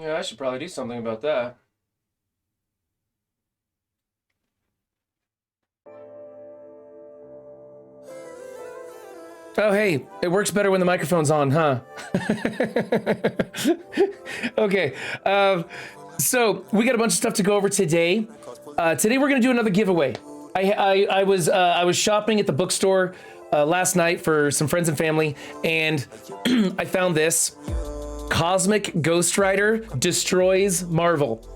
Yeah, I should probably do something about that. Oh, hey, it works better when the microphone's on, huh? Okay, so we got a bunch of stuff to go over today. Today we're gonna do another giveaway. I was shopping at the bookstore last night for some friends and family, and I found this. Cosmic Ghost Rider destroys Marvel.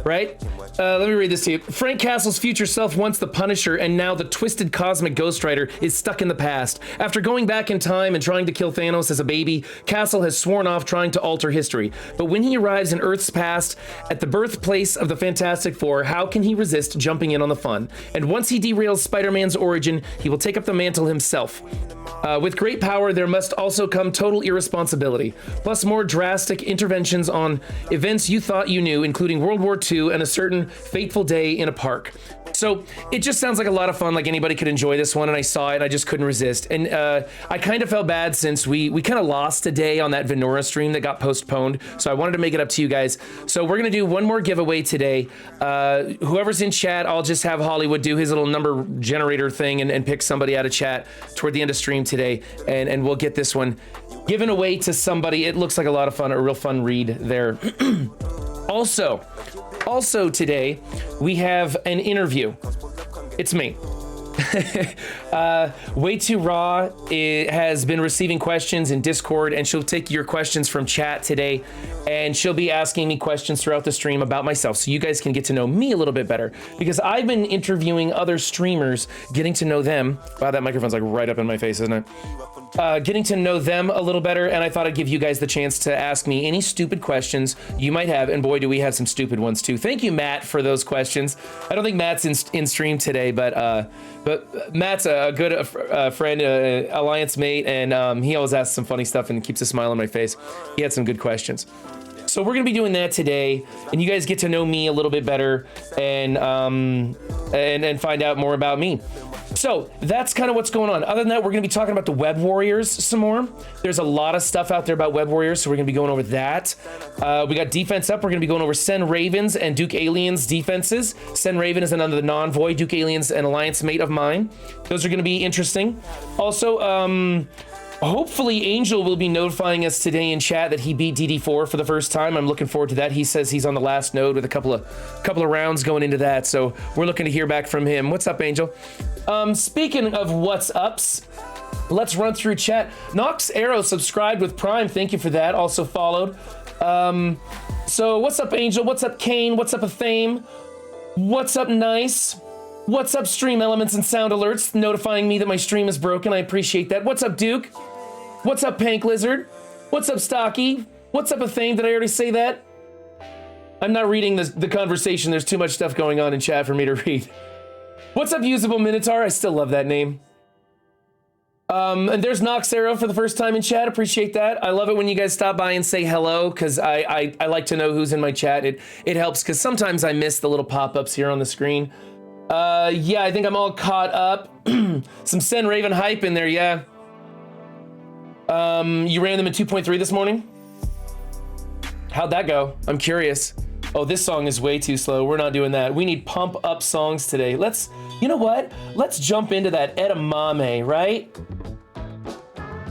Right? Let me read this to you. Frank Castle's future self, once the Punisher, and now the twisted cosmic Ghost Rider, is stuck in the past. After going back in time and trying to kill Thanos as a baby, Castle has sworn off trying to alter history. But when he arrives in Earth's past, at the birthplace of the Fantastic Four, how can he resist jumping in on the fun? And once he derails Spider-Man's origin, he will take up the mantle himself. With great power, there must also come total irresponsibility, plus more drastic interventions on events you thought you knew, including World War II and a certain fateful day in a park. So it just sounds like a lot of fun, like anybody could enjoy this one, and I saw it, I just couldn't resist. And I kind of felt bad since we kind of lost a day on that Venora stream that got postponed, so I wanted to make it up to you guys. So we're gonna do one more giveaway today. Whoever's in chat, I'll just have Hollywood do his little number generator thing and pick somebody out of chat toward the end of stream today, and we'll get this one given away to somebody. It looks like a lot of fun, a real fun read there. Also today, we have an interview. It's me. Way Too Raw has been receiving questions in Discord, and she'll take your questions from chat today, and she'll be asking me questions throughout the stream about myself, so you guys can get to know me a little bit better, because I've been interviewing other streamers, getting to know them. Wow, that microphone's like right up in my face, isn't it? Getting to know them a little better, and I thought I'd give you guys the chance to ask me any stupid questions you might have, and boy, do we have some stupid ones too. Thank you, Matt, for those questions. I don't think Matt's in stream today, but Matt's a good friend, alliance mate, and he always asks some funny stuff and keeps a smile on my face. He had some good questions. So we're gonna be doing that today, and you guys get to know me a little bit better and find out more about me. So that's kind of what's going on. Other than that, we're going to be talking about the Web Warriors some more. There's a lot of stuff out there about Web Warriors, so we're going to be going over that. We got defense up. We're going to be going over Sen Ravens and Duke Aliens defenses. Sen Raven is another non-void. Duke Aliens, an alliance mate of mine. Those are going to be interesting. Also, hopefully Angel will be notifying us today in chat that he beat DD4 for the first time. I'm looking forward to that. He says he's on the last node with a couple of rounds going into that, so we're looking to hear back from him. What's up, Angel? Speaking of what's ups, let's run through chat. Nox Arrow subscribed with Prime. Thank you for that. Also followed. So what's up, Angel? What's up, Kane? What's up, Athame? What's up, Nice? What's up, Stream Elements and Sound Alerts, notifying me that my stream is broken. I appreciate that. What's up, Duke? What's up, Pank Lizard? What's up, Stocky? What's up, Athame? Did I already say that? I'm not reading the conversation. There's too much stuff going on in chat for me to read. What's up, Usable Minotaur? I still love that name. And there's Nox Arrow for the first time in chat. Appreciate that. I love it when you guys stop by and say hello, because I like to know who's in my chat. It helps, because sometimes I miss the little pop-ups here on the screen. Yeah, I think I'm all caught up. Some Sen Raven hype in there, yeah. You ran them in 2.3 this morning? How'd that go? I'm curious. Oh, this song is way too slow. We're not doing that. We need pump up songs today. You know what? Let's jump into that edamame, right?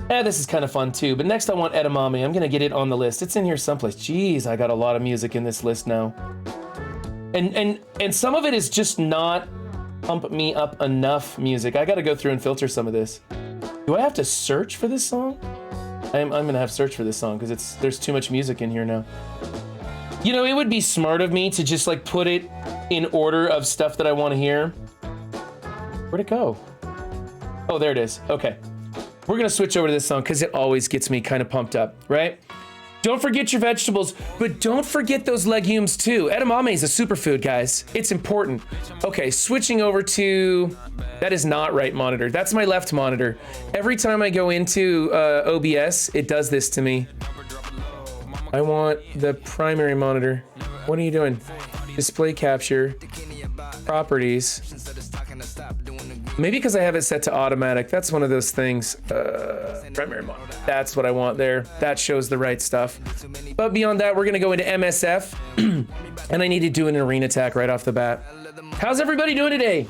This is kind of fun too, but next I want edamame. I'm gonna get it on the list. It's in here someplace. Jeez, I got a lot of music in this list now. And some of it is just not pump me up enough music. I gotta go through and filter some of this. Do I have to search for this song? I'm gonna have to search for this song because there's too much music in here now. You know, it would be smart of me to just like put it in order of stuff that I want to hear. Where'd it go? Oh, there it is. Okay. We're gonna switch over to this song because it always gets me kind of pumped up, right? Don't forget your vegetables, but don't forget those legumes too. Edamame is a superfood, guys. It's important. Okay, switching over to, that is not right monitor. That's my left monitor. Every time I go into OBS, it does this to me. I want the primary monitor. What are you doing? Display capture, properties. Maybe because I have it set to automatic. That's one of those things. Primary monitor. That's what I want there. That shows the right stuff. But beyond that, we're gonna go into MSF. And I need to do an arena attack right off the bat. How's everybody doing today?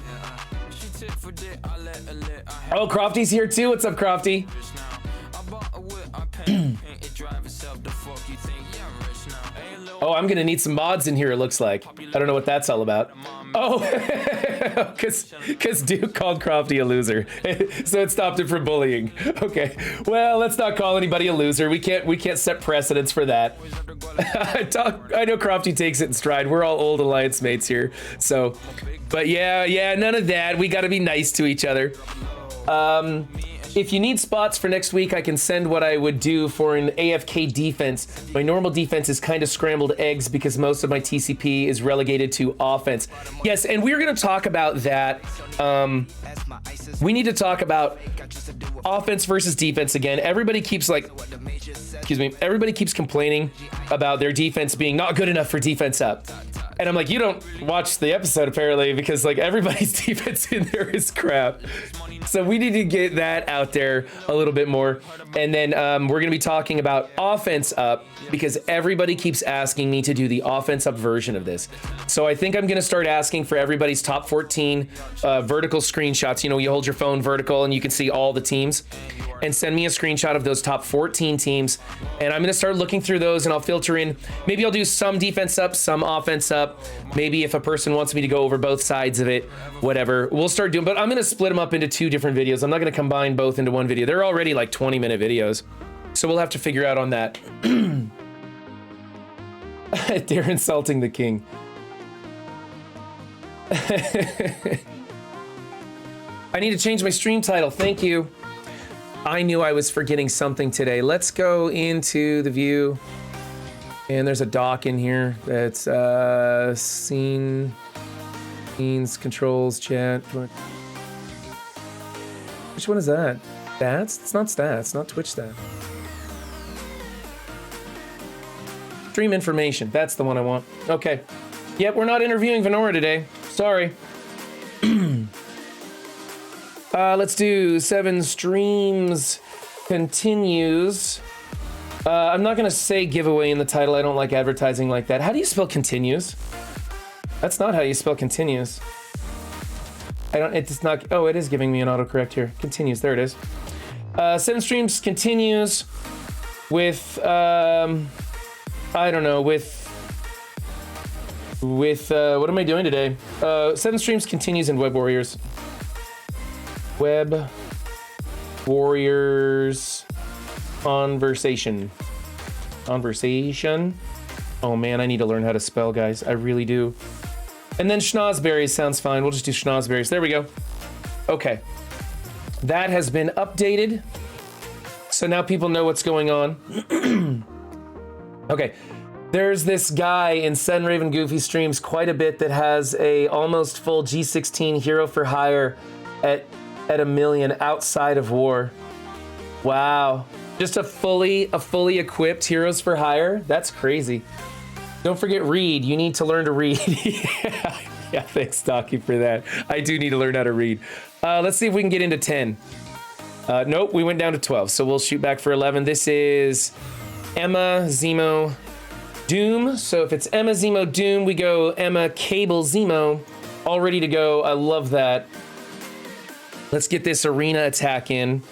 Oh, Crofty's here too. What's up, Crofty? Oh, I'm gonna need some mods in here, it looks like. I don't know what that's all about. Oh, because Duke called Crofty a loser. So it stopped him from bullying. Okay, well, let's not call anybody a loser. We can't set precedents for that. I know Crofty takes it in stride. We're all old Alliance mates here. So, but yeah, none of that. We gotta be nice to each other. If you need spots for next week, I can send what I would do for an AFK defense. My normal defense is kind of scrambled eggs because most of my TCP is relegated to offense. Yes, and we're going to talk about that. We need to talk about offense versus defense again. Everybody keeps everybody keeps complaining about their defense being not good enough for defense up. And I'm like, you don't watch the episode apparently, because like everybody's defense in there is crap. So we need to get that out there a little bit more. And then we're going to be talking about offense up, because everybody keeps asking me to do the offense up version of this. So I think I'm going to start asking for everybody's top 14 vertical screenshots. You know, you hold your phone vertical and you can see all the teams, and send me a screenshot of those top 14 teams. And I'm going to start looking through those, and I'll filter in. Maybe I'll do some defense up, some offense up. Maybe if a person wants me to go over both sides of it, whatever, we'll start doing. But I'm going to split them up into 2 different videos. I'm not going to combine both into one video. They're already like 20-minute videos. So we'll have to figure out on that. They're insulting the king. I need to change my stream title. Thank you. I knew I was forgetting something today. Let's go into the view. And there's a dock in here that's scenes, controls, chat. Which one is that? Stats? It's not stats, not Twitch stats. Stream information, that's the one I want. Okay. Yep, we're not interviewing Venora today. Sorry. Let's do 7 streams continues. I'm not gonna say giveaway in the title. I don't like advertising like that. How do you spell continues? That's not how you spell continues. It's not, oh, it is giving me an autocorrect here. Continues, there it is. 7 streams continues with, I don't know, with what am I doing today? 7 streams continues in Web Warriors. Web Warriors Conversation. Oh man, I need to learn how to spell, guys. I really do. And then schnozberries sounds fine. We'll just do schnozberries. There we go. Okay. That has been updated. So now people know what's going on. Okay. There's this guy in Sen Raven Goofy streams quite a bit that has a almost full G16 hero for hire at 1 million outside of war. Wow. Just a fully equipped heroes for hire? That's crazy. Don't forget read. You need to learn to read. Yeah, thanks, Stocky, for that. I do need to learn how to read. Let's see if we can get into 10. Nope, we went down to 12, so we'll shoot back for 11. This is Emma, Zemo, Doom. So if it's Emma, Zemo, Doom, we go Emma, Cable, Zemo. All ready to go. I love that. Let's get this arena attack in.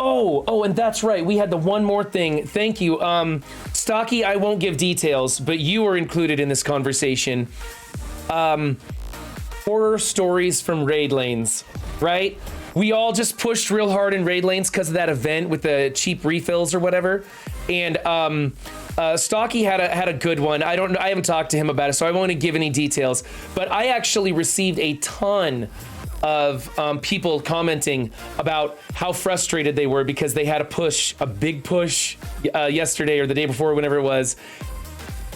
Oh, and that's right. We had the one more thing. Thank you. Stocky, I won't give details, but you were included in this conversation. Horror stories from raid lanes, right? We all just pushed real hard in raid lanes because of that event with the cheap refills or whatever. And Stocky had a good one. I haven't talked to him about it, so I won't give any details. But I actually received a ton of people commenting about how frustrated they were because they had a big push yesterday or the day before, whenever it was,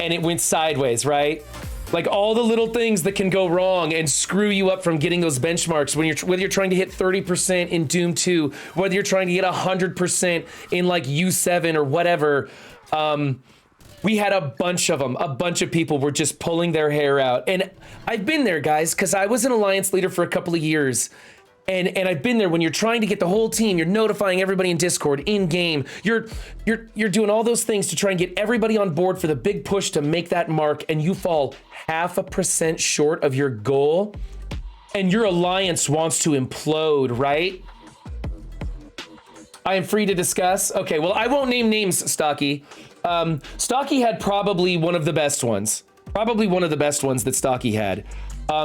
and it went sideways, right? Like all the little things that can go wrong and screw you up from getting those benchmarks whether you're trying to hit 30% in Doom 2, whether you're trying to get 100% in like U7 or whatever. We had a bunch of them. A bunch of people were just pulling their hair out. And I've been there, guys, because I was an alliance leader for a couple of years. And I've been there when you're trying to get the whole team, you're notifying everybody in Discord, in game, you're doing all those things to try and get everybody on board for the big push to make that mark, and you fall 0.5% short of your goal, and your alliance wants to implode, right? I am free to discuss. Okay, well, I won't name names, Stocky. Stocky had probably one of the best ones. Probably one of the best ones that Stocky had.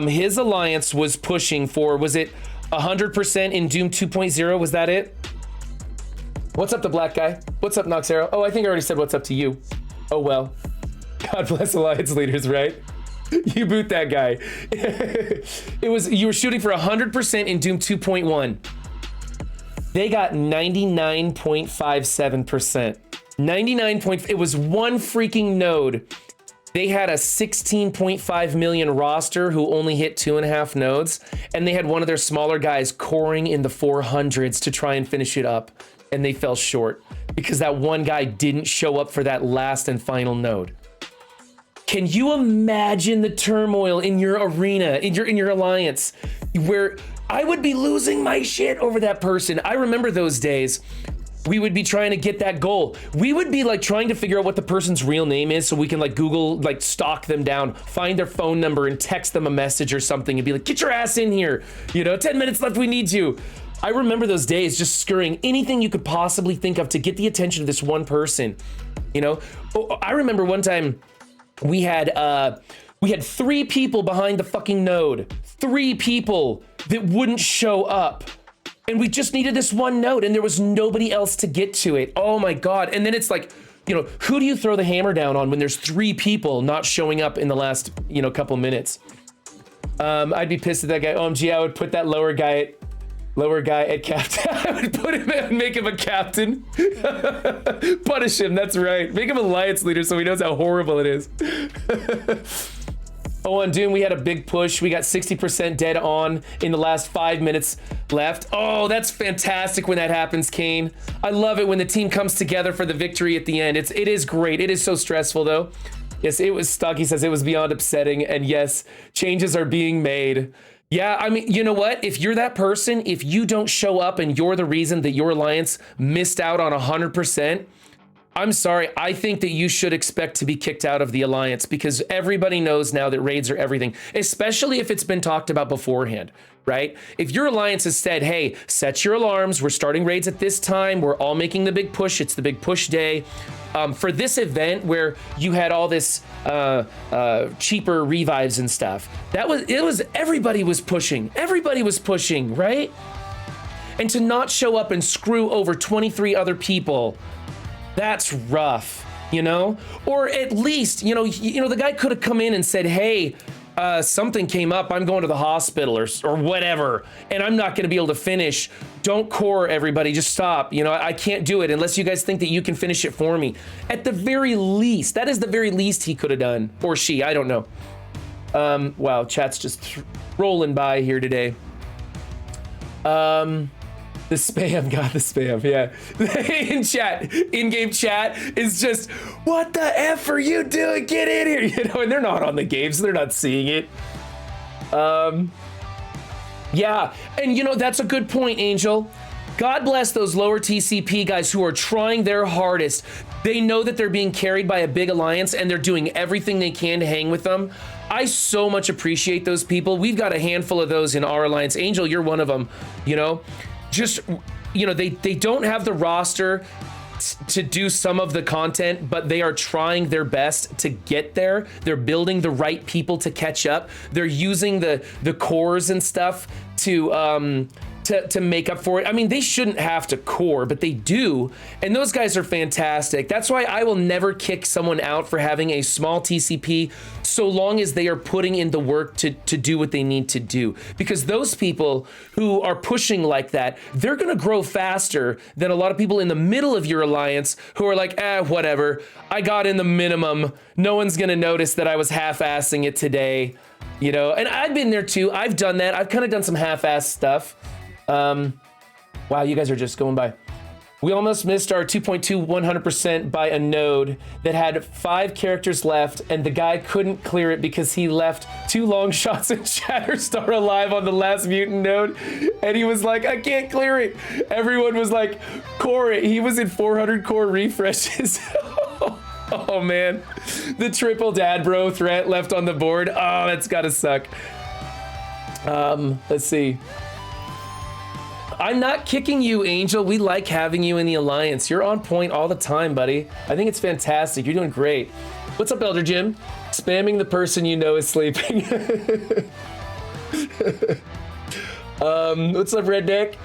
His alliance was pushing for, was it 100% in Doom 2.0? Was that it? What's up, the black guy? What's up, Noxero? Oh, I think I already said what's up to you. Oh, well. God bless alliance leaders, right? You boot that guy. You were shooting for 100% in Doom 2.1. They got 99.57%. 99 point, it was one freaking node. They had a 16.5 million roster who only hit 2.5 nodes, and they had one of their smaller guys coring in the 400s to try and finish it up, and they fell short because that one guy didn't show up for that last and final node. Can you imagine the turmoil in your arena, in your alliance, where I would be losing my shit over that person? I remember those days. We would be trying to get that goal. We would be like trying to figure out what the person's real name is so we can like Google, like stalk them down, find their phone number and text them a message or something and be like, get your ass in here. 10 minutes left, we need you. I remember those days just scurrying anything you could possibly think of to get the attention of this one person. I remember one time we had 3 people behind the fucking node. 3 people that wouldn't show up. And we just needed this one node and there was nobody else to get to it. Oh my God. And then it's like, who do you throw the hammer down on when there's 3 people not showing up in the last, couple minutes? I'd be pissed at that guy. OMG, I would put that lower guy at captain. I would put him and make him a captain. Punish him, that's right. Make him alliance leader so he knows how horrible it is. Oh, on Doom, we had a big push. We got 60% dead on in the last 5 minutes left. Oh, that's fantastic when that happens, Kane. I love it when the team comes together for the victory at the end. It is great. It is so stressful, though. Yes, it was stuck. He says it was beyond upsetting. And yes, changes are being made. Yeah, I mean, you know what? If you're that person, if you don't show up and you're the reason that your alliance missed out on 100%, I'm sorry, I think that you should expect to be kicked out of the alliance because everybody knows now that raids are everything, especially if it's been talked about beforehand, right? If your alliance has said, hey, set your alarms, we're starting raids at this time, we're all making the big push, it's the big push day. For this event where you had all this cheaper revives and stuff, everybody was pushing, right? And to not show up and screw over 23 other people, that's rough, or at least, the guy could have come in and said, hey, something came up, I'm going to the hospital or whatever, and I'm not going to be able to finish. Don't core, everybody, just stop. I can't do it unless you guys think that you can finish it for me. At the very least, that is the very least he could have done, or she, I don't know. Wow, chat's just rolling by here today. The spam, God, the spam, yeah. In chat, in-game chat is just, what the F are you doing? Get in here, and they're not on the game, so they're not seeing it. Yeah, and that's a good point, Angel. God bless those lower TCP guys who are trying their hardest. They know that they're being carried by a big alliance and they're doing everything they can to hang with them. I so much appreciate those people. We've got a handful of those in our alliance. Angel, you're one of them, Just, they don't have the roster to do some of the content, but they are trying their best to get there. They're building the right people to catch up. They're using the cores and stuff to make up for it. I mean, they shouldn't have to core, but they do. And those guys are fantastic. That's why I will never kick someone out for having a small TCP so long as they are putting in the work to do what they need to do. Because those people who are pushing like that, they're going to grow faster than a lot of people in the middle of your alliance who are like, whatever. I got in the minimum. No one's going to notice that I was half-assing it today. And I've been there too. I've done that. I've kind of done some half-ass stuff. Wow, you guys are just going by. We almost missed our 2.2 100% by a node that had 5 characters left, and the guy couldn't clear it because he left 2 long shots and Shatterstar alive on the last mutant node, and he was like, I can't clear it. Everyone was like, core it. He was in 400 core refreshes. Oh man, the triple dad bro threat left on the board. Oh, that's gotta suck. Let's see. I'm not kicking you, Angel. We like having you in the Alliance. You're on point all the time, buddy. I think it's fantastic. You're doing great. What's up, Elder Jim? Spamming the person you know is sleeping. What's up, Redneck?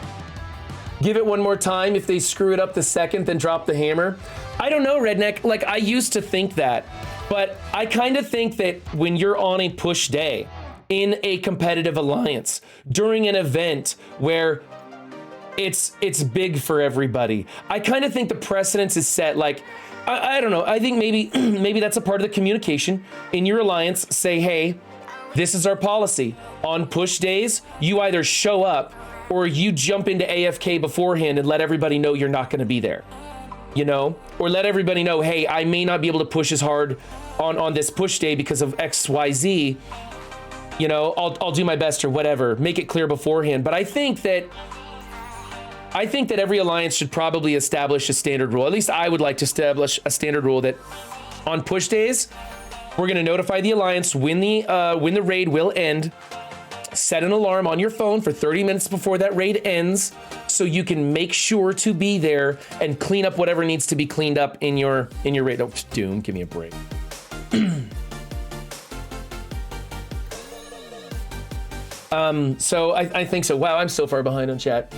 Give it one more time. If they screw it up the second, then drop the hammer. I don't know, Redneck. Like, I used to think that, but I kind of think that when you're on a push day in a competitive alliance during an event where it's big for everybody, I kind of think the precedence is set. Like, I don't know. I think maybe maybe that's a part of the communication in your alliance. Say, hey, this is our policy. On push days, you either show up or you jump into AFK beforehand and let everybody know you're not going to be there. You know, or let everybody know, hey, I may not be able to push as hard on this push day because of XYZ. You know, I'll do my best or whatever. Make it clear beforehand. But I think that every alliance should probably establish a standard rule. At least I would like to establish a standard rule that on push days, we're going to notify the alliance when the raid will end. Set an alarm on your phone for 30 minutes before that raid ends, so you can make sure to be there and clean up whatever needs to be cleaned up in your raid. Oh, Doom, give me a break. So I think so. Wow, I'm so far behind on chat.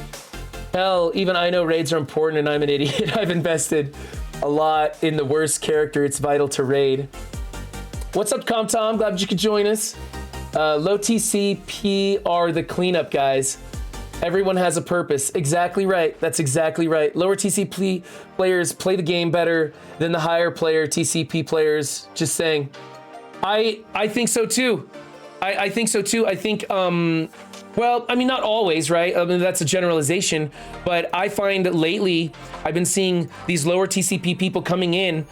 Hell, even I know raids are important and I'm an idiot. I've invested a lot in the worst character. It's vital to raid. What's up, ComTom? Glad you could join us. Low TCP are the cleanup guys. Everyone has a purpose. Exactly right. That's exactly right. Lower TCP players play the game better than the higher player TCP players. Just saying. I think so too. I think so too. I think, well, I mean, not always, right? I mean, that's a generalization, but I find that lately I've been seeing these lower TCP people coming in.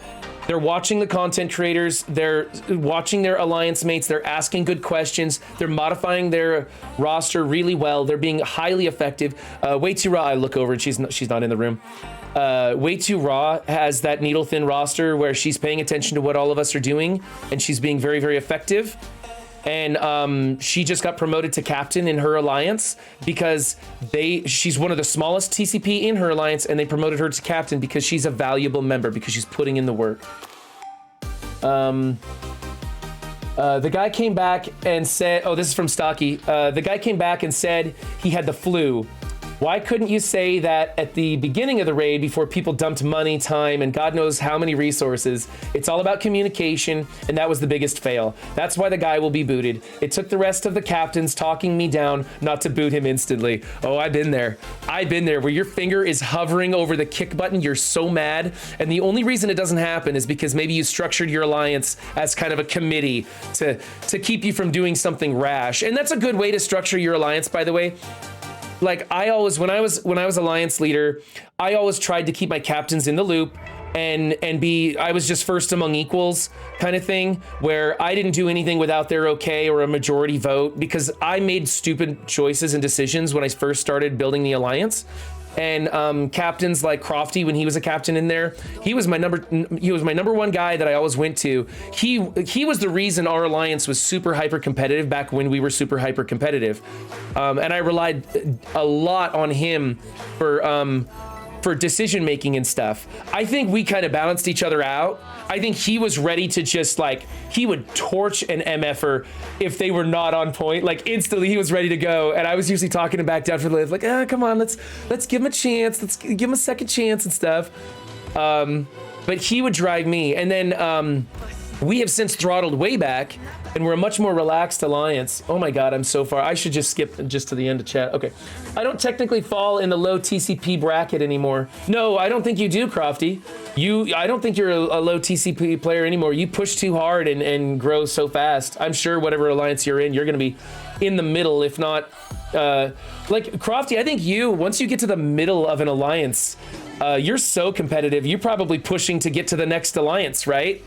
They're watching the content creators, they're watching their alliance mates, they're asking good questions, they're modifying their roster really well, they're being highly effective. Way Too Raw, I look over and she's not in the room. Way Too Raw has that needle thin roster where she's paying attention to what all of us are doing and she's being very, very effective. And she just got promoted to captain in her alliance because she's one of the smallest TCP in her alliance, and they promoted her to captain because she's a valuable member, because she's putting in the work. The guy came back and said, oh, this is from Stocky. The guy came back and said he had the flu. Why couldn't you say that at the beginning of the raid before people dumped money, time, and God knows how many resources? It's all about communication, and that was the biggest fail. That's why the guy will be booted. It took the rest of the captains talking me down not to boot him instantly. Oh, I've been there. I've been there where your finger is hovering over the kick button. You're so mad. And the only reason it doesn't happen is because maybe you structured your alliance as kind of a committee to keep you from doing something rash. And that's a good way to structure your alliance, by the way. Like I always, when I was alliance leader, I always tried to keep my captains in the loop and I was just first among equals kind of thing, where I didn't do anything without their okay or a majority vote, because I made stupid choices and decisions when I first started building the alliance. And captains like Crofty, when he was a captain in there, he was my number one guy that I always went to. He was the reason our alliance was super hyper competitive back when we were super hyper competitive, and I relied a lot on him for decision making and stuff. I think we kind of balanced each other out. I think he was ready to just like, he would torch an MFer if they were not on point. Like instantly he was ready to go. And I was usually talking him back down for the lift, like, come on, let's give him a chance. Let's give him a second chance and stuff. But he would drive me. And then we have since throttled way back and we're a much more relaxed alliance. Oh my God, I'm so far. I should just skip just to the end of chat. Okay. I don't technically fall in the low TCP bracket anymore. No, I don't think you do, Crofty. I don't think you're a low TCP player anymore. You push too hard and grow so fast. I'm sure whatever alliance you're in, you're gonna be in the middle, if not, like Crofty, I think once you get to the middle of an alliance, You're so competitive. You're probably pushing to get to the next alliance, right?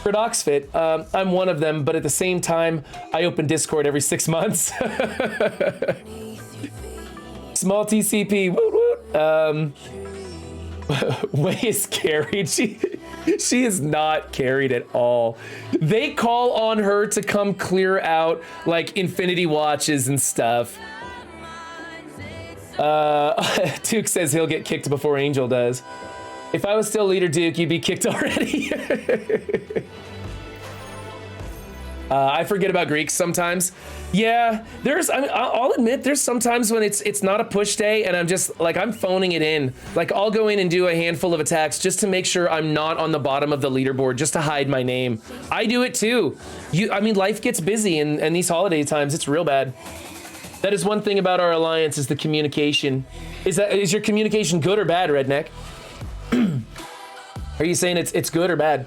Fredoxfit, I'm one of them, but at the same time, I open Discord every 6 months. Small TCP, woot woot. Way is carried. She is not carried at all. They call on her to come clear out like infinity watches and stuff. Duke says he'll get kicked before Angel does. If I was still leader, Duke, you'd be kicked already. I forget about Greeks sometimes. Yeah, I'll admit there's sometimes when it's not a push day and I'm just like, I'm phoning it in. Like I'll go in and do a handful of attacks just to make sure I'm not on the bottom of the leaderboard, just to hide my name. I do it too. I mean, life gets busy and these holiday times, it's real bad. That is one thing about our alliance is the communication. Is your communication good or bad, Redneck? Are you saying it's good or bad?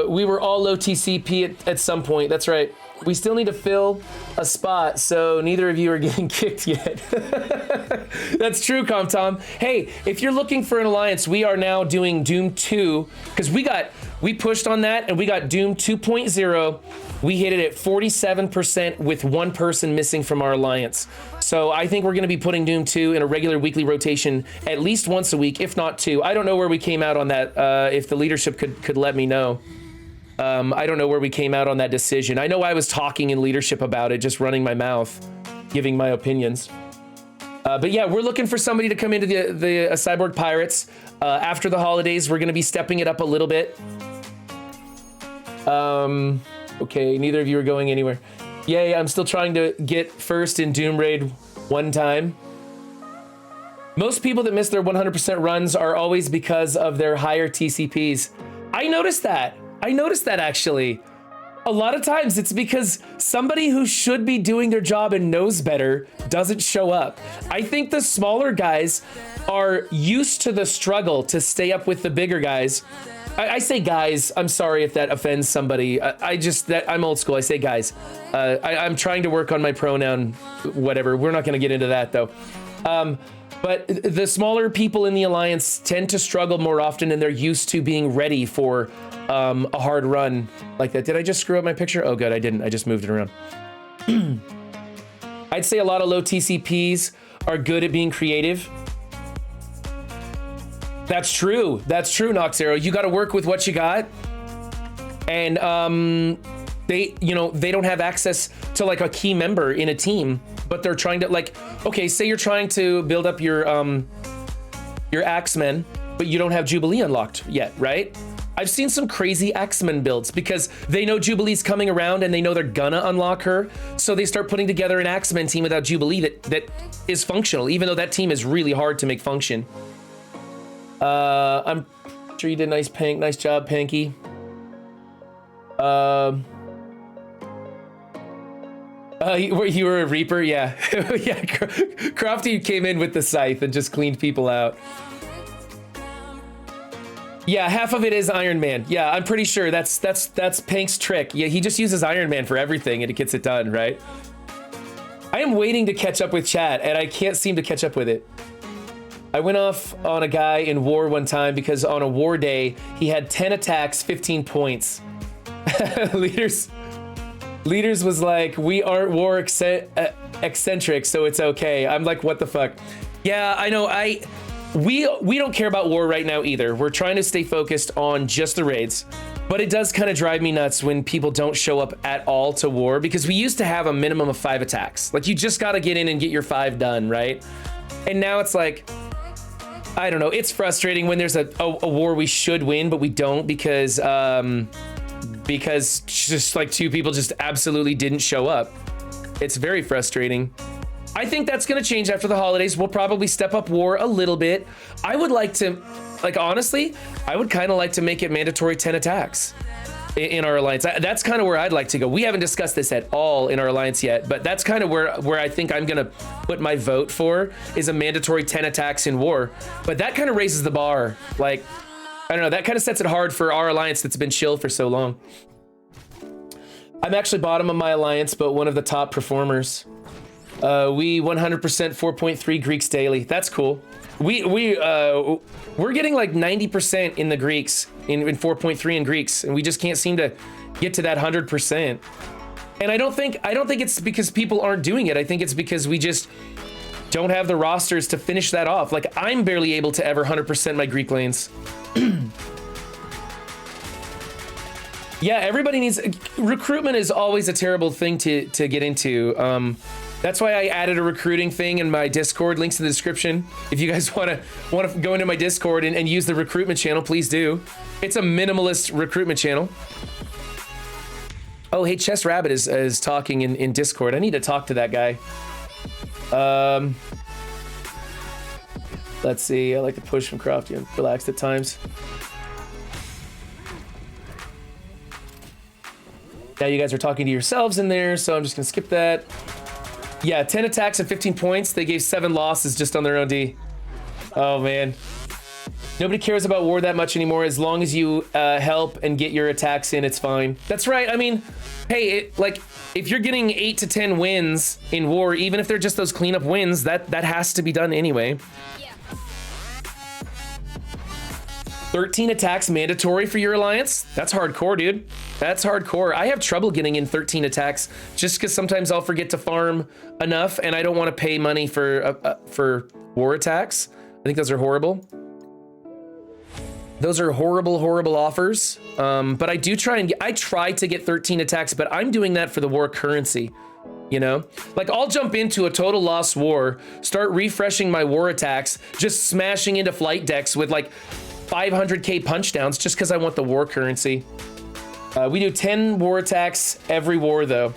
We were all low TCP at some point. That's right. We still need to fill a spot, so neither of you are getting kicked yet. That's true, ComTom. Hey, if you're looking for an alliance, we are now doing Doom 2, because we pushed on that and we got Doom 2.0. We hit it at 47% with one person missing from our alliance. So I think we're going to be putting Doom 2 in a regular weekly rotation at least once a week, if not two. I don't know where we came out on that. If the leadership could let me know. I don't know where we came out on that decision. I know I was talking in leadership about it, just running my mouth, giving my opinions. But yeah, we're looking for somebody to come into the Cyborg Pirates. After the holidays, we're going to be stepping it up a little bit. Okay, neither of you are going anywhere. Yay, I'm still trying to get first in Doom Raid one time. Most people that miss their 100% runs are always because of their higher TCPs. I noticed that actually. A lot of times it's because somebody who should be doing their job and knows better doesn't show up. I think the smaller guys are used to the struggle to stay up with the bigger guys. I say guys, I'm sorry if that offends somebody. I'm old school, I say guys. I'm trying to work on my pronoun, whatever. We're not gonna get into that though. But the smaller people in the Alliance tend to struggle more often and they're used to being ready for a hard run like that. Did I just screw up my picture? Oh good, I didn't, I just moved it around. I'd say a lot of low TCPs are good at being creative. That's true, Noxero. You gotta work with what you got. And they don't have access to like a key member in a team, but they're trying to like, okay, say you're trying to build up your Axemen, but you don't have Jubilee unlocked yet, right? I've seen some crazy Axemen builds because they know Jubilee's coming around and they know they're gonna unlock her. So they start putting together an Axemen team without Jubilee that is functional, even though that team is really hard to make function. I'm sure you did nice job, Panky. You were a Reaper, yeah. Yeah, Crofty came in with the scythe and just cleaned people out. Yeah, half of it is Iron Man. Yeah, I'm pretty sure that's Pank's trick. Yeah, he just uses Iron Man for everything and it gets it done, right? I am waiting to catch up with chat and I can't seem to catch up with it. I went off on a guy in war one time because on a war day, he had 10 attacks, 15 points. Leaders was like, we aren't war eccentric, so it's okay. I'm like, what the fuck? Yeah, I know, we don't care about war right now either. We're trying to stay focused on just the raids. But it does kind of drive me nuts when people don't show up at all to war because we used to have a minimum of 5 attacks. Like you just gotta get in and get your 5 done, right? And now it's like, I don't know, it's frustrating when there's a war we should win, but we don't because just like 2 people just absolutely didn't show up. It's very frustrating. I think that's gonna change after the holidays. We'll probably step up war a little bit. I would like to, like honestly, I would kind of like to make it mandatory 10 attacks in our alliance. That's kind of where I'd like to go. We haven't discussed this at all in our alliance yet, but that's kind of where I think I'm gonna put my vote for is a mandatory 10 attacks in war. But that kind of raises the bar. Like, I don't know, that kind of sets it hard for our alliance that's been chill for so long. I'm actually bottom of my alliance, but one of the top performers. We 100% 4.3 Greeks daily. That's cool. We're getting like 90% in the Greeks in 4.3 in Greeks, and we just can't seem to get to that 100%. And I don't think it's because people aren't doing it. I think it's because we just don't have the rosters to finish that off. Like, I'm barely able to ever 100% my Greek lanes. Yeah, everybody needs recruitment is always a terrible thing to get into. That's why I added a recruiting thing in my Discord. Links in the description. If you guys want to go into my Discord and use the recruitment channel, please do. It's a minimalist recruitment channel. Oh, hey, Chess Rabbit is talking in Discord. I need to talk to that guy. Let's see. I like to push from Crofty and relaxed at times. Now you guys are talking to yourselves in there, so I'm just gonna skip that. Yeah, 10 attacks and 15 points. They gave 7 losses just on their own D. Oh man. Nobody cares about war that much anymore. As long as you help and get your attacks in, it's fine. That's right. I mean, hey, like if you're getting 8 to 10 wins in war, even if they're just those cleanup wins, that has to be done anyway. 13 attacks mandatory for your alliance. That's hardcore, dude. That's hardcore. I have trouble getting in 13 attacks just because sometimes I'll forget to farm enough and I don't want to pay money for war attacks. I think those are horrible. Those are horrible, horrible offers. But I do try to get 13 attacks, but I'm doing that for the war currency. You know, like I'll jump into a total loss war, start refreshing my war attacks, just smashing into flight decks with like 500k punch downs just because I want the war currency. We do 10 war attacks every war though.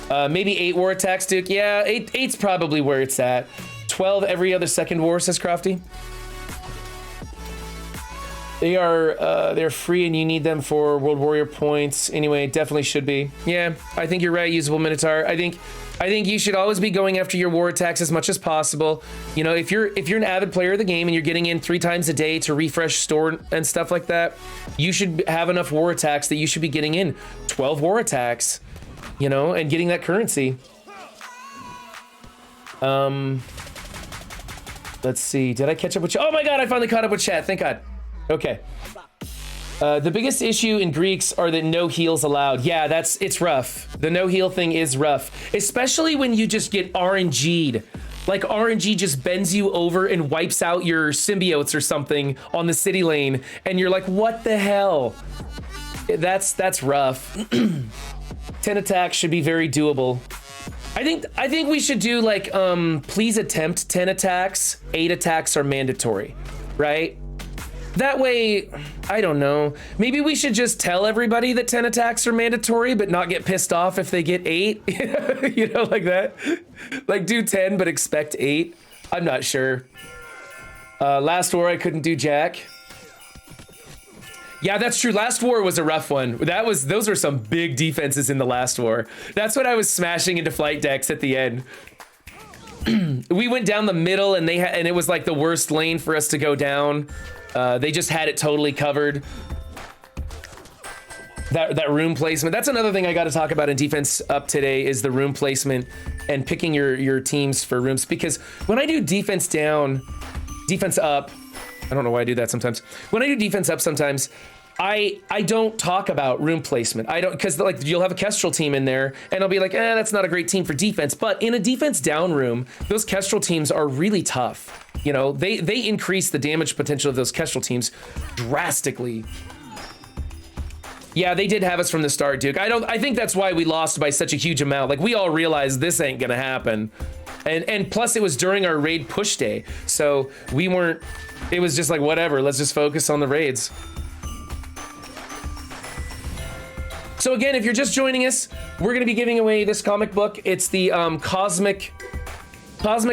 Maybe 8 war attacks, Duke. Yeah, 8's probably where it's at. 12 every other second war, says Crofty. They're free and you need them for World Warrior points. Anyway, definitely should be. Yeah, I think you're right, usable Minotaur. I think you should always be going after your war attacks as much as possible. You know, if you're an avid player of the game and you're getting in 3 times a day to refresh store and stuff like that, you should have enough war attacks that you should be getting in 12 war attacks, you know, and getting that currency. Let's see. Did I catch up with you? Oh my God, I finally caught up with chat. Thank God. Okay. The biggest issue in Greeks are that no heals allowed. Yeah, it's rough. The no heal thing is rough, especially when you just get RNG'd. Like RNG just bends you over and wipes out your symbiotes or something on the city lane, and you're like, what the hell? That's rough. 10 attacks should be very doable. I think we should do like please attempt 10 attacks. 8 attacks are mandatory, right? That way, I don't know. Maybe we should just tell everybody that 10 attacks are mandatory, but not get pissed off if they get 8. You know, like that. Like do 10, but expect 8. I'm not sure. Last war, I couldn't do jack. Yeah, that's true. Last war was a rough one. Those were some big defenses in the last war. That's what I was smashing into flight decks at the end. We went down the middle and it was like the worst lane for us to go down. They just had it totally covered. That room placement. That's another thing I got to talk about in defense up today is the room placement and picking your teams for rooms. Because when I do defense down, defense up, I don't know why I do that sometimes. When I do defense up sometimes, I don't talk about room placement. I don't, because like you'll have a Kestrel team in there and I'll be like, that's not a great team for defense. But in a defense down room, those Kestrel teams are really tough. You know, they increase the damage potential of those Kestrel teams drastically. Yeah, they did have us from the start, Duke. I think that's why we lost by such a huge amount. Like we all realized this ain't gonna happen. And plus it was during our raid push day. So it was just like, whatever, let's just focus on the raids. So again, if you're just joining us, we're gonna be giving away this comic book. It's the Cosmic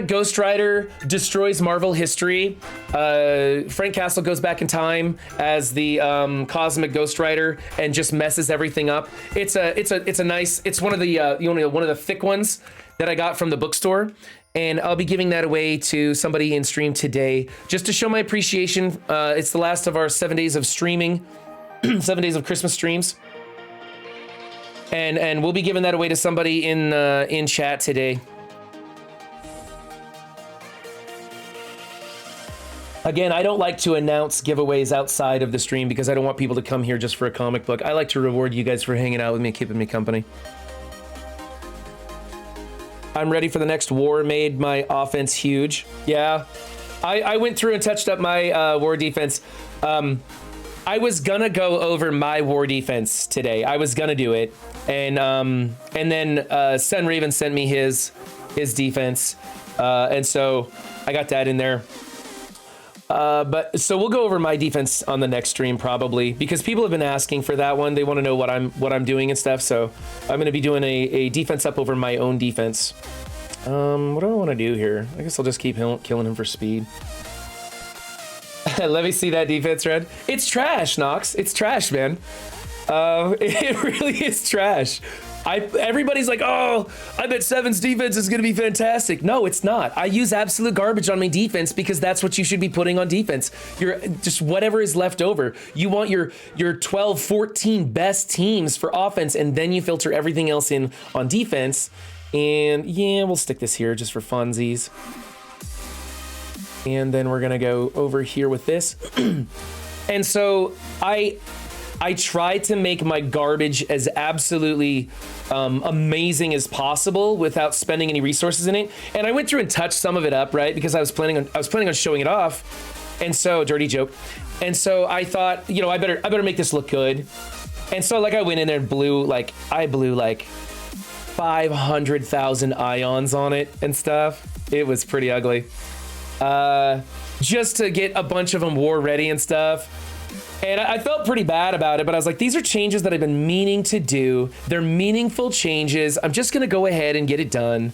Ghost Rider Destroys Marvel History. Frank Castle goes back in time as the Cosmic Ghost Rider and just messes everything up. It's a nice. It's one of the one of the thick ones that I got from the bookstore, and I'll be giving that away to somebody in stream today just to show my appreciation. It's the last of our 7 days of streaming, 7 days of Christmas streams, and we'll be giving that away to somebody in chat today. Again, I don't like to announce giveaways outside of the stream because I don't want people to come here just for a comic book. I like to reward you guys for hanging out with me, keeping me company. I'm ready for the next war, made my offense huge. Yeah, I went through and touched up my war defense. I was gonna go over my war defense today. I was gonna do it. And then Sun Raven sent me his defense. And so I got that in there. But so we'll go over my defense on the next stream probably because people have been asking for that one. They want to know what I'm doing and stuff. So I'm going to be doing a defense up over my own defense. What do I want to do here? I guess I'll just keep killing him for speed. Let me see that defense, Red. It's trash, Nox. It's trash, man. It really is trash. Everybody's like, oh, I bet Seven's defense is going to be fantastic. No, it's not. I use absolute garbage on my defense because that's what you should be putting on defense. You're just whatever is left over. You want your 12, 14 best teams for offense, and then you filter everything else in on defense. And yeah, we'll stick this here just for funsies. And then we're going to go over here with this. And so I try to make my garbage as absolutely amazing as possible without spending any resources in it. And I went through and touched some of it up, right? Because I was planning on showing it off. And so, dirty joke. And so I thought, you know, I better make this look good. And so like I went in there and blew like 500,000 ions on it and stuff. It was pretty ugly. Just to get a bunch of them war ready and stuff. And I felt pretty bad about it, but I was like, these are changes that I've been meaning to do. They're meaningful changes. I'm just going to go ahead and get it done.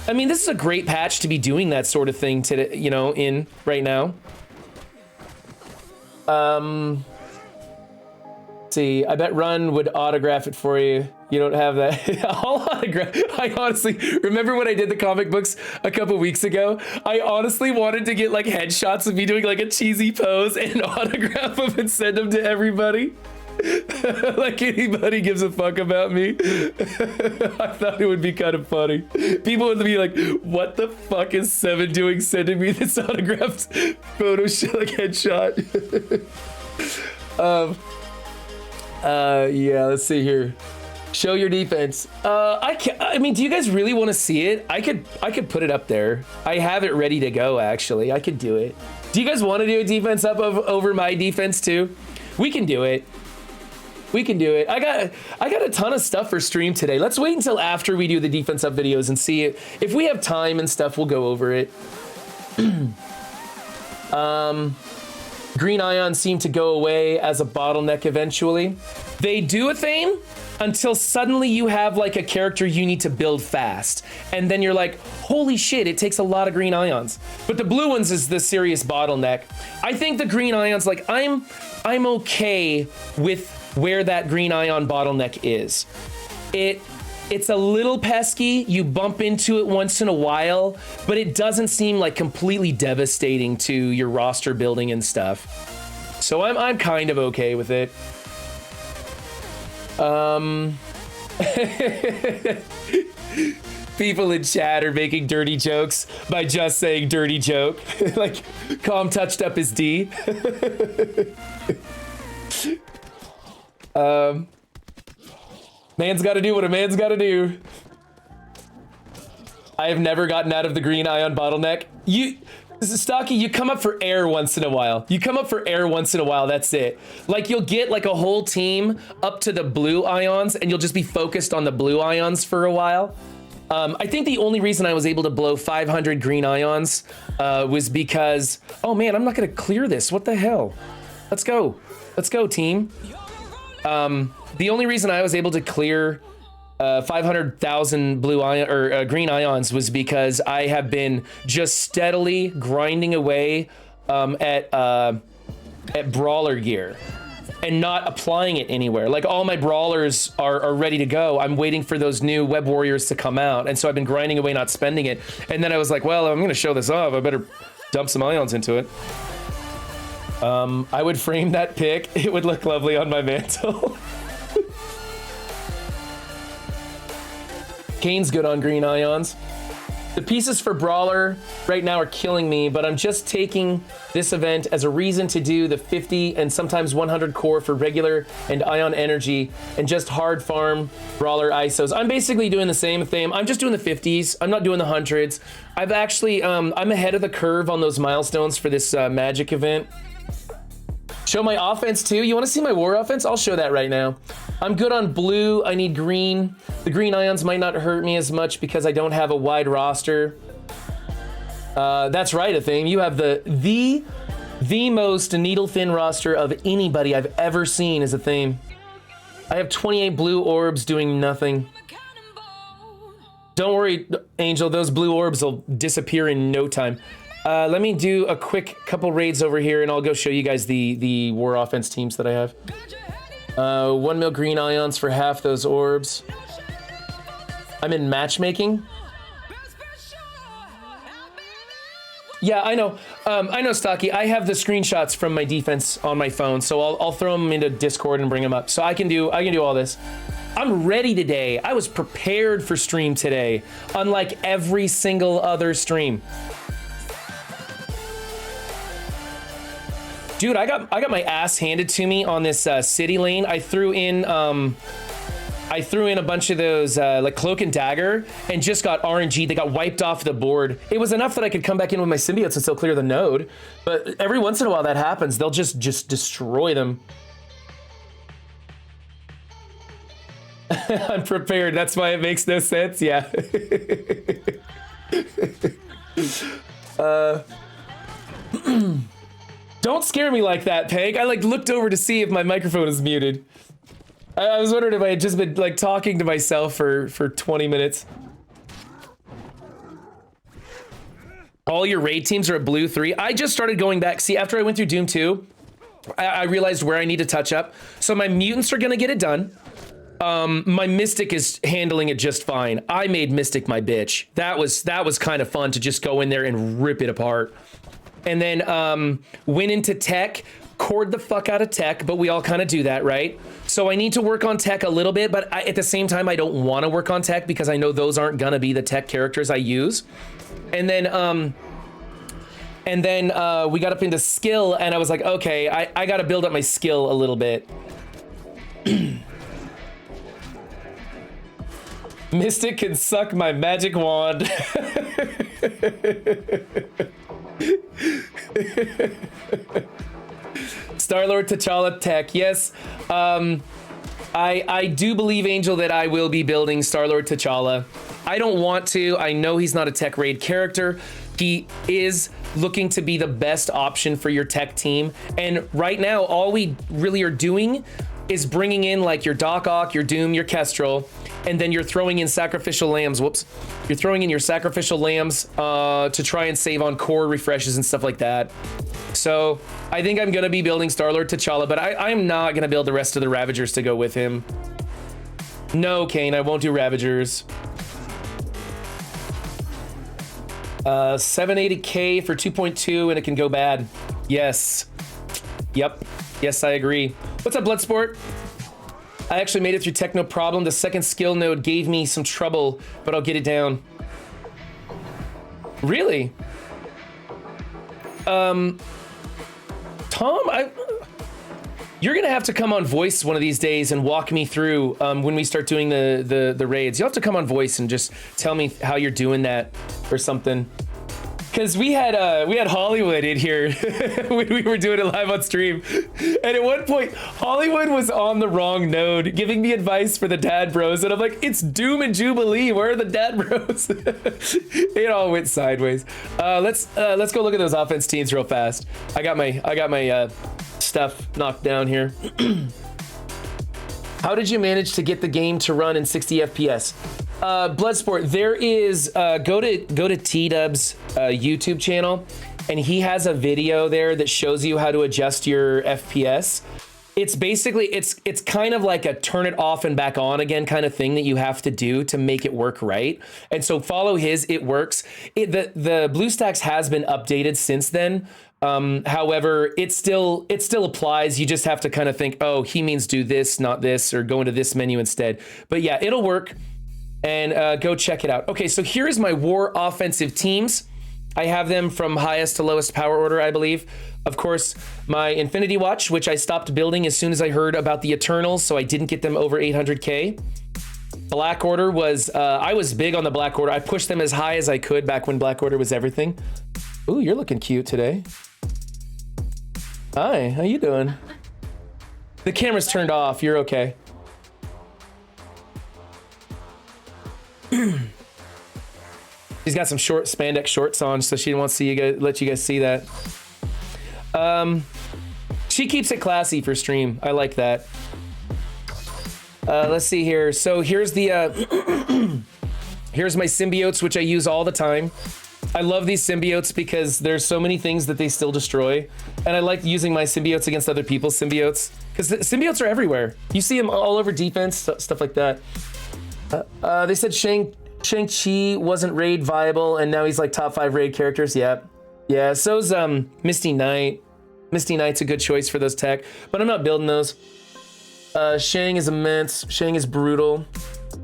I mean, this is a great patch to be doing that sort of thing to, you know, in right now. See, I bet Run would autograph it for you. You don't have that. I'll autograph. I honestly remember when I did the comic books a couple weeks ago. I honestly wanted to get like headshots of me doing like a cheesy pose and autograph them and send them to everybody. Like anybody gives a fuck about me. I thought it would be kind of funny. People would be like, "What the fuck is Seven doing? Sending me this autographed photo shit like headshot." Yeah. Let's see here. Show your defense. I mean, do you guys really want to see it? I could put it up there. I have it ready to go, actually. I could do it. Do you guys want to do a defense up over my defense too? We can do it. We can do it. I got a ton of stuff for stream today. Let's wait until after we do the defense up videos and see it. If we have time and stuff, we'll go over it. Green ions seem to go away as a bottleneck eventually. They do a thing until suddenly you have like a character you need to build fast. And then you're like, holy shit, it takes a lot of green ions. But the blue ones is the serious bottleneck. I think the green ions, like I'm okay with where that green ion bottleneck is. It's a little pesky. You bump into it once in a while, but it doesn't seem like completely devastating to your roster building and stuff. So I'm kind of okay with it. People in chat are making dirty jokes by just saying dirty joke. Like, Calm touched up his D. Man's gotta do what a man's gotta do. I have never gotten out of the green ion bottleneck. Stocky, you come up for air once in a while. You come up for air once in a while, that's it. Like, you'll get like a whole team up to the blue ions and you'll just be focused on the blue ions for a while. I think the only reason I was able to blow 500 green ions was because, oh man, I'm not gonna clear this. What the hell? Let's go. Let's go, team. The only reason I was able to clear 500,000 blue ion or green ions was because I have been just steadily grinding away at brawler gear and not applying it anywhere. Like, all my brawlers are ready to go. I'm waiting for those new web warriors to come out, and so I've been grinding away, not spending it. And then I was like, well, I'm gonna show this off. I better dump some ions into it. I would frame that pic. It would look lovely on my mantle. Kane's good on green ions. The pieces for Brawler right now are killing me, but I'm just taking this event as a reason to do the 50 and sometimes 100 core for regular and Ion Energy and just hard farm Brawler ISOs. I'm basically doing the same thing. I'm just doing the 50s. I'm not doing the 100s. I've actually, I'm ahead of the curve on those milestones for this Magic event. Show my offense too. You want to see my war offense? I'll show that right now. I'm good on blue. I need green. The green ions might not hurt me as much because I don't have a wide roster. That's right, a thing. You have the most needle thin roster of anybody I've ever seen as a theme. I have 28 blue orbs doing nothing. Don't worry, Angel. Those blue orbs will disappear in no time. Let me do a quick couple raids over here, and I'll go show you guys the war offense teams that I have. 1 mil green ions for half those orbs. I'm in matchmaking. Yeah, I know. I know, Stocky. I have the screenshots from my defense on my phone, so I'll throw them into Discord and bring them up. So I can do all this. I'm ready today. I was prepared for stream today, unlike every single other stream. Dude, I got my ass handed to me on this city lane. I threw in a bunch of those like cloak and dagger and just got RNG. They got wiped off the board. It was enough that I could come back in with my symbiotes and still clear the node. But every once in a while that happens. They'll just destroy them. I'm prepared. That's why it makes no sense. Yeah. Don't scare me like that, Peg. I like looked over to see if my microphone is muted. I was wondering if I had just been like talking to myself for 20 minutes. All your raid teams are at blue 3. I just started going back. See, after I went through Doom 2, I realized where I need to touch up. So my mutants are gonna get it done. My Mystic is handling it just fine. I made Mystic my bitch. That was kind of fun to just go in there and rip it apart. And then went into tech, cored the fuck out of tech, but we all kind of do that, right? So I need to work on tech a little bit, but at the same time, I don't want to work on tech because I know those aren't gonna be the tech characters I use. And then we got up into skill, and I was like, okay, I got to build up my skill a little bit. Mystic can suck my magic wand. Star-Lord T'Challa tech, yes. I do believe, Angel, that I will be building Star-Lord T'Challa. I don't want to. I know he's not a tech raid character. He is looking to be the best option for your tech team. And right now, all we really are doing is bringing in like your Doc Ock, your Doom, your Kestrel, and then you're throwing in sacrificial lambs. Whoops. You're throwing in your sacrificial lambs to try and save on core refreshes and stuff like that. So I think I'm going to be building Star-Lord T'Challa, but I'm not going to build the rest of the Ravagers to go with him. No, Kane, I won't do Ravagers. 780k for 2.2 and it can go bad. Yes. Yep. Yes, I agree. What's up, Bloodsport? I actually made it through tech, no problem. The second skill node gave me some trouble, but I'll get it down. Really? Tom, you're gonna have to come on voice one of these days and walk me through when we start doing the raids. You'll have to come on voice and just tell me how you're doing that or something. Because we had Hollywood in here when we were doing it live on stream. And at one point, Hollywood was on the wrong node, giving me advice for the dad bros. And I'm like, it's Doom and Jubilee. Where are the dad bros? It all went sideways. Let's go look at those offense teams real fast. I got my stuff knocked down here. How did you manage to get the game to run in 60 FPS? Bloodsport, there is, go to T-Dub's YouTube channel, and he has a video there that shows you how to adjust your FPS. It's basically, it's kind of like a turn it off and back on again kind of thing that you have to do to make it work right. And so follow his, it works. The BlueStacks has been updated since then. However, it still applies. You just have to kind of think, oh, he means do this, not this, or go into this menu instead. But yeah, it'll work. and go check it out. Okay, so here is my war offensive teams. I have them from highest to lowest power order, I believe. Of course, my Infinity Watch, which I stopped building as soon as I heard about the Eternals, so I didn't get them over 800k. Black Order was, I was big on the Black Order. I pushed them as high as I could back when Black Order was everything. Ooh, you're looking cute today. Hi, how you doing? The camera's turned off, you're okay. She's got some short spandex shorts on, so she didn't want to see you guys, let you guys see that. She keeps it classy for stream. I like that. Let's see here. So here's the here's my symbiotes, which I use all the time. I love these symbiotes because there's so many things that they still destroy, and I like using my symbiotes against other people's symbiotes because the symbiotes are everywhere. You see them all over defense, stuff like that. They said Shang-Chi wasn't raid viable, and now he's like top 5 raid characters. Yep. Yeah, so's Misty Knight. Misty Knight's a good choice for those tech, but I'm not building those. Shang is immense. Shang is brutal.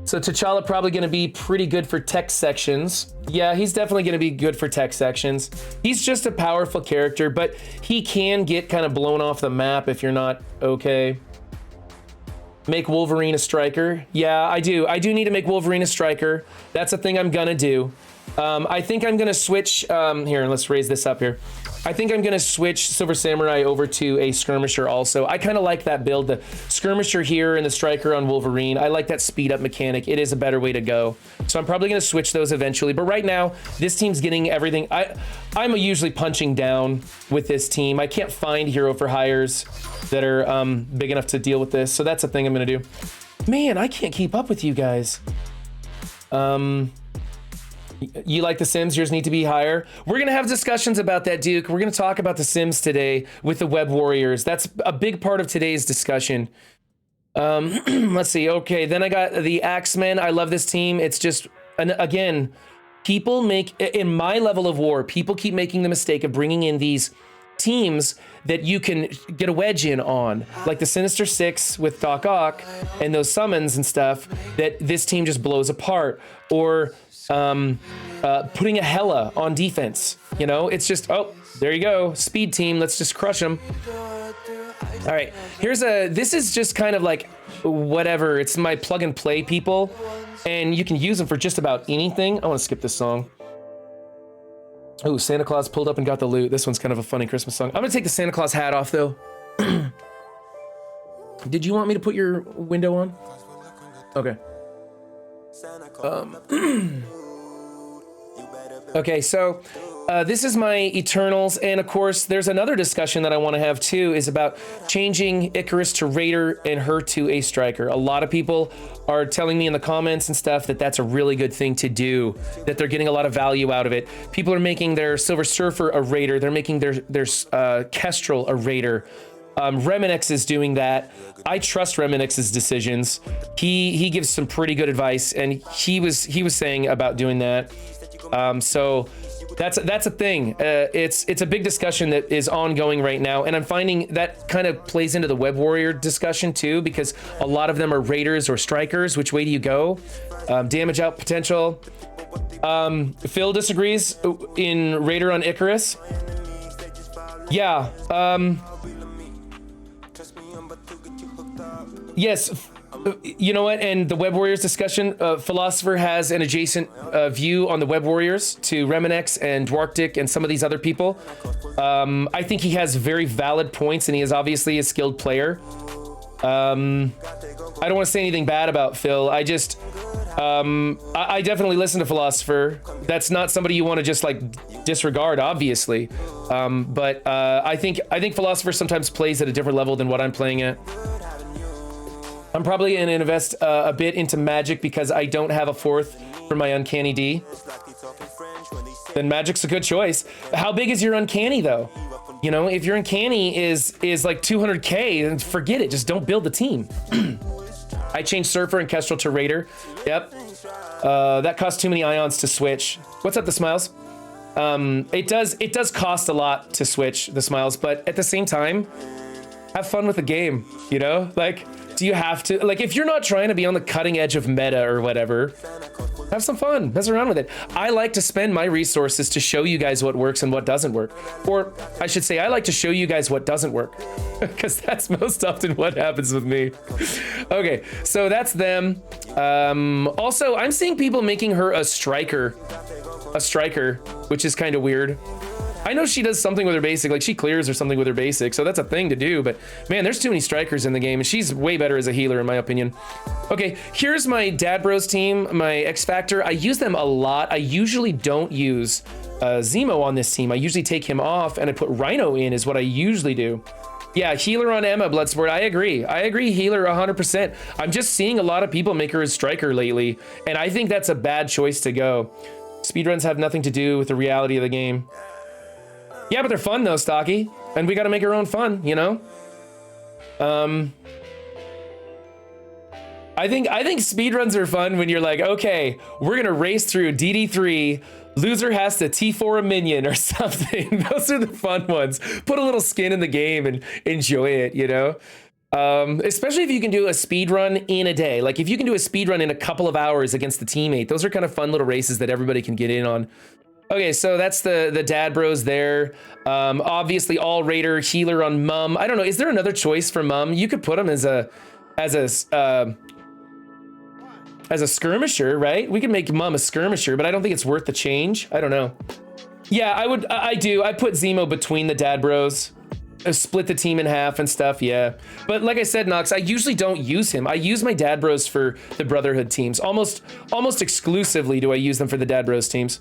So T'Challa probably going to be pretty good for tech sections. Yeah, he's definitely going to be good for tech sections. He's just a powerful character, but he can get kind of blown off the map if you're not okay. Make Wolverine a striker. Yeah, I do. I do need to make Wolverine a striker. That's a thing I'm gonna do. I think I'm gonna switch, here, let's raise this up here. I think I'm gonna switch Silver Samurai over to a skirmisher also. I kind of like that build, the skirmisher here and the striker on Wolverine. I like that speed up mechanic. It is a better way to go. So I'm probably gonna switch those eventually, but right now, this team's getting everything. I'm usually punching down with this team. I can't find hero for hires that are big enough to deal with this. So that's a thing I'm gonna do. Man, I can't keep up with you guys. You like the Sims? Yours need to be higher. We're gonna have discussions about that, Duke. We're gonna talk about the Sims today with the Web Warriors. That's a big part of today's discussion. Let's see. Okay, then I got the Axemen. I love this team. It's just, and again, people make, in my level of war, people keep making the mistake of bringing in these teams that you can get a wedge in on, like the Sinister Six with Doc Ock and those summons and stuff that this team just blows apart, or putting a Hela on defense. You know, it's just, oh, there you go, speed team, let's just crush them. All right, this is just kind of like whatever, it's my plug and play people, and you can use them for just about anything. I want to skip this song. Oh, Santa Claus pulled up and got the loot. This one's kind of a funny Christmas song. I'm gonna take the Santa Claus hat off though. Did you want me to put your window on? Okay. Okay, so this is my Eternals, and of course there's another discussion that I want to have too, is about changing Icarus to Raider and her to a striker. A lot of people are telling me in the comments and stuff that that's a really good thing to do, that they're getting a lot of value out of it. People are making their Silver Surfer a Raider, they're making their Kestrel a Raider. Reminix is doing that. I trust Reminix's decisions. He gives some pretty good advice, and he was saying about doing that. So that's a thing. It's a big discussion that is ongoing right now, and I'm finding that kind of plays into the Web Warrior discussion too, because a lot of them are raiders or strikers. Which way do you go? Damage out potential. Phil disagrees in Raider on Icarus. Yeah. Yes. You know what? And the Web Warriors discussion, Philosopher has an adjacent view on the Web Warriors to Reminix and Dwarkdick and some of these other people. I think he has very valid points, and he is obviously a skilled player. I don't want to say anything bad about Phil. I just, I definitely listen to Philosopher. That's not somebody you want to just like disregard, obviously. But I think Philosopher sometimes plays at a different level than what I'm playing at. I'm probably going to invest a bit into Magic because I don't have a fourth for my Uncanny D. Then Magic's a good choice. How big is your Uncanny though? You know, if your Uncanny is like 200k, then forget it. Just don't build the team. I changed Surfer and Kestrel to Raider. Yep. That costs too many ions to switch. What's up, the Smiles? It does cost a lot to switch the Smiles, but at the same time, have fun with the game, you know? Like, Do you have to, like, if you're not trying to be on the cutting edge of meta or whatever, have some fun, mess around with it. I like to spend my resources to show you guys what works and what doesn't work. Or I should say, I like to show you guys what doesn't work, because that's most often what happens with me. Okay, so that's them. Also, I'm seeing people making her a striker, which is kind of weird. I know she does something with her basic, like she clears or something with her basic, so that's a thing to do, but man, there's too many strikers in the game, and she's way better as a healer in my opinion. Okay, here's my Dad Bros team, my X Factor. I use them a lot. I usually don't use Zemo on this team. I usually take him off and I put Rhino in is what I usually do. Yeah, healer on Emma, Bloodsport. I agree, healer 100%. I'm just seeing a lot of people make her a striker lately, and I think that's a bad choice to go. Speedruns have nothing to do with the reality of the game. Yeah, but they're fun though, Stocky, and we got to make our own fun, you know. I think speedruns are fun when you're like, okay, we're gonna race through DD3. Loser has to T4 a minion or something. Those are the fun ones. Put a little skin in the game and enjoy it, you know. Especially if you can do a speed run in a day. Like if you can do a speed run in a couple of hours against the teammate, those are kind of fun little races that everybody can get in on. Okay, so that's the Dad Bros there. Obviously all Raider, healer on Mum. I don't know, is there another choice for Mum? You could put him as a skirmisher, right? We could make Mum a skirmisher, but I don't think it's worth the change. I don't know. Yeah, I do. I put Zemo between the Dad Bros. Split the team in half and stuff, yeah. But like I said, Nox, I usually don't use him. I use my Dad Bros for the Brotherhood teams. Almost exclusively do I use them for the Dad Bros teams.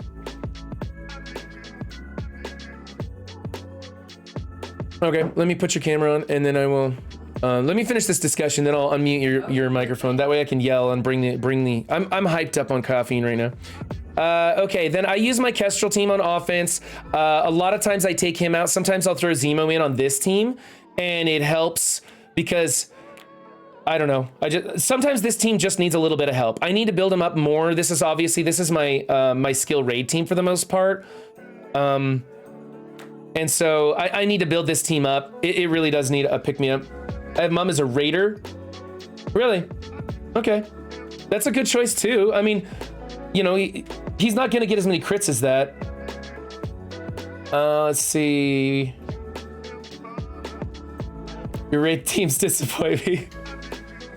Okay, let me put your camera on, and then I will. Let me finish this discussion, then I'll unmute your microphone. That way I can yell and bring the. I'm hyped up on caffeine right now. Okay, then I use my Kestrel team on offense. A lot of times I take him out. Sometimes I'll throw Zemo in on this team, and it helps because I don't know. Sometimes this team just needs a little bit of help. I need to build him up more. This is my my skill raid team for the most part. And so I need to build this team up. It really does need a pick me up. I have Mum as a Raider. Really? Okay. That's a good choice too. I mean, you know, he's not going to get as many crits as that. Let's see. Your raid teams disappoint me.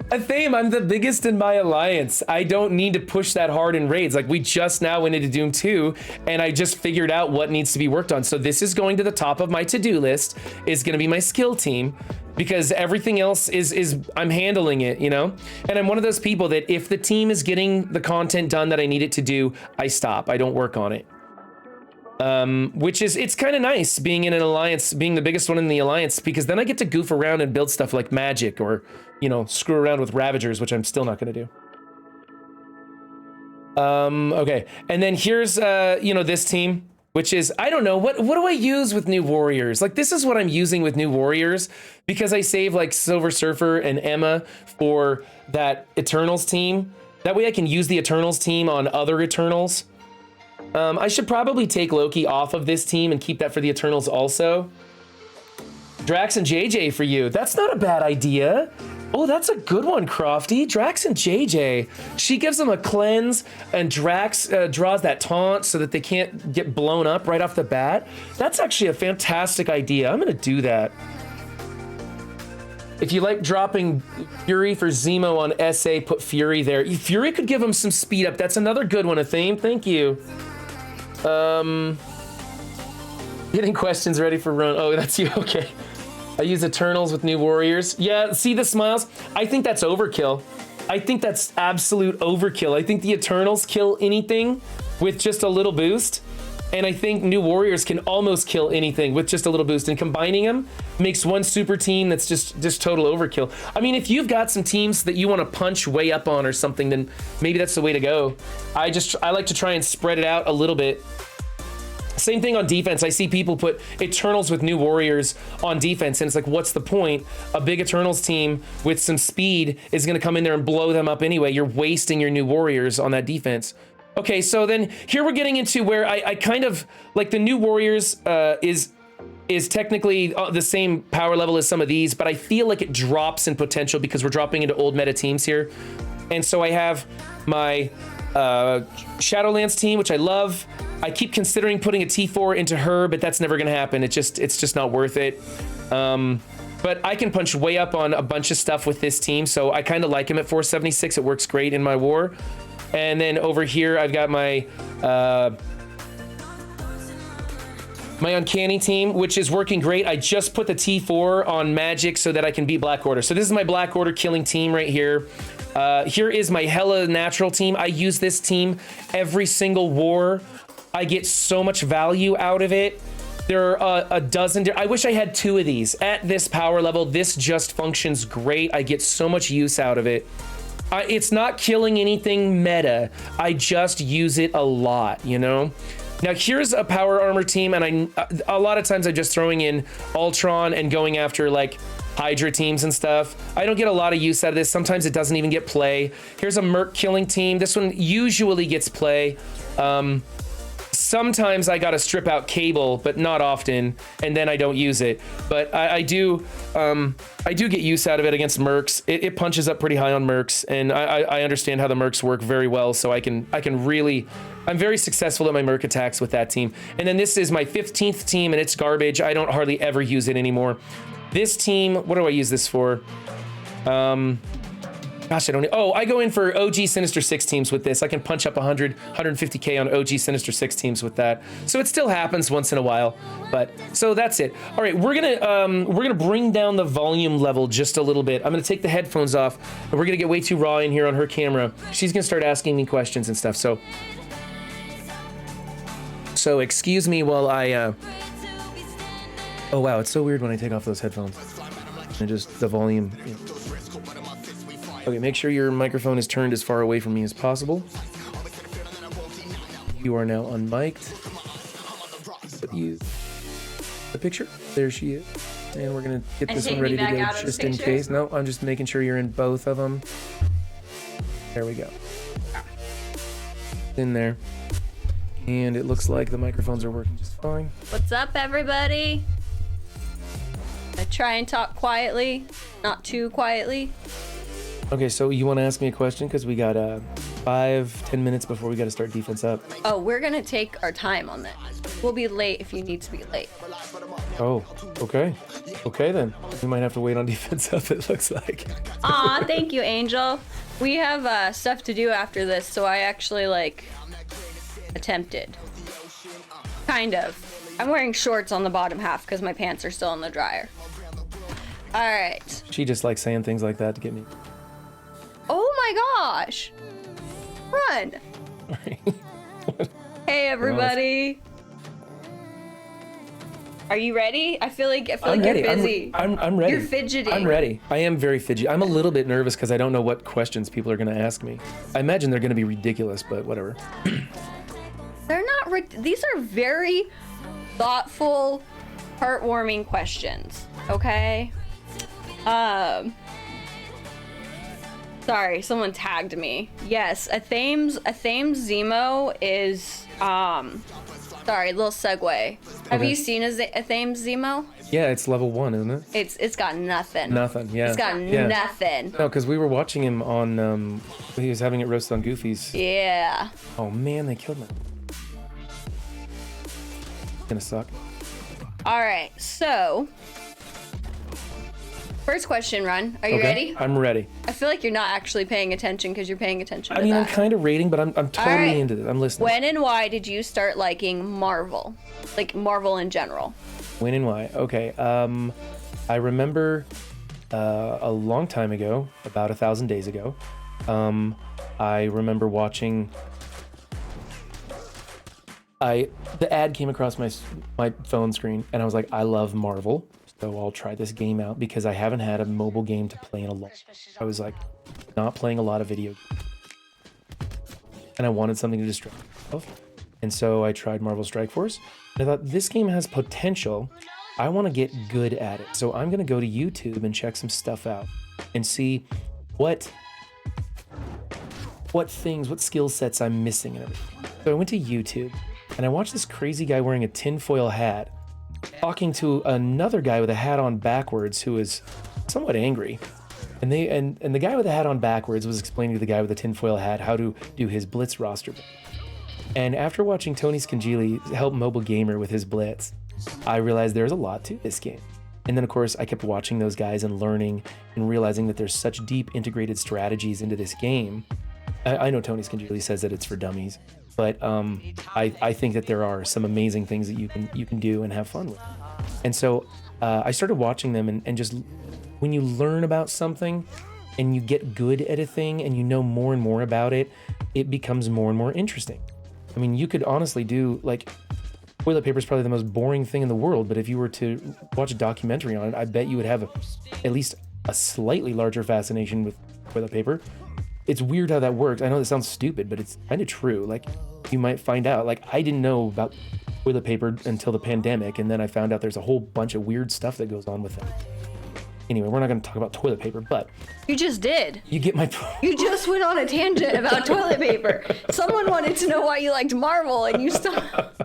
Athame, I'm the biggest in my alliance. I don't need to push that hard in raids. Like, we just now went into Doom 2, and I just figured out what needs to be worked on. So this is going to the top of my to-do list, is going to be my skill team, because everything else is I'm handling it, you know? And I'm one of those people that if the team is getting the content done that I need it to do, I stop. I don't work on it. Which is, it's kind of nice being in an alliance, being the biggest one in the alliance, because then I get to goof around and build stuff like magic or, you know, screw around with Ravagers, which I'm still not going to do. Okay. And then here's, you know, this team, which is, I don't know, what do I use with New Warriors? Like, this is what I'm using with New Warriors, because I save like Silver Surfer and Emma for that Eternals team. That way I can use the Eternals team on other Eternals. I should probably take Loki off of this team and keep that for the Eternals also. Drax and JJ for you. That's not a bad idea. Oh, that's a good one, Crofty. Drax and JJ. She gives them a cleanse, and Drax draws that taunt so that they can't get blown up right off the bat. That's actually a fantastic idea. I'm going to do that. If you like dropping Fury for Zemo on SA, put Fury there. Fury could give him some speed up. That's another good one, Athame. Thank you. Getting questions ready for run. Oh, that's you. Okay. I use Eternals with New Warriors. Yeah, see the smiles? I think that's overkill. I think that's absolute overkill. I think the Eternals kill anything with just a little boost. And I think New Warriors can almost kill anything with just a little boost. And combining them makes one super team that's just total overkill. I mean, if you've got some teams that you want to punch way up on or something, then maybe that's the way to go. I like to try and spread it out a little bit. Same thing on defense. I see people put Eternals with New Warriors on defense, and it's like, what's the point? A big Eternals team with some speed is going to come in there and blow them up anyway. You're wasting your New Warriors on that defense. Okay, so then here we're getting into where I kind of like the New Warriors is is technically the same power level as some of these, but I feel like it drops in potential because we're dropping into old meta teams here. And so I have my Shadowlands team, which I love. I keep considering putting a T4 into her, but that's never gonna happen. It's just not worth it. But I can punch way up on a bunch of stuff with this team, so I kind of like him at 476. It works great in my war. And then over here, I've got my my Uncanny team, which is working great. I just put the T4 on Magic so that I can beat Black Order. So this is my Black Order killing team right here. Here is my Hella Natural team. I use this team every single war. I get so much value out of it. There are a dozen. I wish I had 2 of these at this power level. This just functions great. I get so much use out of it. It's not killing anything meta. I just use it a lot, you know? Now here's a power armor team, and a lot of times I'm just throwing in Ultron and going after like Hydra teams and stuff. I don't get a lot of use out of this. Sometimes it doesn't even get play. Here's a Merc killing team. This one usually gets play. Sometimes I gotta strip out Cable, but not often, and then I don't use it. But I do get use out of it against Mercs. It punches up pretty high on Mercs, and I understand how the Mercs work very well, so I'm very successful at my Merc attacks with that team. And then this is my 15th team, and it's garbage. I don't hardly ever use it anymore. This team, what do I use this for? Gosh, I don't know. Oh, I go in for OG Sinister 6 teams with this. I can punch up 100, 150K on OG Sinister 6 teams with that. So it still happens once in a while, but so that's it. All right, we're gonna bring down the volume level just a little bit. I'm gonna take the headphones off, and we're gonna get way too raw in here on her camera. She's gonna start asking me questions and stuff. So excuse me while I, oh wow, it's so weird when I take off those headphones. And just the volume. You know. Okay, make sure your microphone is turned as far away from me as possible. You are now unmiked. The picture, there she is. And we're gonna get this one ready to go just in case. No, I'm just making sure you're in both of them. There we go. In there. And it looks like the microphones are working just fine. What's up, everybody? I try and talk quietly, not too quietly. Okay, so you want to ask me a question? Because we got 5-10 minutes before we got to start defense up. Oh, we're gonna take our time on that. We'll be late if you need to be late. Oh, okay. Okay then. We might have to wait on defense up, it looks like. Aw, thank you, Angel. We have stuff to do after this, so I actually attempted. Kind of. I'm wearing shorts on the bottom half because my pants are still in the dryer. All right. She just likes saying things like that to get me. Oh my gosh. Run. Hey everybody. Are you ready? I feel like you're busy. I'm ready. You're fidgety. I'm ready. I am very fidgety. I'm a little bit nervous because I don't know what questions people are going to ask me. I imagine they're going to be ridiculous, but whatever. They're not. These are very thoughtful, heartwarming questions. Okay. Sorry, someone tagged me. Yes, Athames Zemo is sorry, little segue. Have you seen Athames Zemo? Yeah, it's level 1, isn't it? It's got nothing. Nothing, yeah. It's got nothing. No, because we were watching him on he was having it roasted on Goofy's. Yeah. Oh man, they killed me. It's gonna suck. Alright, so first question, Run. Are you ready? I'm ready. I feel like you're not actually paying attention because you're paying attention to that. I'm kind of rating, but I'm totally into it. I'm listening. When and why did you start liking Marvel? Like Marvel in general. When and why? Okay. I remember a long time ago, about 1,000 days ago, I remember watching. The ad came across my phone screen, and I was like, I love Marvel. So I'll try this game out because I haven't had a mobile game to play in a long time. I was like not playing a lot of video games. And I wanted something to distract myself. And so I tried Marvel Strike Force. And I thought this game has potential. I want to get good at it. So I'm going to go to YouTube and check some stuff out and see what skill sets I'm missing and everything. So I went to YouTube and I watched this crazy guy wearing a tinfoil hat talking to another guy with a hat on backwards who was somewhat angry. And the guy with the hat on backwards was explaining to the guy with the tinfoil hat how to do his blitz roster. And after watching Tony Scangili help Mobile Gamer with his blitz, I realized there's a lot to this game. And then, of course, I kept watching those guys and learning and realizing that there's such deep integrated strategies into this game. I know Tony Scangili says that it's for dummies, but I think that there are some amazing things that you can do and have fun with. And so I started watching them, and just when you learn about something and you get good at a thing and you know more and more about it, it becomes more and more interesting. I mean, you could honestly do, like, toilet paper is probably the most boring thing in the world, but if you were to watch a documentary on it, I bet you would have at least a slightly larger fascination with toilet paper. It's weird how that works. I know that sounds stupid, but it's kind of true. Like, you might find out, like, I didn't know about toilet paper until the pandemic, and then I found out there's a whole bunch of weird stuff that goes on with it. Anyway, we're not going to talk about toilet paper, but... You just did. You get my point. You just went on a tangent about toilet paper. Someone wanted to know why you liked Marvel, and you stopped.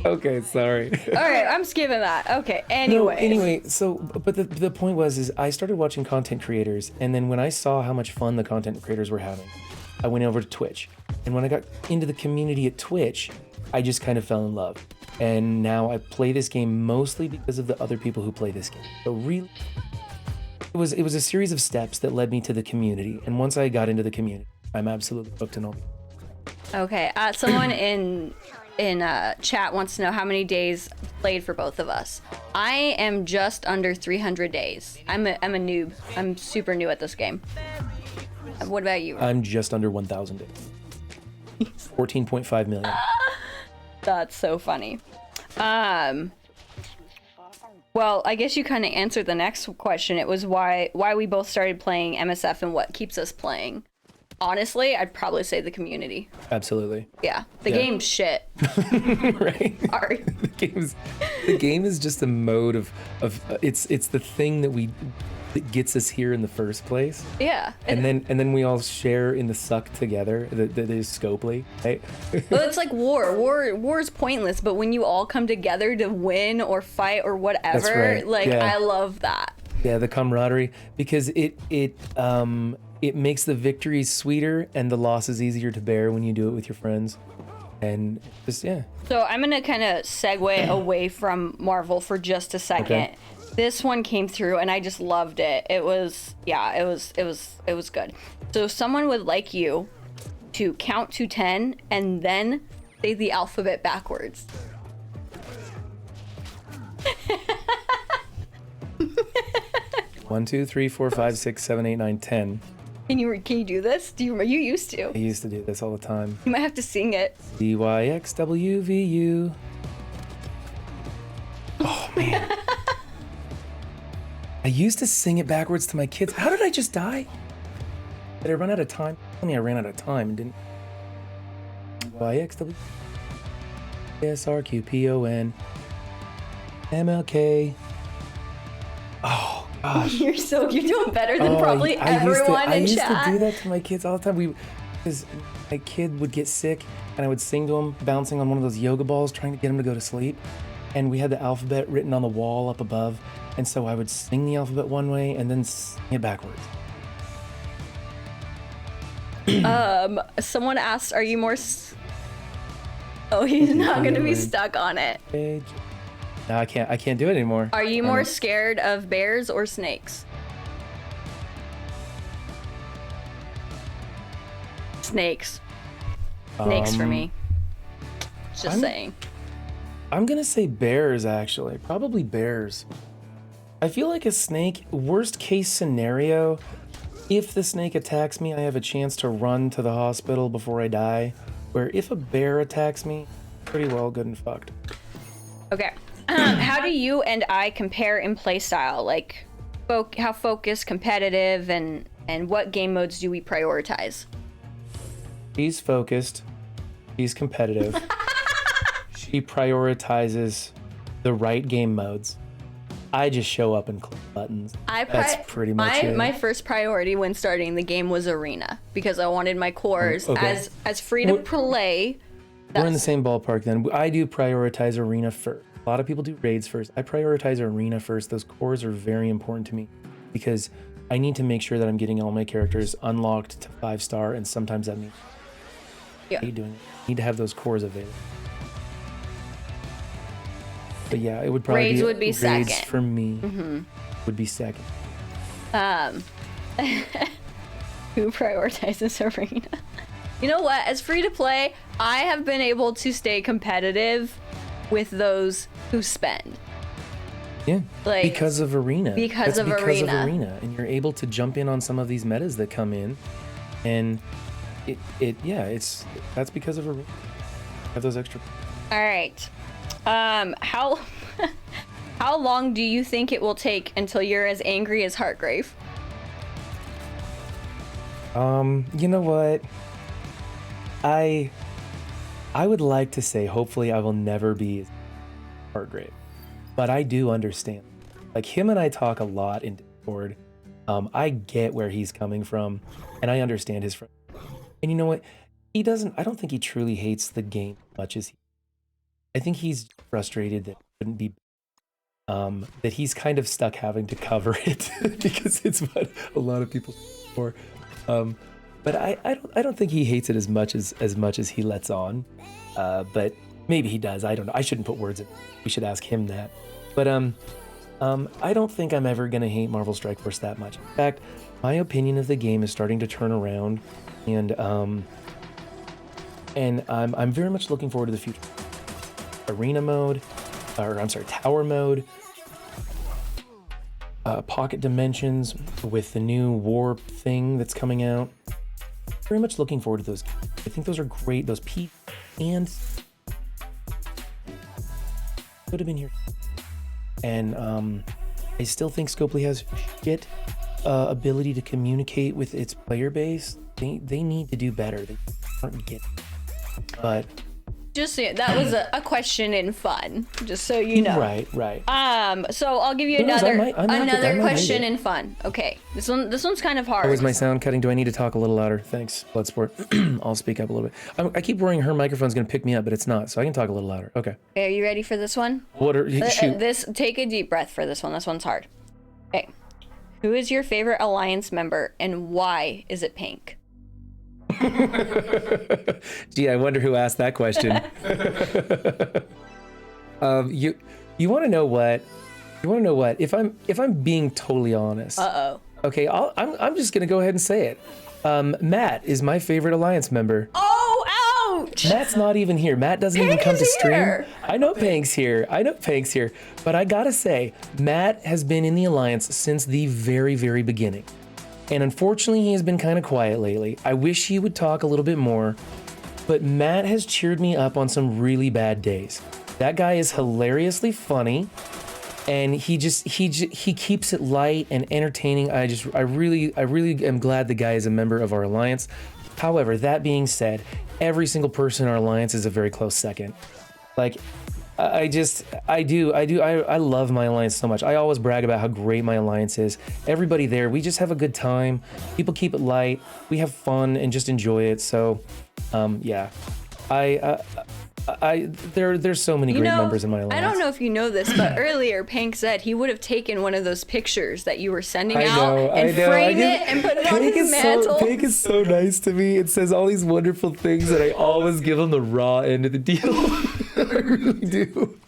Okay, sorry. All right, I'm skipping that. Okay, Anyway, so, but the point is I started watching content creators, and then when I saw how much fun the content creators were having, I went over to Twitch. And when I got into the community at Twitch, I just kind of fell in love. And now I play this game mostly because of the other people who play this game. So really... It was a series of steps that led me to the community, and once I got into the community, I'm absolutely hooked and all. Okay, someone in chat wants to know how many days played for both of us. I am just under 300 days. I'm a noob. I'm super new at this game. What about you? I'm just under 1,000 days. 14.5 million. That's so funny. Well, I guess you kind of answered the next question. It was why we both started playing MSF and what keeps us playing. Honestly, I'd probably say the community. Absolutely. Yeah, the game's shit. Right. Sorry. The game is just a mode of it's the thing that gets us here in the first place. Yeah. And then we all share in the suck together. That is Scopely, right? Well, it's like war. War is pointless, but when you all come together to win or fight or whatever, that's right. like yeah. I love that. Yeah, the camaraderie, because it makes the victories sweeter and the losses easier to bear when you do it with your friends. And just So I'm gonna kind of segue away from Marvel for just a second. Okay. This one came through and I just loved it. It was good. So someone would like you to count to 10 and then say the alphabet backwards. 1, 2, 3, 4, 5, 6, 7, 8, 9, 10. Can you do this? You used to. I used to do this all the time. You might have to sing it. DYXWVU. Oh man. I used to sing it backwards to my kids. How did I just die? Did I run out of time? Tell me I ran out of time and didn't. YXW SRQPON MLK. Oh gosh. You're doing better than probably everyone in chat. I used to do that to my kids all the time. Because my kid would get sick and I would sing to him, bouncing on one of those yoga balls, trying to get him to go to sleep. And we had the alphabet written on the wall up above. And so I would sing the alphabet one way and then sing it backwards. Someone asked, are you more... Oh, he's not going to be stuck on it. No, I can't do it anymore. Are you more scared of bears or snakes? Snakes. Snakes for me. Just saying. I'm gonna say bears, actually. Probably bears. I feel like a snake, worst case scenario, if the snake attacks me, I have a chance to run to the hospital before I die. Where if a bear attacks me, pretty well good and fucked. Okay. How do you and I compare in play style? Like, how focused, competitive, and what game modes do we prioritize? She's focused. She's competitive. She prioritizes the right game modes. I just show up and click buttons. That's pretty much it. My first priority when starting the game was Arena because I wanted my cores as free to play. We're in the same ballpark then. I do prioritize Arena first. A lot of people do raids first. I prioritize arena first. Those cores are very important to me because I need to make sure that I'm getting all my characters unlocked to 5-star, and sometimes that means doing it. I need to have those cores available. But yeah, it would probably Raids be would be raids second. for me. Would be second. Who prioritizes arena? You know what? As free to play, I have been able to stay competitive with those who spend. Yeah, Like, because of arena. because of because arena. of arena, and you're able to jump in on some of these metas that come in, and that's because of arena. Have those extra. All right. How how long do you think it will take until you're as angry as Heartgrave? You know what? I would like to say hopefully I will never be Heartgrave, but I do understand. Like, him and I talk a lot in Discord. I get where he's coming from, and I understand his frustration. And you know what? I don't think he truly hates the game as much as I think he's frustrated that it wouldn't be, that he's kind of stuck having to cover it because it's what a lot of people for. But I don't think he hates it as much as he lets on. But maybe he does. I don't know. I shouldn't put words in. We should ask him that. But I don't think I'm ever gonna hate Marvel Strike Force that much. In fact, my opinion of the game is starting to turn around, and I'm very much looking forward to the future. Arena mode, tower mode, pocket dimensions with the new warp thing that's coming out. Very much looking forward to those. I think those are great. Those Pete and could have been here. And I still think Scopely has shit ability to communicate with its player base. They need to do better. They aren't getting. But Just so that was a question in fun, just so you know. Right. So I'll give you Who knows, another I might question hate it. in fun. Okay, this one's kind of hard. Oh, is my sound cutting? Do I need to talk a little louder? Thanks, Bloodsport. I'll speak up a little bit. I keep worrying her microphone's gonna pick me up, but it's not, so I can talk a little louder. Okay. Okay, are you ready for this one? Shoot. Take a deep breath for this one. This one's hard. Okay. Who is your favorite Alliance member and why is it Pink? Gee, I wonder who asked that question. You want to know what? If I'm being totally honest. Okay, I'm just gonna go ahead and say it. Matt is my favorite Alliance member. Oh, ouch! Matt's not even here. Matt doesn't even come to stream. Here. I know Pank's here. But I gotta say, Matt has been in the Alliance since the very, very beginning. And unfortunately, he has been kind of quiet lately. I wish he would talk a little bit more, but Matt has cheered me up on some really bad days. That guy is hilariously funny, and he keeps it light and entertaining. I really am glad the guy is a member of our Alliance. However, that being said, every single person in our Alliance is a very close second. Like, I love my Alliance so much. I always brag about how great my Alliance is. Everybody there, we just have a good time. People keep it light. We have fun and just enjoy it. So, yeah, there's so many great members in my Alliance. I don't know if you know this, but earlier Pank said he would have taken one of those pictures that you were sending out and framed it and put it on his mantle. Pink is so nice to me. It says all these wonderful things, and I always give him the raw end of the deal. I really do.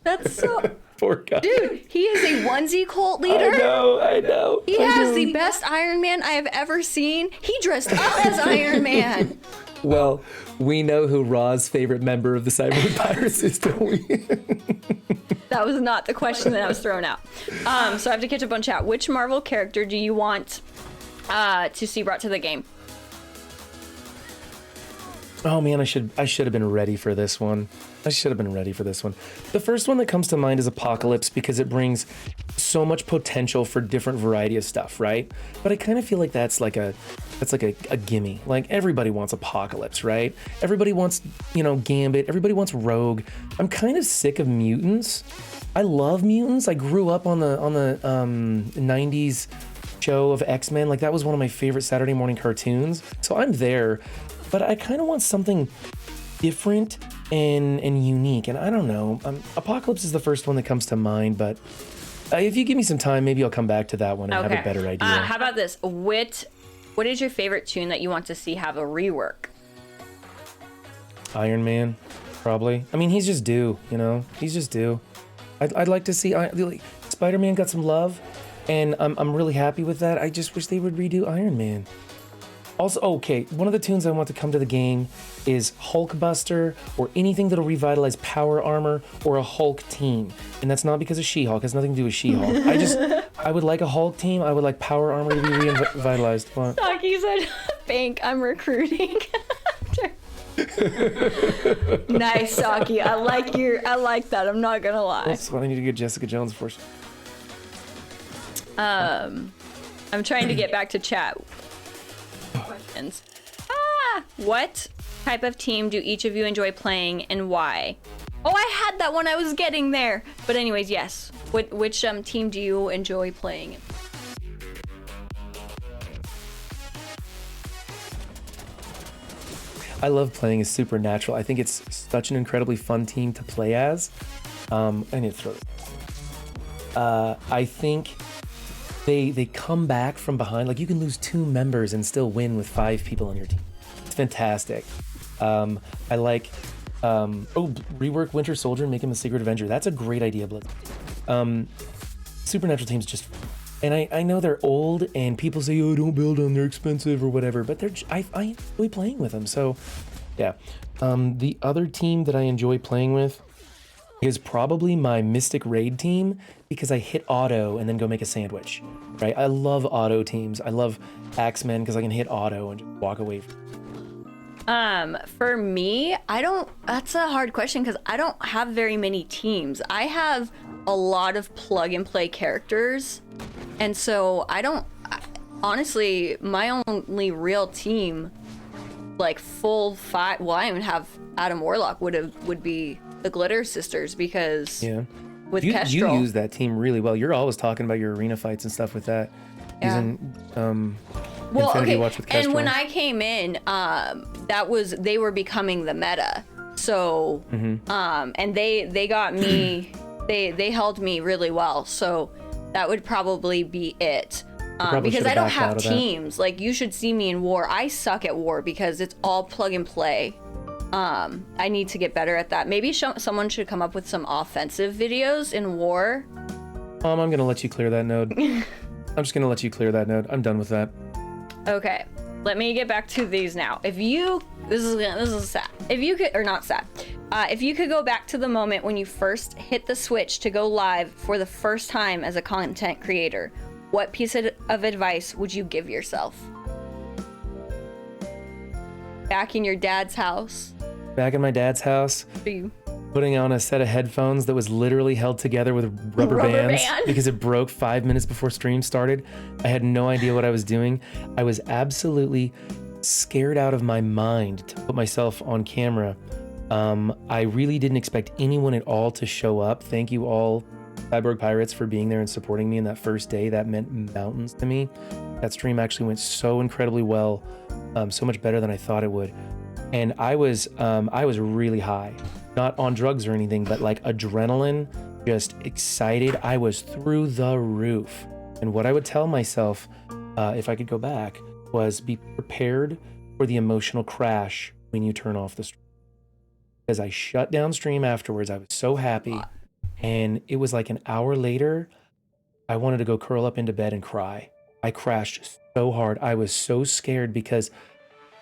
That's so. Poor guy. Dude, he is a onesie cult leader. I know. He has the best Iron Man I have ever seen. He dressed up as Iron Man. Well, we know who Ra's favorite member of the Cyber Pirates is, don't we? That was not the question that I was throwing out. So I have to catch up on chat. Which Marvel character do you want to see brought to the game? Oh man, I should have been ready for this one. The first one that comes to mind is Apocalypse because it brings so much potential for different variety of stuff, right? But I kind of feel like that's like a gimme. Like, everybody wants Apocalypse, right? Everybody wants, Gambit. Everybody wants Rogue. I'm kind of sick of mutants. I love mutants. I grew up on the 90s show of X-Men. Like, that was one of my favorite Saturday morning cartoons. So I'm there. But I kind of want something different and unique. And I don't know, Apocalypse is the first one that comes to mind, but if you give me some time, maybe I'll come back to that one and have a better idea. How about this? What is your favorite tune that you want to see have a rework? Iron Man, probably. I mean, he's just due, you know? He's just due. I'd like to see... Spider-Man got some love, and I'm really happy with that. I just wish they would redo Iron Man. Also, okay, one of the tunes I want to come to the game is Hulkbuster, or anything that'll revitalize Power Armor, or a Hulk team. And that's not because of She-Hulk. It has nothing to do with She-Hulk. I would like a Hulk team. I would like Power Armor to be revitalized. Saki said, Bank, I'm recruiting. Nice, Saki. I like that. I'm not gonna lie. That's why I need to get Jessica Jones for. I'm trying to get back to chat. Questions. What type of team do each of you enjoy playing and why? Oh, I had that one. I was getting there. But anyways, yes. Which team do you enjoy playing? I love playing as Supernatural. I think it's such an incredibly fun team to play as. I need to throw this. I think they come back from behind. Like, you can lose 2 members and still win with 5 people on your team. It's fantastic. I like rework Winter Soldier and make him a Secret Avenger. That's a great idea, Blitz. Supernatural teams just, and I know they're old and people say, oh, don't build them, they're expensive or whatever, but I enjoy playing with them. So yeah. The other team that I enjoy playing with is probably my Mystic Raid team, because I hit auto and then go make a sandwich, right? I love auto teams. I love Axemen because I can hit auto and just walk away. For me, that's a hard question because I don't have very many teams. I have a lot of plug and play characters. And so honestly, my only real team, like full 5, well, I even have Adam Warlock would be the Glitter Sisters, because with Kestrel. You use that team really well. You're always talking about your arena fights and stuff with that. Using Infinity Watch with Kestrel. And when I came in, they were becoming the meta. So and they got me, they held me really well. So that would probably be it. Because I don't have teams. Like, you should see me in War. I suck at War because it's all plug and play. I need to get better at that. Maybe someone should come up with some offensive videos in War. I'm gonna let you clear that node. I'm just gonna let you clear that node. I'm done with that. Okay, let me get back to these now. This is sad. If you could, or not sad. If you could go back to the moment when you first hit the switch to go live for the first time as a content creator, what piece of advice would you give yourself? Back in your dad's house. Back in my dad's house, putting on a set of headphones that was literally held together with rubber bands because it broke 5 minutes before stream started. I had no idea what I was doing. I was absolutely scared out of my mind to put myself on camera. I really didn't expect anyone at all to show up. Thank you all, Cyborg Pirates, for being there and supporting me in that first day. That meant mountains to me. That stream actually went so incredibly well, so much better than I thought it would. And I was really high, not on drugs or anything, but like adrenaline, just excited. I was through the roof. And what I would tell myself, if I could go back, was be prepared for the emotional crash when you turn off the stream. Because I shut down stream afterwards, I was so happy. And it was like an hour later, I wanted to go curl up into bed and cry. I crashed so hard. I was so scared because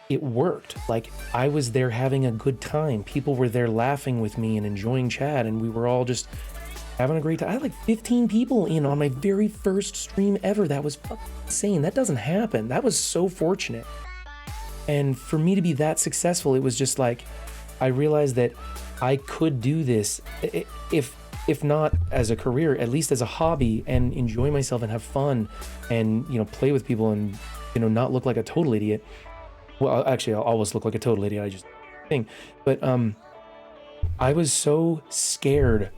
it worked. Like, I was there having a good time. People were there laughing with me and enjoying chat, and we were all just having a great time. I had like 15 people in on my very first stream ever. That was fucking insane. That doesn't happen. That was so fortunate. And for me to be that successful, it was just like, I realized that I could do this, if not as a career, at least as a hobby, and enjoy myself and have fun and, play with people and, not look like a total idiot. Well, actually, I'll always look like a total idiot. I just think. But I was so scared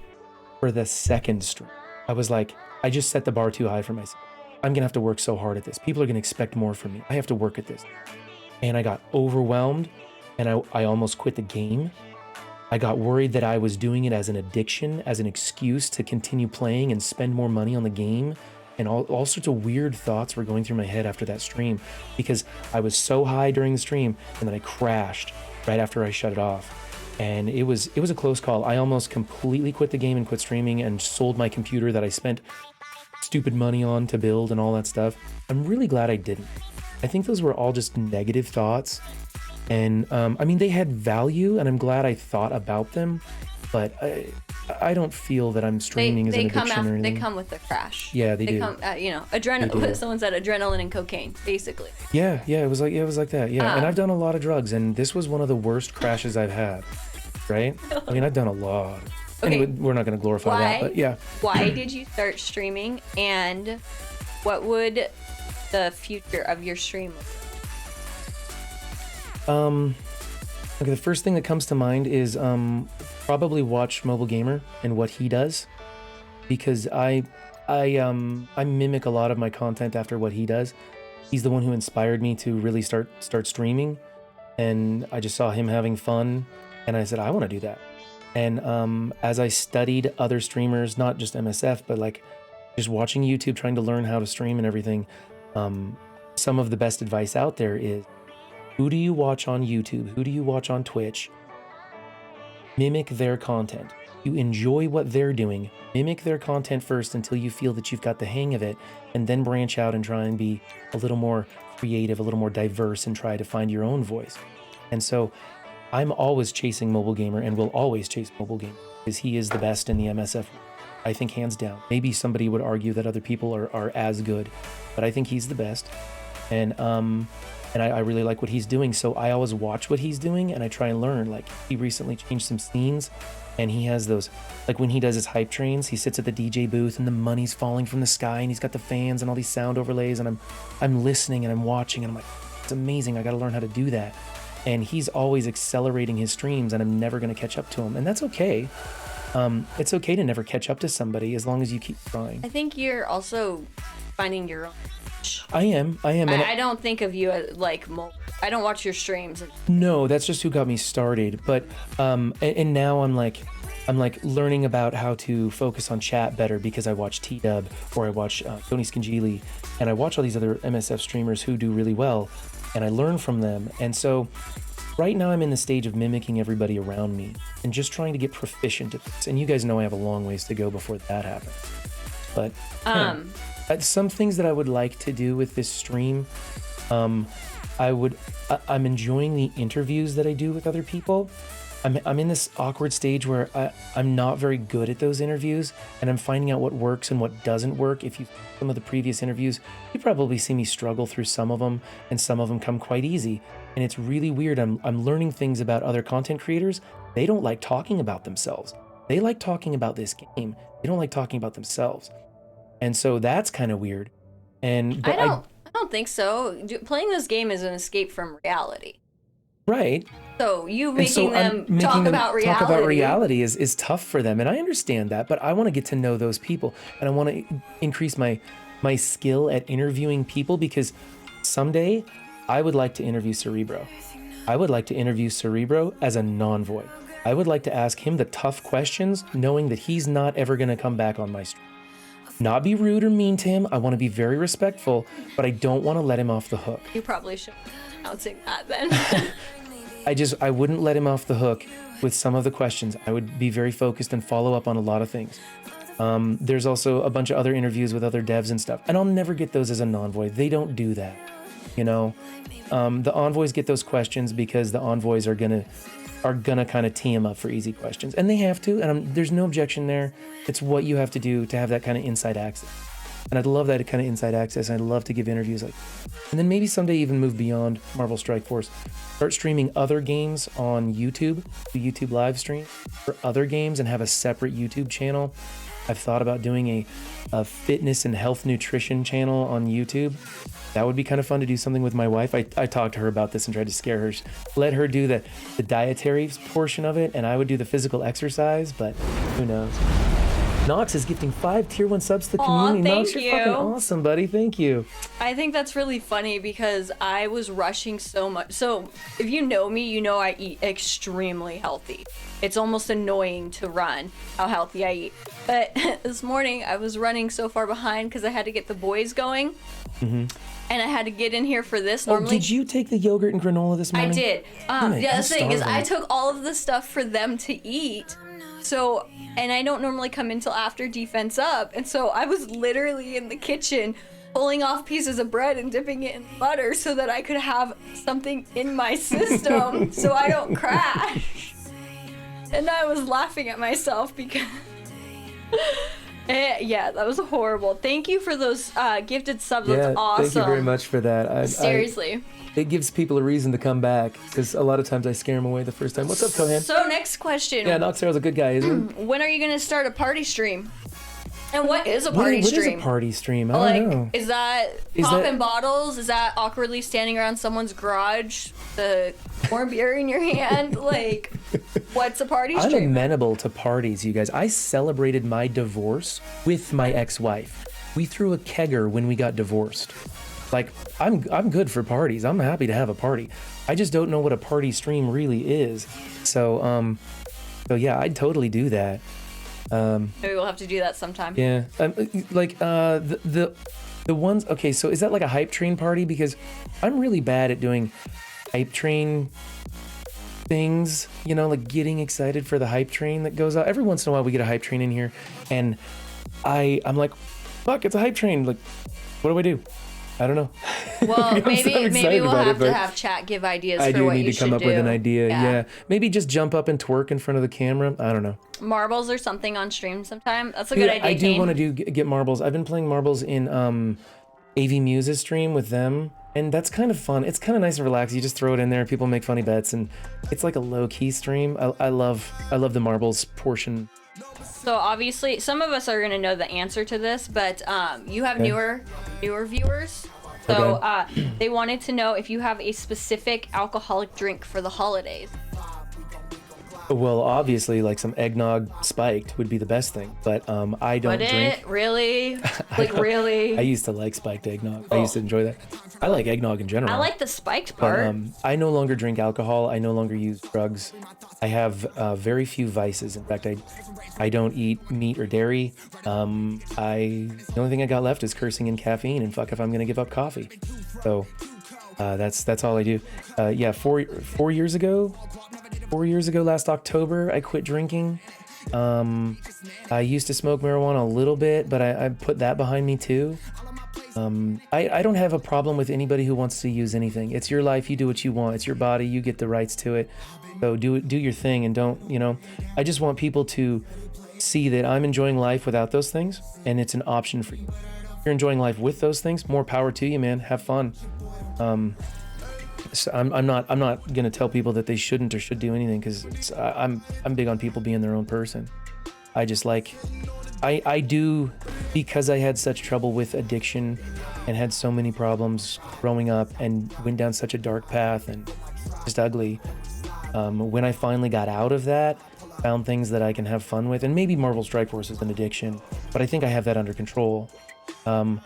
for the second stream. I was like, I just set the bar too high for myself. I'm going to have to work so hard at this. People are going to expect more from me. I have to work at this. And I got overwhelmed, and I almost quit the game. I got worried that I was doing it as an addiction, as an excuse to continue playing and spend more money on the game. And all sorts of weird thoughts were going through my head after that stream because I was so high during the stream and then I crashed right after I shut it off. And it was a close call. I almost completely quit the game and quit streaming and sold my computer that I spent stupid money on to build and all that stuff. I'm really glad I didn't. I think those were all just negative thoughts. And I mean, they had value and I'm glad I thought about them, but I don't feel that I'm streaming as an addiction or anything. They come with a crash. Yeah, they do. Come, adrenaline. Someone said adrenaline and cocaine, basically. Yeah, it was like that. Yeah, and I've done a lot of drugs, and this was one of the worst crashes I've had. Right? I mean, I've done a lot. Okay. Anyway, we're not going to glorify that, but yeah. Why did you start streaming, and what would the future of your stream look like? Okay, the first thing that comes to mind is probably watch Mobile Gamer and what he does, because I mimic a lot of my content after what he does. He's the one who inspired me to really start streaming, and I just saw him having fun, and I said I want to do that. And as I studied other streamers, not just MSF, but like just watching YouTube, trying to learn how to stream and everything, some of the best advice out there is, who do you watch on YouTube? Who do you watch on Twitch? Mimic their content. You enjoy what they're doing. Mimic their content first until you feel that you've got the hang of it, and then branch out and try and be a little more creative, a little more diverse, and try to find your own voice. And so I'm always chasing Mobile Gamer and will always chase Mobile Gamer because he is the best in the MSF. I think hands down. Maybe somebody would argue that other people are as good, but I think he's the best. And I really like what he's doing, so I always watch what he's doing and I try and learn. Like, he recently changed some scenes, and he has those, like when he does his hype trains, he sits at the DJ booth and the money's falling from the sky and he's got the fans and all these sound overlays, and I'm listening and I'm watching and I'm like, it's amazing, I gotta learn how to do that. And he's always accelerating his streams and I'm never gonna catch up to him, and that's okay. It's okay to never catch up to somebody as long as you keep trying. I think you're also finding your own. I am. I don't think of you as like, I don't watch your streams. No, that's just who got me started. But and now I'm like learning about how to focus on chat better because I watch T-Dub or I watch Tony Scangili, and I watch all these other MSF streamers who do really well, and I learn from them. And so right now I'm in the stage of mimicking everybody around me and just trying to get proficient at this. And you guys know I have a long ways to go before that happens. But some things that I would like to do with this stream, I'm enjoying the interviews that I do with other people. I'm in this awkward stage where I'm not very good at those interviews, and I'm finding out what works and what doesn't work. If you some of the previous interviews, you probably see me struggle through some of them, and some of them come quite easy. And it's really weird. I'm learning things about other content creators. They don't like talking about themselves. They like talking about this game. They don't like talking about themselves. And so that's kind of weird. And I don't think so. Playing this game is an escape from reality. Right. So you making them talk about reality is tough for them, and I understand that. But I want to get to know those people, and I want to increase my skill at interviewing people, because someday I would like to interview Cerebro. I would like to interview Cerebro as a non-void. I would like to ask him the tough questions, knowing that he's not ever going to come back on my stream. Not be rude or mean to him. I want to be very respectful, but I don't want to let him off the hook. You probably should be announcing that then. I wouldn't let him off the hook with some of the questions. I would be very focused and follow up on a lot of things. There's also a bunch of other interviews with other devs and stuff, and I'll never get those as a non-void. They don't do that, you know. The envoys get those questions because the envoys are gonna kind of tee them up for easy questions, and they have to, and there's no objection there. It's what you have to do to have that kind of inside access, and I'd love that kind of inside access, and I'd love to give interviews like, and then maybe someday even move beyond Marvel Strike Force, start streaming other games on YouTube, do YouTube live stream for other games, and have a separate YouTube channel. I've thought about doing a fitness and health nutrition channel on YouTube. That would be kind of fun to do something with my wife. I talked to her about this and tried to scare her. Let her do the dietary portion of it, and I would do the physical exercise, but who knows? Knox is gifting 5 tier 1 subs to the Aw, community. Knox, thank you're fucking you. awesome, buddy. Thank you. I think that's really funny because I was rushing so much. So if you know me, you know I eat extremely healthy. It's almost annoying to run how healthy I eat. But this morning I was running so far behind because I had to get the boys going. And I had to get in here for this. Oh, did you take the yogurt and granola this morning? I did. Good. Yeah, I'm the thing is, I starving. took all of the stuff for them to eat. So, and I don't normally come until after defense up. And so I was literally in the kitchen pulling off pieces of bread and dipping it in butter so that I could have something in my system so I don't crash. And I was laughing at myself because... yeah, that was horrible. Thank you for those gifted subs. That's awesome. Thank you very much for that. Seriously. It gives people a reason to come back because a lot of times I scare them away the first time. What's up, Kohan? So next question. Yeah, Noxero's a good guy, isn't he? When are you gonna start a party stream? And what is a party What stream? is a party stream? I don't know. Is that popping bottles? Is that awkwardly standing around someone's garage, the more beer in your hand? Like, what's a party I'm stream? amenable to parties, you guys. I celebrated my divorce with my ex-wife. We threw a kegger when we got divorced. Like, I'm good for parties. I'm happy to have a party. I just don't know what a party stream really is. So yeah, I'd totally do that. Maybe we'll have to do that sometime. Yeah, the ones. Okay, so is that like a hype train party? Because I'm really bad at doing hype train things. You know, like getting excited for the hype train that goes out. Every once in a while, we get a hype train in here, and I'm like, fuck, it's a hype train. Like, what do I do? I don't know. Well, maybe we'll have to but have chat give ideas I for do what need you to come should up do. with an idea. Yeah, maybe just jump up and twerk in front of the camera. I don't know. Marbles or something on stream sometime. That's a good idea. I do want to get marbles. I've been playing marbles in AV Muse's stream with them, and that's kind of fun. It's kind of nice and relaxed. You just throw it in there, people make funny bets, and it's like a low key stream. I love the marbles portion. So obviously, some of us are gonna know the answer to this, but you have newer viewers. So they wanted to know if you have a specific alcoholic drink for the holidays. Well, obviously, like some eggnog spiked would be the best thing, but I don't drink. Really? Like really? I used to like spiked eggnog. I used to enjoy that. I like eggnog in general. I like the spiked part. But I no longer drink alcohol. I no longer use drugs. I have very few vices. In fact, I don't eat meat or dairy. The only thing I got left is cursing and caffeine, and fuck if I'm gonna give up coffee. So that's all I do. Yeah, 4 years ago, last October, I quit drinking. I used to smoke marijuana a little bit, but I put that behind me too. I don't have a problem with anybody who wants to use anything. It's your life. You do what you want. It's your body. You get the rights to it. So do your thing, and don't, I just want people to see that I'm enjoying life without those things, and it's an option for you. If you're enjoying life with those things, more power to you, man. Have fun. So I'm not gonna tell people that they shouldn't or should do anything, because I'm big on people being their own person. I just like I do, because I had such trouble with addiction and had so many problems growing up and went down such a dark path and just ugly. When I finally got out of that, found things that I can have fun with, and maybe Marvel Strike Force is an addiction, but I think I have that under control. I'm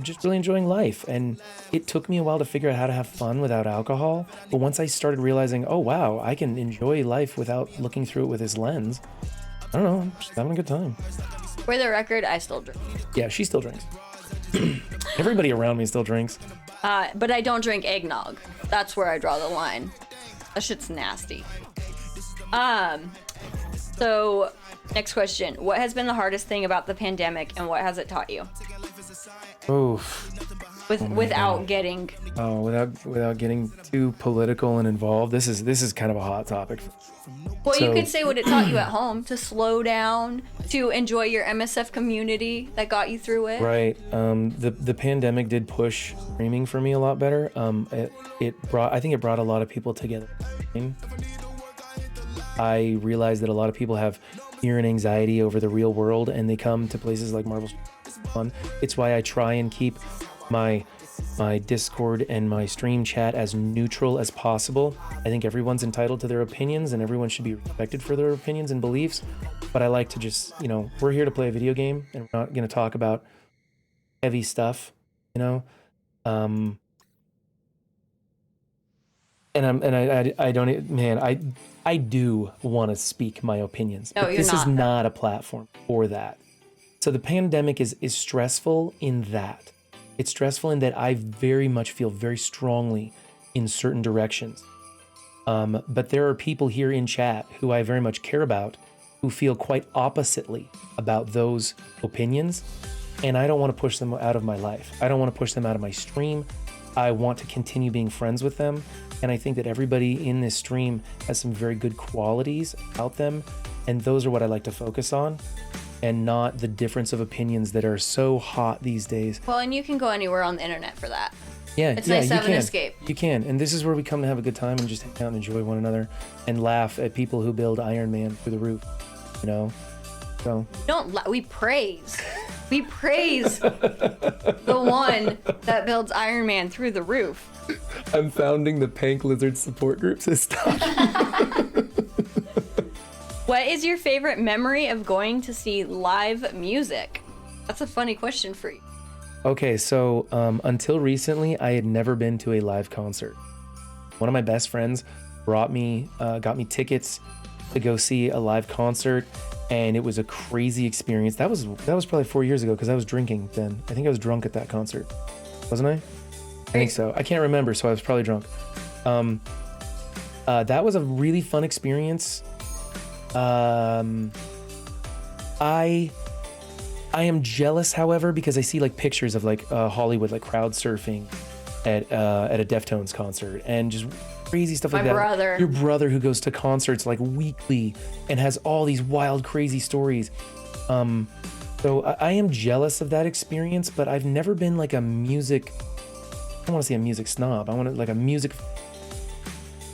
just really enjoying life, and it took me a while to figure out how to have fun without alcohol. But once I started realizing, oh wow, I can enjoy life without looking through it with this lens, I don't know, I'm just having a good time. For the record, I still drink. Yeah, she still drinks. Everybody around me still drinks. But I don't drink eggnog. That's where I draw the line. That shit's nasty. So next question. What has been the hardest thing about the pandemic, and what has it taught you? Oof. Without getting... Oh, without getting too political and involved. This is kind of a hot topic. Well, you could say what it taught you at home, to slow down, to enjoy your MSF community that got you through it. Right. The pandemic did push streaming for me a lot better. I think it brought a lot of people together. I realized that a lot of people have fear and anxiety over the real world, and they come to places like Marvel's fun. It's why I try and keep my my Discord and my stream chat as neutral as possible. I think everyone's entitled to their opinions and everyone should be respected for their opinions and beliefs. But I like to just, we're here to play a video game and we're not going to talk about heavy stuff, Um, I do want to speak my opinions. No, but you're this is not. not a platform for that. So the pandemic is stressful in that. It's stressful in that I very much feel very strongly in certain directions. But there are people here in chat who I very much care about who feel quite oppositely about those opinions. And I don't want to push them out of my life. I don't want to push them out of my stream. I want to continue being friends with them. And I think that everybody in this stream has some very good qualities about them. And those are what I like to focus on, and not the difference of opinions that are so hot these days. Well, and you can go anywhere on the internet for that. Yeah, It's nice to have an escape. You can. And this is where we come to have a good time and just hang out and enjoy one another and laugh at people who build Iron Man through the roof, So We praise. We praise the one that builds Iron Man through the roof. I'm founding the Pank Lizard support group system. What is your favorite memory of going to see live music? That's a funny question for you. Okay, so until recently, I had never been to a live concert. One of my best friends got me tickets to go see a live concert, and it was a crazy experience. That was probably 4 years ago because I was drinking then. I think I was drunk at that concert, wasn't I? I think so. I can't remember, so I was probably drunk. That was a really fun experience. I am jealous, however, because I see pictures of Hollywood crowd surfing at a Deftones concert and just crazy stuff like that. My brother. Your brother who goes to concerts weekly and has all these wild, crazy stories. So I am jealous of that experience, but I've never been a music. I don't want to say a music snob. I want a music.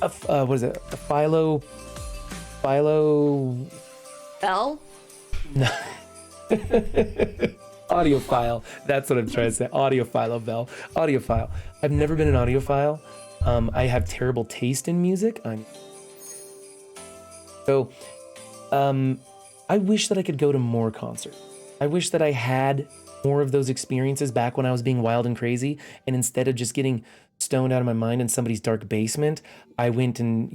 What is it? A philo. Bell? No. Audiophile. That's what I'm trying to say. Audiophile, Bell. Audiophile. I've never been an audiophile. I have terrible taste in music. I wish that I could go to more concerts. I wish that I had more of those experiences back when I was being wild and crazy, and instead of just getting stoned out of my mind in somebody's dark basement, I went and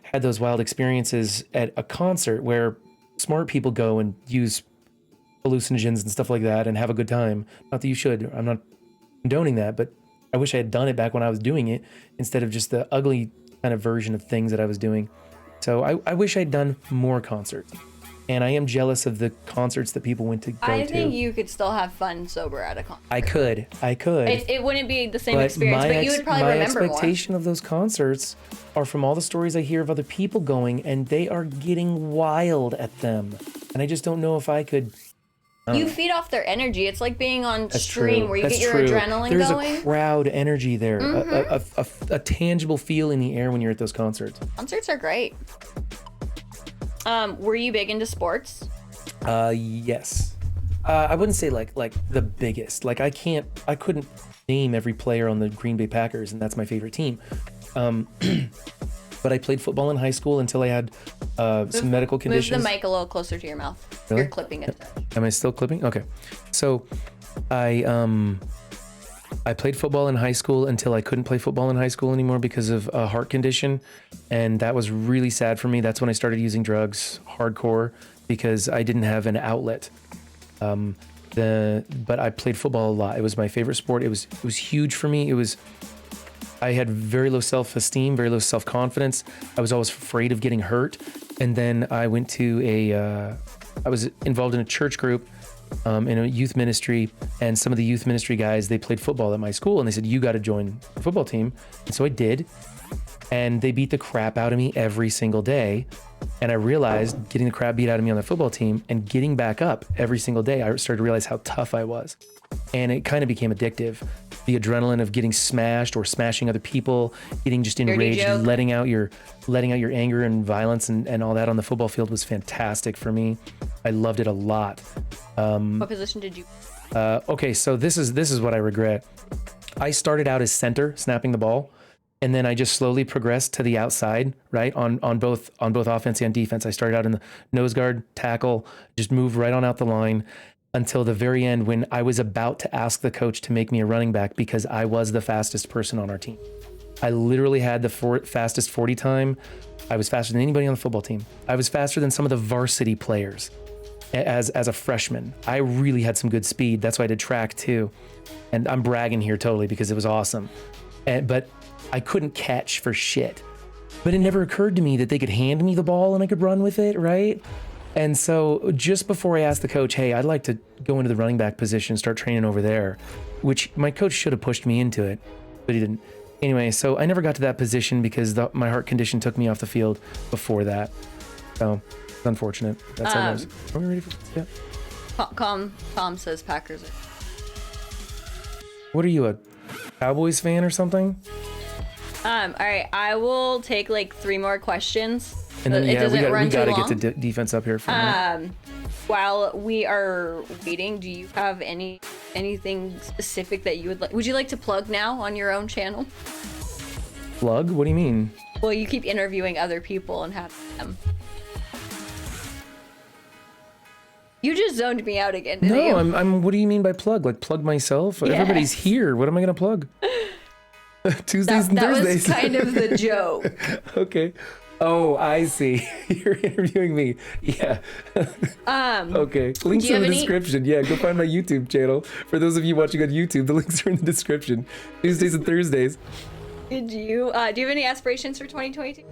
had those wild experiences at a concert where smart people go and use hallucinogens and stuff like that and have a good time. Not that you should. I'm not condoning that, but I wish I had done it back when I was doing it instead of just the ugly kind of version of things that I was doing. So I wish I'd done more concerts. And I am jealous of the concerts that people went to go to. I think you could still have fun sober at a concert. I could. It wouldn't be the same experience, but you would probably remember more. My expectation of those concerts are from all the stories I hear of other people going, and they are getting wild at them. And I just don't know if I could. You feed off their energy. It's like being on That's stream true. where you That's get your true. adrenaline There's going. There's a crowd energy there, a tangible feel in the air when you're at those concerts. Concerts are great. Were you big into sports? Yes. I wouldn't say like the biggest. I couldn't name every player on the Green Bay Packers, and that's my favorite team. But I played football in high school until I had some medical conditions. Move the mic a little closer to your mouth. Really? You're clipping it. Am I still clipping? Okay. So I played football in high school until I couldn't play football in high school anymore because of a heart condition. And that was really sad for me. That's when I started using drugs hardcore because I didn't have an outlet. But I played football a lot. It was my favorite sport. It was huge for me. I had very low self-esteem, very low self-confidence. I was always afraid of getting hurt. And then I went to I was involved in a church group in a youth ministry, and some of the youth ministry guys, they played football at my school, and they said, you got to join the football team. And so I did, and they beat the crap out of me every single day. And I realized getting the crap beat out of me on the football team and getting back up every single day, I started to realize how tough I was. And it kind of became addictive. The adrenaline of getting smashed or smashing other people, getting just enraged, letting out your anger and violence and all that on the football field was fantastic for me. I loved it a lot. What position did you? Okay, so this is what I regret. I started out as center, snapping the ball, and then I just slowly progressed to the outside, right? On both offense and defense. I started out in the nose guard, tackle, just moved right on out the line until the very end when I was about to ask the coach to make me a running back because I was the fastest person on our team. I literally had the fastest 40 time. I was faster than anybody on the football team. I was faster than some of the varsity players as a freshman. I really had some good speed. That's why I did track too. And I'm bragging here totally because it was awesome. But I couldn't catch for shit. But it never occurred to me that they could hand me the ball and I could run with it, right? And so just before I asked the coach, hey, I'd like to go into the running back position, start training over there, which my coach should have pushed me into it, but he didn't. Anyway, so I never got to that position because my heart condition took me off the field before that. So it's unfortunate. That's how it goes. Are we ready for this? Yeah. Tom says Packers are. What are you, a Cowboys fan or something? All right, I will take like 3 more questions. And then it doesn't run we gotta too long. get to defense up here for a minute. While we are waiting, do you have anything specific that you would you like to plug now on your own channel? Plug? What do you mean? Well, you keep interviewing other people and have them. You just zoned me out again, didn't you? No, I'm what do you mean by plug? Like plug myself? Yes. Everybody's here. What am I gonna plug? Tuesdays and Thursdays. That was kind of the joke. Okay. Oh, I see. You're interviewing me. Yeah. Okay. Links in the description. Yeah, go find my YouTube channel. For those of you watching on YouTube, the links are in the description. Tuesdays and Thursdays. Do you have any aspirations for 2022?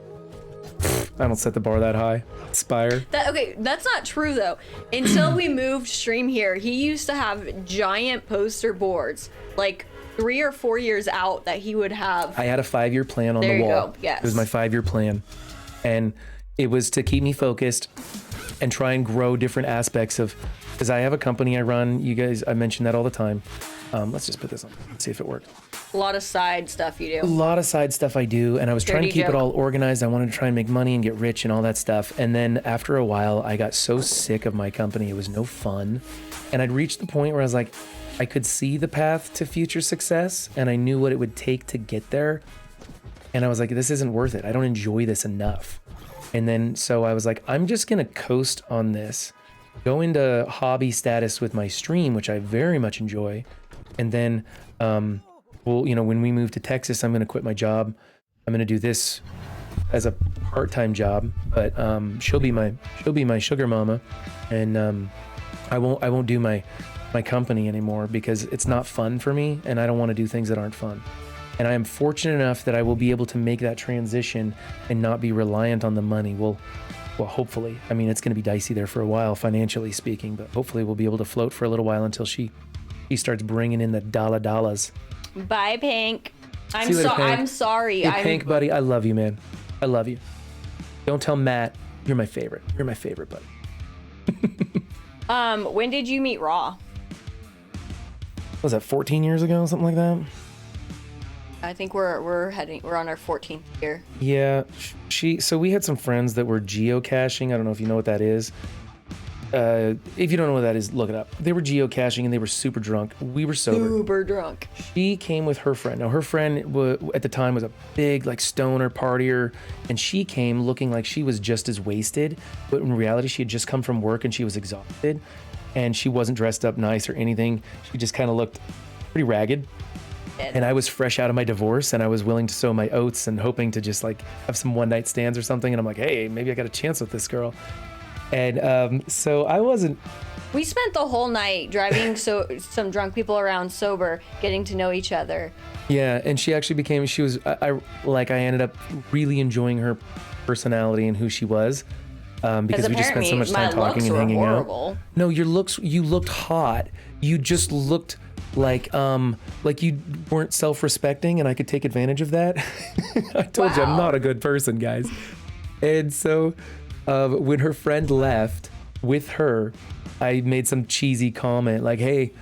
I don't set the bar that high. Aspire. Okay, that's not true though. Until we moved stream here, he used to have giant poster boards, like 3 or 4 years out that he would have. I had a 5-year plan on there the wall. There you go. Yes. It was my 5-year plan. And it was to keep me focused and try and grow different aspects of, because I have a company I run. You guys, I mention that all the time. Let's just put this on. Let's see if it works. A lot of side stuff you do. A lot of side stuff I do. And I was trying to keep it all organized. I wanted to try and make money and get rich and all that stuff. And then after a while, I got so sick of my company. It was no fun. And I'd reached the point where I was like, I could see the path to future success and I knew what it would take to get there. And I was like, this isn't worth it. I don't enjoy this enough. And then, so I was like, I'm just going to coast on this, go into hobby status with my stream, which I very much enjoy. And then, well, you know, when we move to Texas, I'm going to quit my job. I'm going to do this as a part-time job, but she'll be my sugar mama. And I won't do my company anymore because it's not fun for me. And I don't want to do things that aren't fun. And I am fortunate enough that I will be able to make that transition and not be reliant on the money. Well, hopefully. I mean, it's going to be dicey there for a while, financially speaking, but hopefully we'll be able to float for a little while until she starts bringing in the dollars. Bye, Pink. See you later, Pink. I'm sorry. Hey, Pink, buddy, I love you, man. I love you. Don't tell Matt you're my favorite. You're my favorite, buddy. When did you meet Raw? Was that 14 years ago, something like that? I think we're on our 14th year. Yeah, so we had some friends that were geocaching. I don't know if you know what that is. If you don't know what that is, look it up. They were geocaching and they were super drunk. We were sober. Super drunk. She came with her friend. Now her friend at the time was a big like stoner partier, and she came looking like she was just as wasted, but in reality she had just come from work and she was exhausted, and she wasn't dressed up nice or anything. She just kind of looked pretty ragged. And I was fresh out of my divorce and I was willing to sow my oats and hoping to just like have some one night stands or something. And I'm like, hey, maybe I got a chance with this girl. And so I wasn't. We spent the whole night driving some drunk people around sober, getting to know each other. Yeah, and she actually became, I ended up really enjoying her personality and who she was. Because we just spent so much time talking and hanging out. No, you looked hot. You just looked like you weren't self-respecting, and I could take advantage of that. I told you I'm not a good person, guys. And so when her friend left with her, I made some cheesy comment like, hey,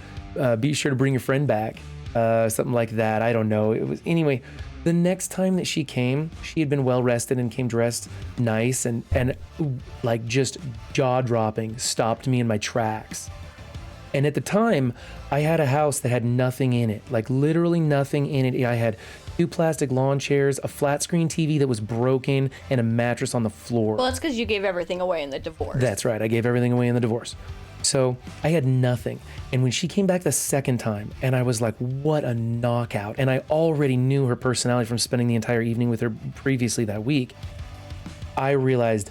be sure to bring your friend back, something like that. I don't know. It was anyway. The next time that she came, she had been well rested and came dressed nice and like just jaw dropping, stopped me in my tracks. And at the time, I had a house that had nothing in it, like literally nothing in it. I had 2 plastic lawn chairs, a flat screen TV that was broken, and a mattress on the floor. Well, that's because you gave everything away in the divorce. That's right. I gave everything away in the divorce. So I had nothing. And when she came back the second time, and I was like, what a knockout. And I already knew her personality from spending the entire evening with her previously that week. I realized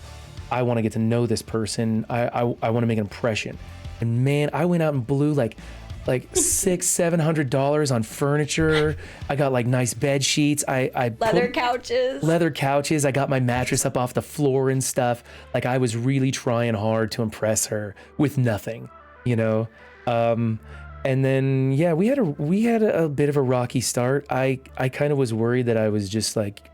I want to get to know this person. I want to make an impression. And man, I went out and blew like $600-700 on furniture. I got like nice bed sheets. Leather couches. I got my mattress up off the floor and stuff. Like I was really trying hard to impress her with nothing, you know. And then yeah, we had a bit of a rocky start. I kind of was worried that I was just like,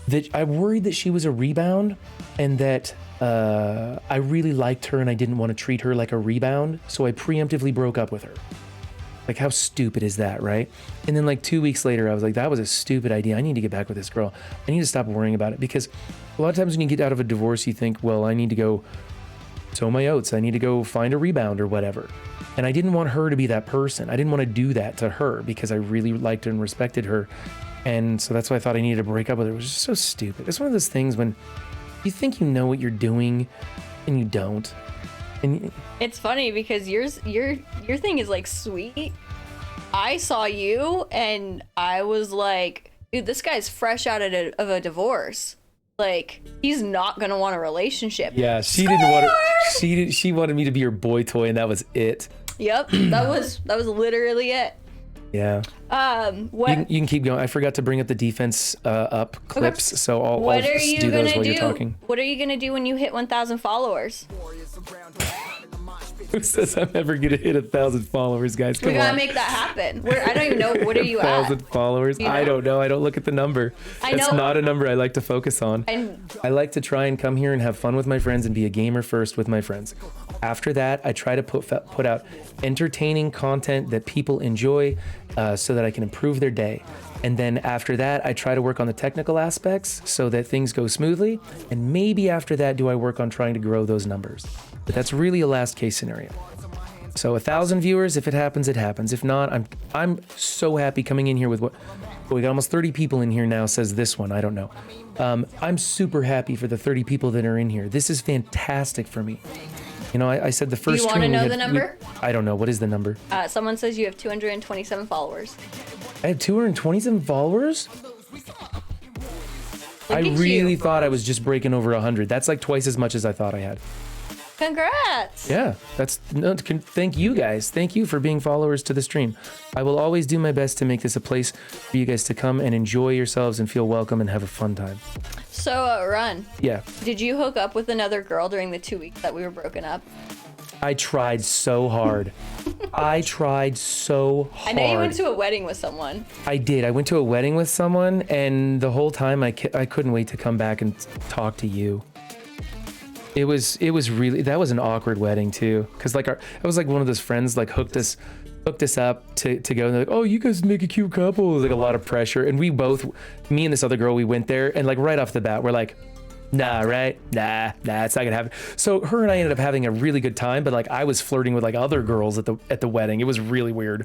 that I worried that she was a rebound, and that I really liked her and I didn't want to treat her like a rebound, so I preemptively broke up with her. Like, how stupid is that, right? And then like 2 weeks later, I was like, that was a stupid idea. I need to get back with this girl. I need to stop worrying about it, because a lot of times when you get out of a divorce, you think, well, I need to go sow my oats. I need to go find a rebound or whatever. And I didn't want her to be that person. I didn't want to do that to her, because I really liked her and respected her. And so that's why I thought I needed to break up with her. It was just so stupid. It's one of those things when you think you know what you're doing and you don't. And it's funny because your thing is like sweet. I saw you and I was like, dude, this guy's fresh out of a divorce. Like, he's not gonna want a relationship. yeah, she didn't want it. She wanted me to be her boy toy, and that was it. Yep, that was literally it. Yeah. What you can keep going. I forgot to bring up the defense up clips, okay. so I'll just do those while you're talking. What are you gonna do when you hit 1,000 followers? Who says I'm ever gonna hit 1,000 followers, guys? Come on. We gotta make that happen. I don't even know. What are you at? 1,000 followers? You know? I don't know. I don't look at the number. That's not a number I like to focus on. I like to try and come here and have fun with my friends and be a gamer first with my friends. After that, I try to put out entertaining content that people enjoy, so that I can improve their day. And then after that, I try to work on the technical aspects so that things go smoothly. And maybe after that, do I work on trying to grow those numbers. But that's really a last case scenario. So 1,000 viewers, if it happens, it happens. If not, I'm so happy coming in here with we got almost 30 people in here now, says this one. I don't know. I'm super happy for the 30 people that are in here. This is fantastic for me. You know, I said the first stream. Do you want to know the number? I don't know. What is the number? Someone says you have 227 followers. I have 227 followers? I really thought I was just breaking over 100. That's like twice as much as I thought I had. Congrats. Yeah, thank you guys. Thank you for being followers to the stream. I will always do my best to make this a place for you guys to come and enjoy yourselves and feel welcome and have a fun time. So, Run. Yeah. Did you hook up with another girl during the 2 weeks that we were broken up? I tried so hard. I know you went to a wedding with someone. I did. I went to a wedding with someone, and the whole time I couldn't wait to come back and talk to you. It was really, that was an awkward wedding too, because like it was like one of those friends like hooked us up to go, and they're like, oh, you guys make a cute couple. It was like a lot of pressure, and me and this other girl, we went there, and like right off the bat we're like, nah, right? Nah, it's not gonna happen. So her and I ended up having a really good time, but like I was flirting with like other girls at the wedding. It was really weird.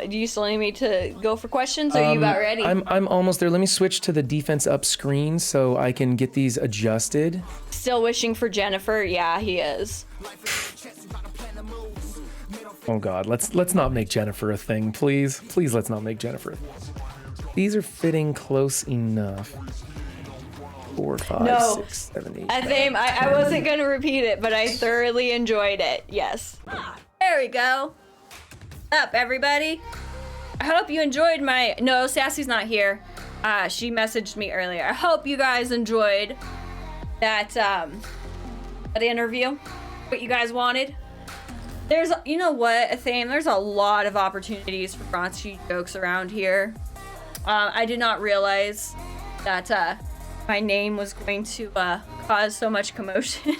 Do you still need me to go for questions, or are you about ready? I'm almost there. Let me switch to the defense up screen so I can get these adjusted. Still wishing for Jennifer? Yeah, he is. Oh God, let's not make Jennifer a thing, please. Please, let's not make Jennifer a thing. These are fitting close enough. 4, 5, 6, 7, 8. I wasn't gonna repeat it, but I thoroughly enjoyed it. Yes. There we go. Up, everybody. I hope you enjoyed no, Sassy's not here. She messaged me earlier. I hope you guys enjoyed that interview. What you guys wanted. There's, you know what, Athame, there's a lot of opportunities for raunchy jokes around here. I did not realize that my name was going to cause so much commotion.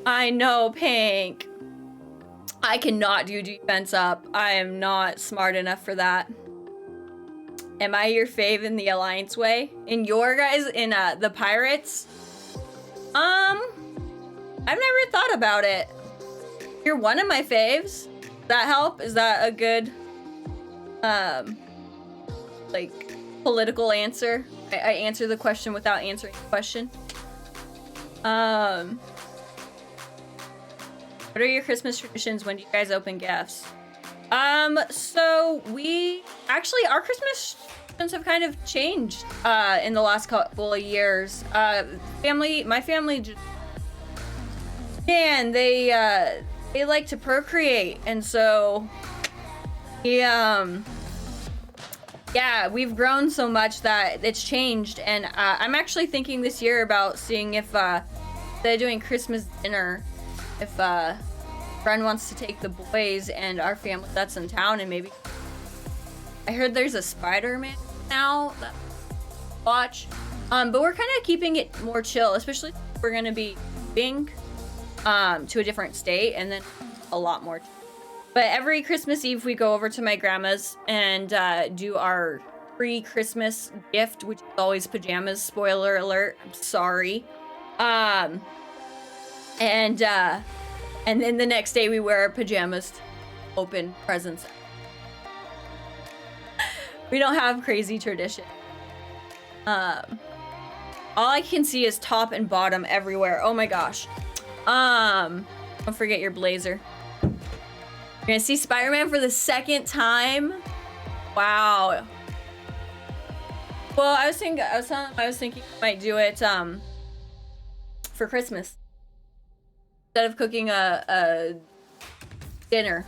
I know, Pink. I cannot do defense up. I am not smart enough for that. Am I your fave in the Alliance way? In your guys, in the Pirates? I've never thought about it. You're one of my faves. Does that help? Is that a good, like, political answer? I answer the question without answering the question. What are your Christmas traditions? When do you guys open gifts? So our Christmas traditions have kind of changed, in the last couple of years. My family just, man, they like to procreate, and so, yeah, we've grown so much that it's changed, and, I'm actually thinking this year about seeing if, instead of doing Christmas dinner, if, friend wants to take the boys and our family that's in town, and maybe I heard there's a Spider-Man now that watch, but we're kind of keeping it more chill, especially if we're gonna be moving to a different state, and then a lot more. But every Christmas Eve we go over to my grandma's and do our pre-Christmas gift, which is always pajamas. Spoiler alert, I'm sorry. And then the next day we wear our pajamas to open presents. We don't have crazy tradition. All I can see is top and bottom everywhere. Oh my gosh. Don't forget your blazer. You're gonna see Spider-Man for the second time? Wow. Well, I was thinking I might do it for Christmas. Instead of cooking a dinner.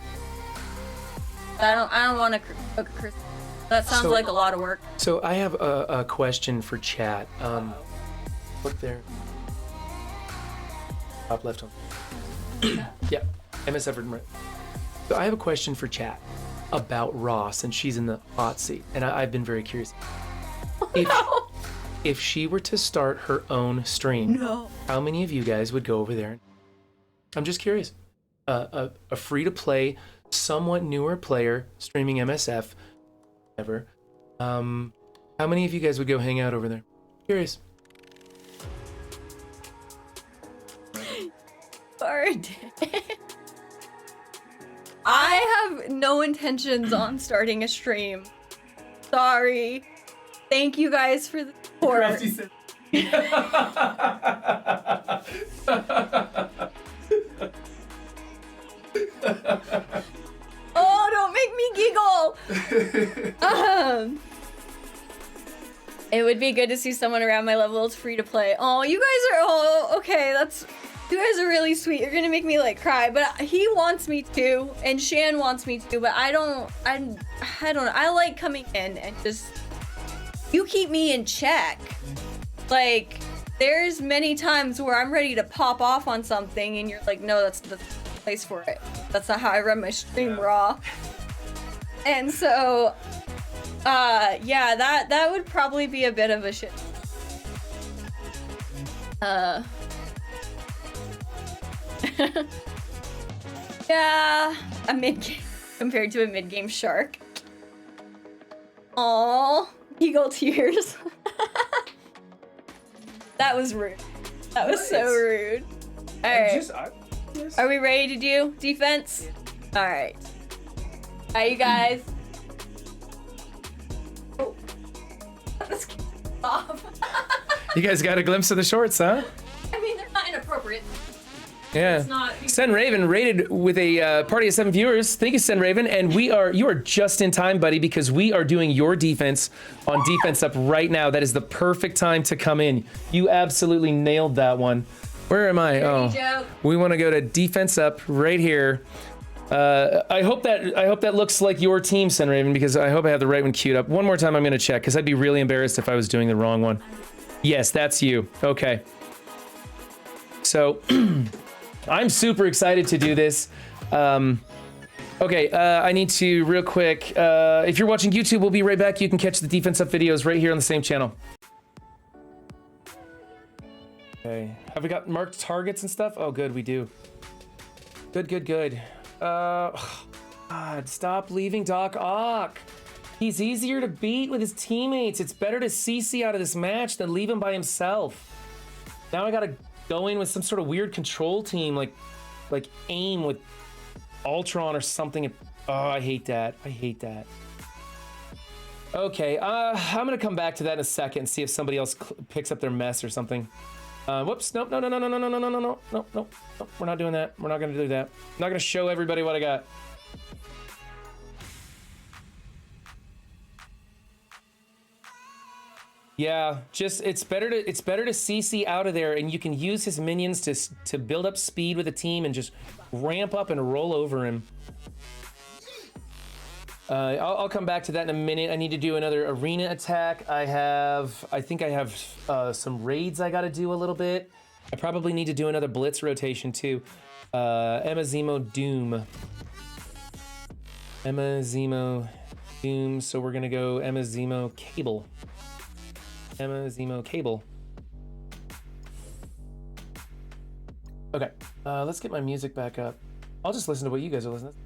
I don't want to cook a Christmas. That sounds like a lot of work. So I have a question for chat. Look there. Top left home. Yeah, MSF. Right. So I have a question for chat about Ross, and she's in the hot seat, and I've been very curious. If she were to start her own stream, how many of you guys would go over there? I'm just curious. A free-to-play, somewhat newer player streaming MSF, ever. How many of you guys would go hang out over there? Curious. I have no intentions on starting a stream. Sorry. Thank you guys for the support. Oh, don't make me giggle. It would be good to see someone around my level. It's free to play. Oh, you guys are all okay. You guys are really sweet. You're gonna make me like cry, but he wants me to, and Shan wants me to, but I don't. I like coming in and just, you keep me in check. Like, there's many times where I'm ready to pop off on something, and you're like, no, that's the place for it. That's not how I run my stream raw. And so, yeah, that would probably be a bit of a shit. Yeah, a mid-game compared to a mid-game shark. Aww, eagle tears. That was rude. That was so rude. Alright. Are we ready to do defense? Alright. Alright, you guys. Oh. Let's get off. You guys got a glimpse of the shorts, huh? I mean, they're not inappropriate. Yeah. Sen Raven rated with a party of 7 viewers. Thank you, Sen Raven. And you are just in time, buddy, because we are doing your defense on Defense Up right now. That is the perfect time to come in. You absolutely nailed that one. Where am I? Oh, we want to go to Defense Up right here. I hope that looks like your team, Sen Raven, because I hope I have the right one queued up. One more time, I'm going to check, because I'd be really embarrassed if I was doing the wrong one. Yes, that's you. Okay. So, I'm super excited to do this. Okay, I need to real quick. If you're watching YouTube, we'll be right back. You can catch the Defense Up videos right here on the same channel. Okay, have we got marked targets and stuff? Oh, good, we do. Good. God, stop leaving Doc Ock. He's easier to beat with his teammates. It's better to CC out of this match than leave him by himself. Now I gotta go in with some sort of weird control team, like aim with Ultron or something. Oh, I hate that. I hate that. Okay, I'm gonna come back to that in a second and see if somebody else picks up their mess or something. Whoops, nope, no, we're not doing that. We're not gonna do that. I'm not gonna show everybody what I got. Yeah, just it's better to CC out of there, and you can use his minions to build up speed with the team and just ramp up and roll over him. I'll come back to that in a minute. I need to do another arena attack. I think I have some raids I got to do a little bit. I probably need to do another blitz rotation too. Emma Zemo Doom. Emma Zemo Doom. So we're gonna go Emma Zemo Cable. Emma Zemo Cable. Okay, let's get my music back up. I'll just listen to what you guys are listening to.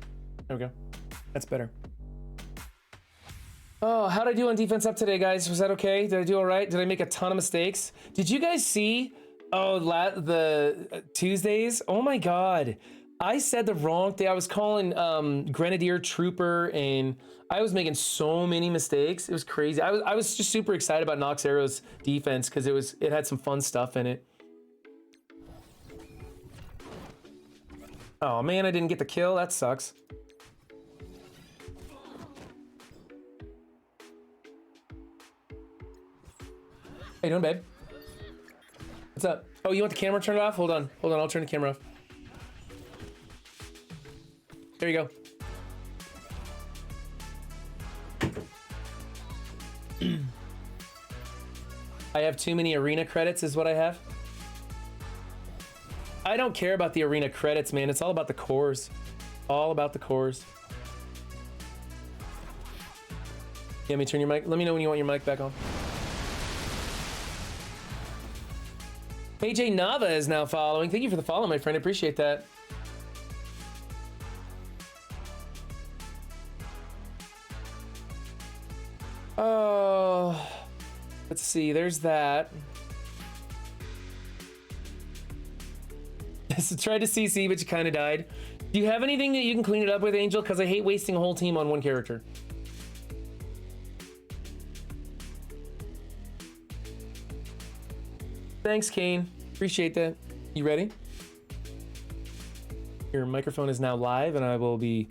There we go. That's better. Oh, how'd I do on defense up today, guys? Was that okay? Did I do all right? Did I make a ton of mistakes? Did you guys see? Oh, the Tuesdays? Oh my God. I said the wrong thing. I was calling Grenadier Trooper, and I was making so many mistakes. It was crazy. I was just super excited about Nox Arrow's defense because it had some fun stuff in it. Oh man, I didn't get the kill. That sucks. How you doing, babe? What's up? Oh, you want the camera turned off? Hold on, I'll turn the camera off. There you go. I have too many arena credits is what I have. I don't care about the arena credits, man. It's all about the cores. All about the cores. Yeah, let me turn your mic. Let me know when you want your mic back on. AJ Nava is now following. Thank you for the follow, my friend. I appreciate that. Oh, let's see. There's that. So tried to CC, but you kind of died. Do you have anything that you can clean it up with, Angel? Because I hate wasting a whole team on one character. Thanks, Kane. Appreciate that. You ready? Your microphone is now live, and I will be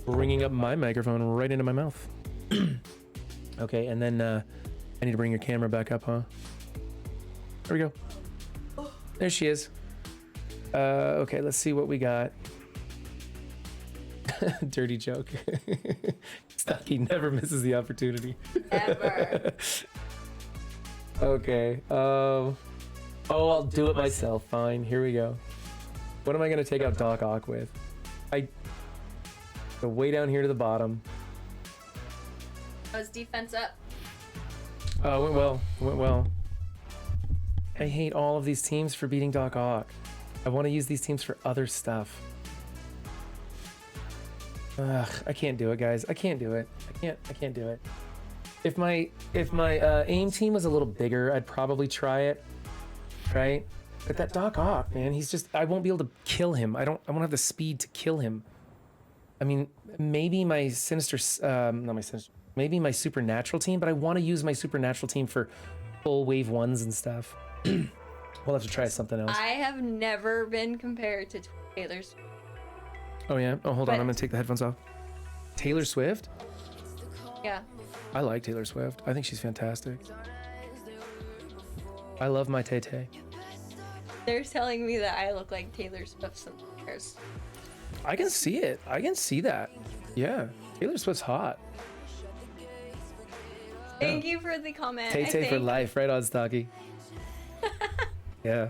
bringing up my microphone right into my mouth. Okay, and then I need to bring your camera back up, huh? There we go. There she is. Okay, let's see what we got. Dirty joke. Stucky never misses the opportunity. Ever. Okay. Oh, I'll do it myself. Fine. Here we go. What am I gonna take out Doc Ock with? I go way down here to the bottom. How's defense up? Oh, went well. Went well. I hate all of these teams for beating Doc Ock. I want to use these teams for other stuff. Ugh, I can't do it, guys. I can't do it. I can't do it. If my aim team was a little bigger, I'd probably try it. Right? But that Doc Ock, man, he's just, I won't be able to kill him. I won't have the speed to kill him. I mean, maybe my maybe my supernatural team, but I want to use my supernatural team for full wave ones and stuff. We'll have to try something else. I have never been compared to Taylor Swift. Oh yeah? Oh, hold on, I'm gonna take the headphones off. Taylor Swift? Yeah. I like Taylor Swift. I think she's fantastic. I love my Tay-Tay. They're telling me that I look like Taylor Swift sometimes. I can see it. I can see that. Yeah. Taylor Swift's hot. Thank you for the comment. Tay-Tay for life, right on, Stocky? Yeah.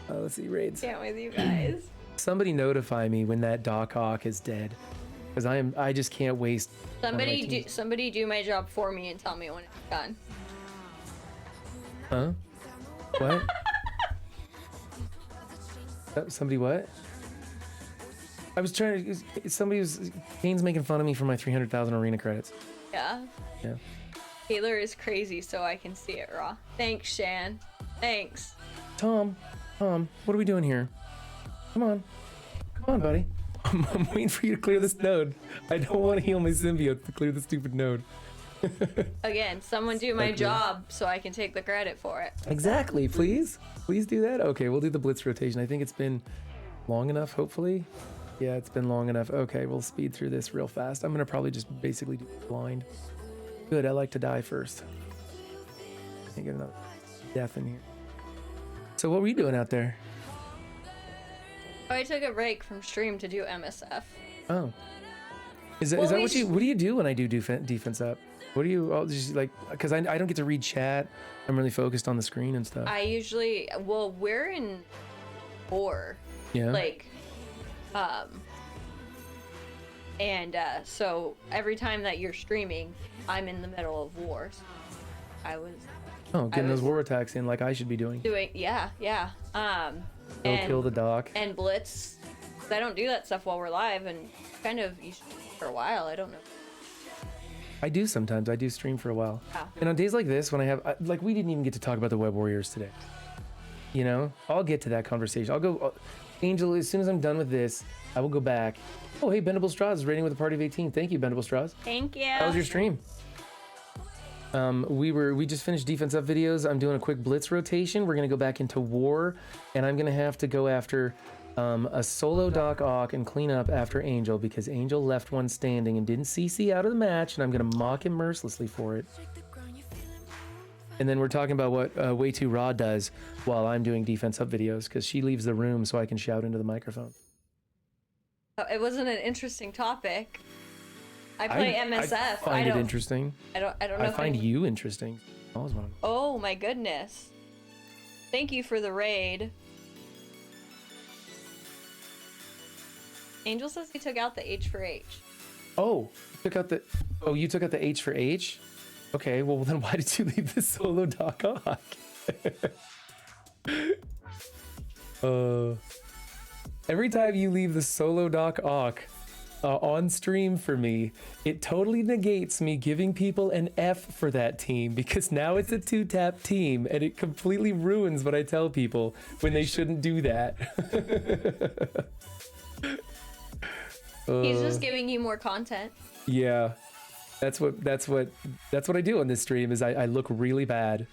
Let's see, raids. Can't with you guys. Somebody notify me when that Doc Ock is dead, because I just can't waste. Somebody do my job for me and tell me when it's done. Huh? What? Somebody what? I was trying to. Kane's making fun of me for my 300,000 arena credits. Yeah. Yeah. Taylor is crazy, so I can see it raw. Thanks, Shan. Thanks. Tom, what are we doing here? Come on, buddy. I'm waiting for you to clear this node. I don't want to heal my symbiote to clear the stupid node. Again, someone do my job so I can take the credit for it. Exactly, please do that. Okay, we'll do the blitz rotation. I think it's been long enough, hopefully. Yeah, it's been long enough. Okay, we'll speed through this real fast. I'm gonna probably just basically do blind. Good, I like to die first. Can't get another death in here. So what were you doing out there? Oh, I took a break from stream to do MSF. Oh. Is that what do you do when I do defense up? What do you, just like, because I don't get to read chat. I'm really focused on the screen and stuff. I usually, we're in 4. Yeah. Like, so every time that you're streaming, I'm in the middle of wars. Getting those war attacks in like I should be doing. Yeah. Kill the doc. And blitz. I don't do that stuff while we're live, and kind of for a while. I don't know. I do sometimes. I do stream for a while. Oh. And on days like this, when I have, like, we didn't even get to talk about the Web Warriors today. You know, I'll get to that conversation. I'll go, Angel, as soon as I'm done with this, I will go back. Oh, hey, Bendable Straws is rating with a party of 18. Thank you, Bendable Straws. Thank you. How was your stream? We just finished defense up videos. I'm doing a quick blitz rotation. We're gonna go back into war, and I'm gonna have to go after a solo Doc Ock and clean up after Angel because Angel left one standing and didn't CC out of the match, and I'm gonna mock him mercilessly for it. And then we're talking about what Way Too Raw does while I'm doing defense up videos because she leaves the room so I can shout into the microphone. It wasn't an interesting topic. I play MSF. I find it interesting. I don't know. I find you interesting. Oh my goodness! Thank you for the raid. Angel says he took out the H for H. Oh, you took out the H for H? Okay, well then why did you leave the solo Doc Ock? Every time you leave the solo Doc Ock on stream for me, it totally negates me giving people an F for that team because now it's a 2-tap team and it completely ruins what I tell people when they shouldn't do that. He's just giving you more content. Yeah, that's what I do on this stream is I look really bad.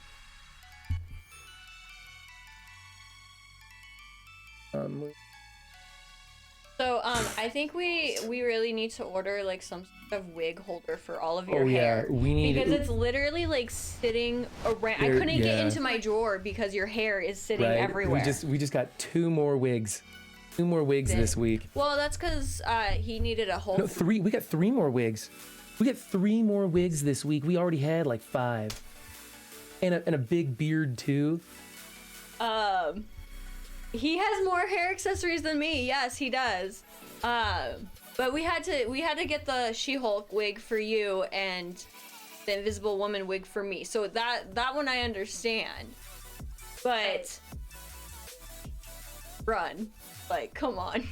So I think we really need to order like some sort of wig holder for all of your hair. We need because it's literally like sitting around. I couldn't get into my drawer because your hair is sitting everywhere. We just got 2 more wigs. 2 more wigs this week. Well, that's because he needed a whole. No, 3. We got 3 more wigs. We got 3 more wigs this week. We already had like 5, and a big beard too. He has more hair accessories than me. Yes, he does. But we had to get the She-Hulk wig for you and the Invisible Woman wig for me. So that one I understand. But run. Like, come on.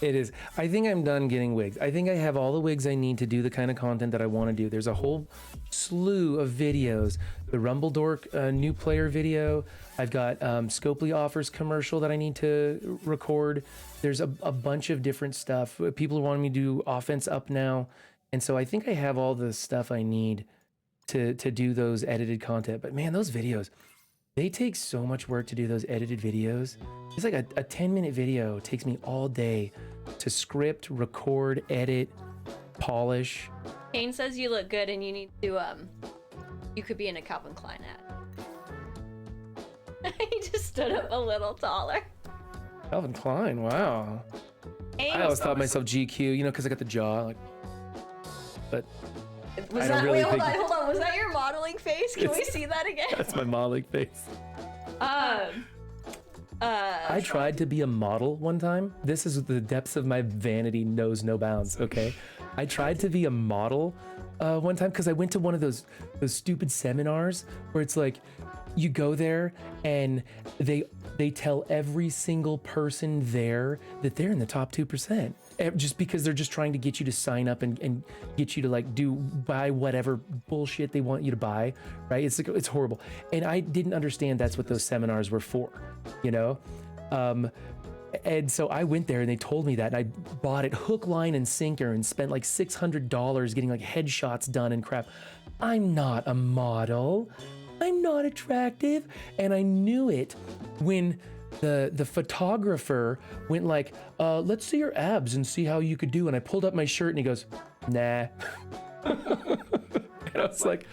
It is. I think I'm done getting wigs. I think I have all the wigs I need to do the kind of content that I want to do. There's a whole slew of videos. The Rumble Dork new player video. I've got Scopely Offers commercial that I need to record. There's a bunch of different stuff. People are wanting me to do offense up now. And so I think I have all the stuff I need to do those edited content. But man, those videos, they take so much work to do those edited videos. It's like a 10-minute video takes me all day to script, record, edit, polish. Kane says you look good and you need to, you could be in a Calvin Klein ad. He just stood up a little taller. Calvin Klein, wow. I always thought myself GQ, you know, because I got the jaw, like, but was that, really hold on, was that your modeling face? Can we see that again? That's my modeling face. I tried to be a model one time. This is the depths of my vanity knows no bounds, okay? I tried to be a model one time because I went to one of those stupid seminars where it's like you go there and they tell every single person there that they're in the top 2%, just because they're just trying to get you to sign up and get you to like buy whatever bullshit they want you to buy, right? It's horrible. And I didn't understand that's what those seminars were for, you know? And so I went there and they told me that, and I bought it hook, line, and sinker and spent like $600 getting like headshots done and crap. I'm not a model. I'm not attractive. And I knew it when the photographer went like, let's see your abs and see how you could do. And I pulled up my shirt and he goes, nah. And I was like,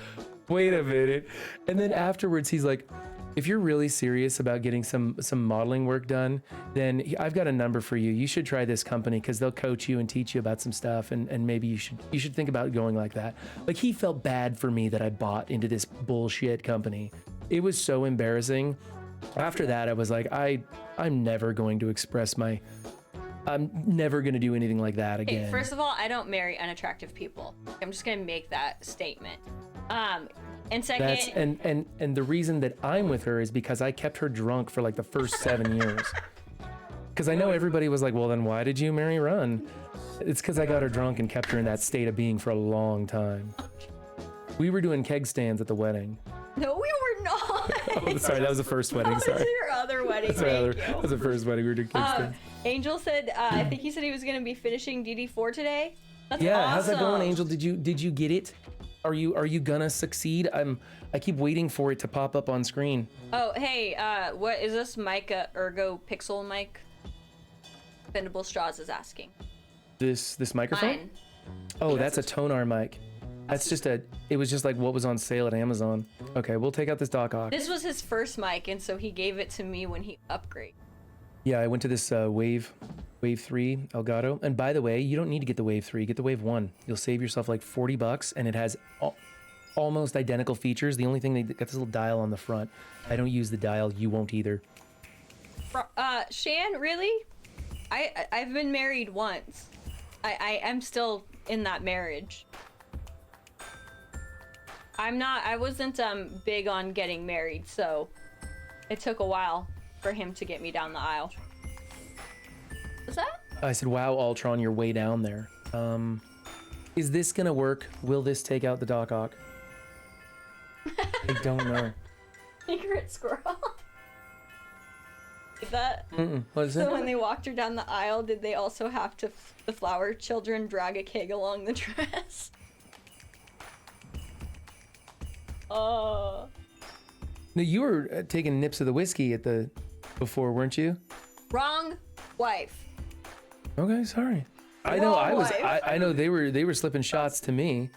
wait a minute. And then afterwards he's like, if you're really serious about getting some modeling work done, then I've got a number for you. You should try this company because they'll coach you and teach you about some stuff, and maybe you should think about going like that. Like, he felt bad for me that I bought into this bullshit company. It was so embarrassing. After that, I was like, I'm never going to I'm never going to do anything like that again. Hey, first of all, I don't marry unattractive people. I'm just going to make that statement. And second, and the reason that I'm with her is because I kept her drunk for like the first 7 years. Because I know everybody was like, well, then why did you marry Run? It's because I got her drunk and kept her in that state of being for a long time. We were doing keg stands at the wedding. no, we were not. Oh, sorry, that was the first wedding. That Sorry. was your other wedding. That was the first wedding. We were doing keg stands. Angel said, I think he said he was going to be finishing DD4 today. That's Yeah, awesome. how's that going, Angel? Did you get it? Are you gonna succeed? I keep waiting for it to pop up on screen. Oh, hey, what is this mic? Ergo Pixel mic? Bendable Straws is asking. This microphone? Mine. Oh, that's a Tonar mic. That's just it was just like what was on sale at Amazon. Okay, we'll take out this Doc Ock. This was his first mic, and so he gave it to me when he upgraded. Yeah, I went to this Wave 3 Elgato. And by the way, you don't need to get the Wave 3, get the Wave 1. You'll save yourself like $40 and it has almost identical features. The only thing, they got this little dial on the front. I don't use the dial, you won't either. Shan, really? I've been married once. I am still in that marriage. I wasn't big on getting married, so it took a while for him to get me down the aisle. What's that? I said, wow, Ultron, you're way down there. Is this gonna work? Will this take out the Doc Ock? I don't know. Secret squirrel. Is that? What is So it? when they walked her down the aisle, did they also have to, the flower children, drag a keg along the dress? Oh. No, you were taking nips of the whiskey before, weren't you? Wrong wife. Okay, sorry. I know I was. wife. I know they were slipping shots to me.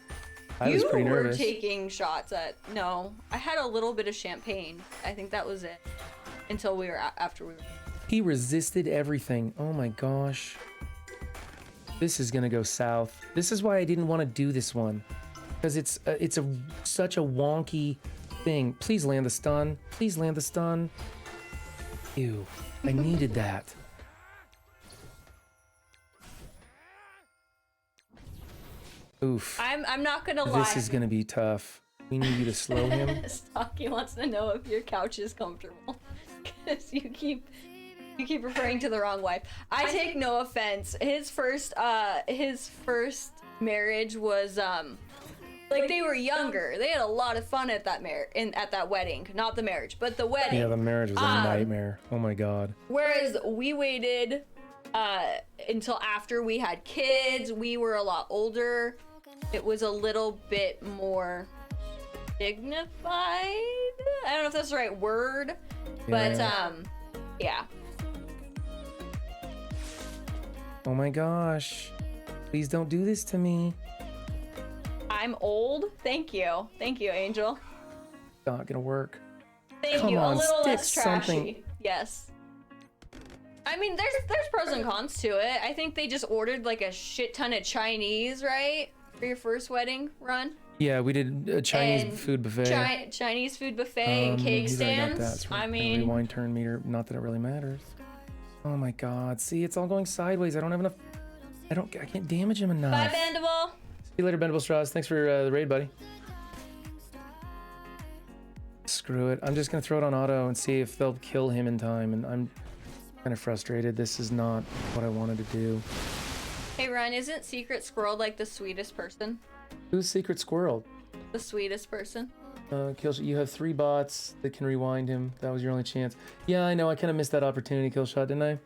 I was pretty nervous. You were taking shots at. No, I had a little bit of champagne. I think that was it. Until we were after we were. He resisted everything. Oh my gosh. This is gonna go south. This is why I didn't want to do this one, because it's such a wonky thing. Please land the stun. Please land the stun. Ew. I needed that. Oof. I'm not gonna lie. This is gonna be tough. We need you to slow him. Stocky wants to know if your couch is comfortable, because you keep referring to the wrong wife. I take no offense. His first marriage was like they were younger. They had a lot of fun at that at that wedding, not the marriage, but the wedding. Yeah, the marriage was a nightmare. Oh my god. Whereas we waited until after we had kids. We were a lot older. It was a little bit more dignified. I don't know if that's the right word, but yeah. Oh my gosh. Please don't do this to me. I'm old. Thank you, Angel. Not gonna work. Thank Come you. on, A little stick less trashy. something. Yes. I mean, there's pros and cons to it. I think they just ordered like a shit ton of Chinese, right, for your first wedding run. Yeah, we did a Chinese And food buffet. Chinese food buffet and cake He's already got that. stands. It's right. I And mean, rewind turn meter. Not that it really matters. Oh my god. See, it's all going sideways. I don't have enough. I can't damage him enough. bye, Bandable. you later, Bendable Straws. Thanks for the raid, buddy. Screw it. I'm just gonna throw it on auto and see if they'll kill him in time. And I'm kind of frustrated. This is not what I wanted to do. Hey, Ryan, isn't Secret Squirrel like the sweetest person? Who's Secret Squirrel? The sweetest person. Killshot, you have 3 bots that can rewind him. That was your only chance. Yeah, I know. I kind of missed that opportunity, Killshot, didn't I?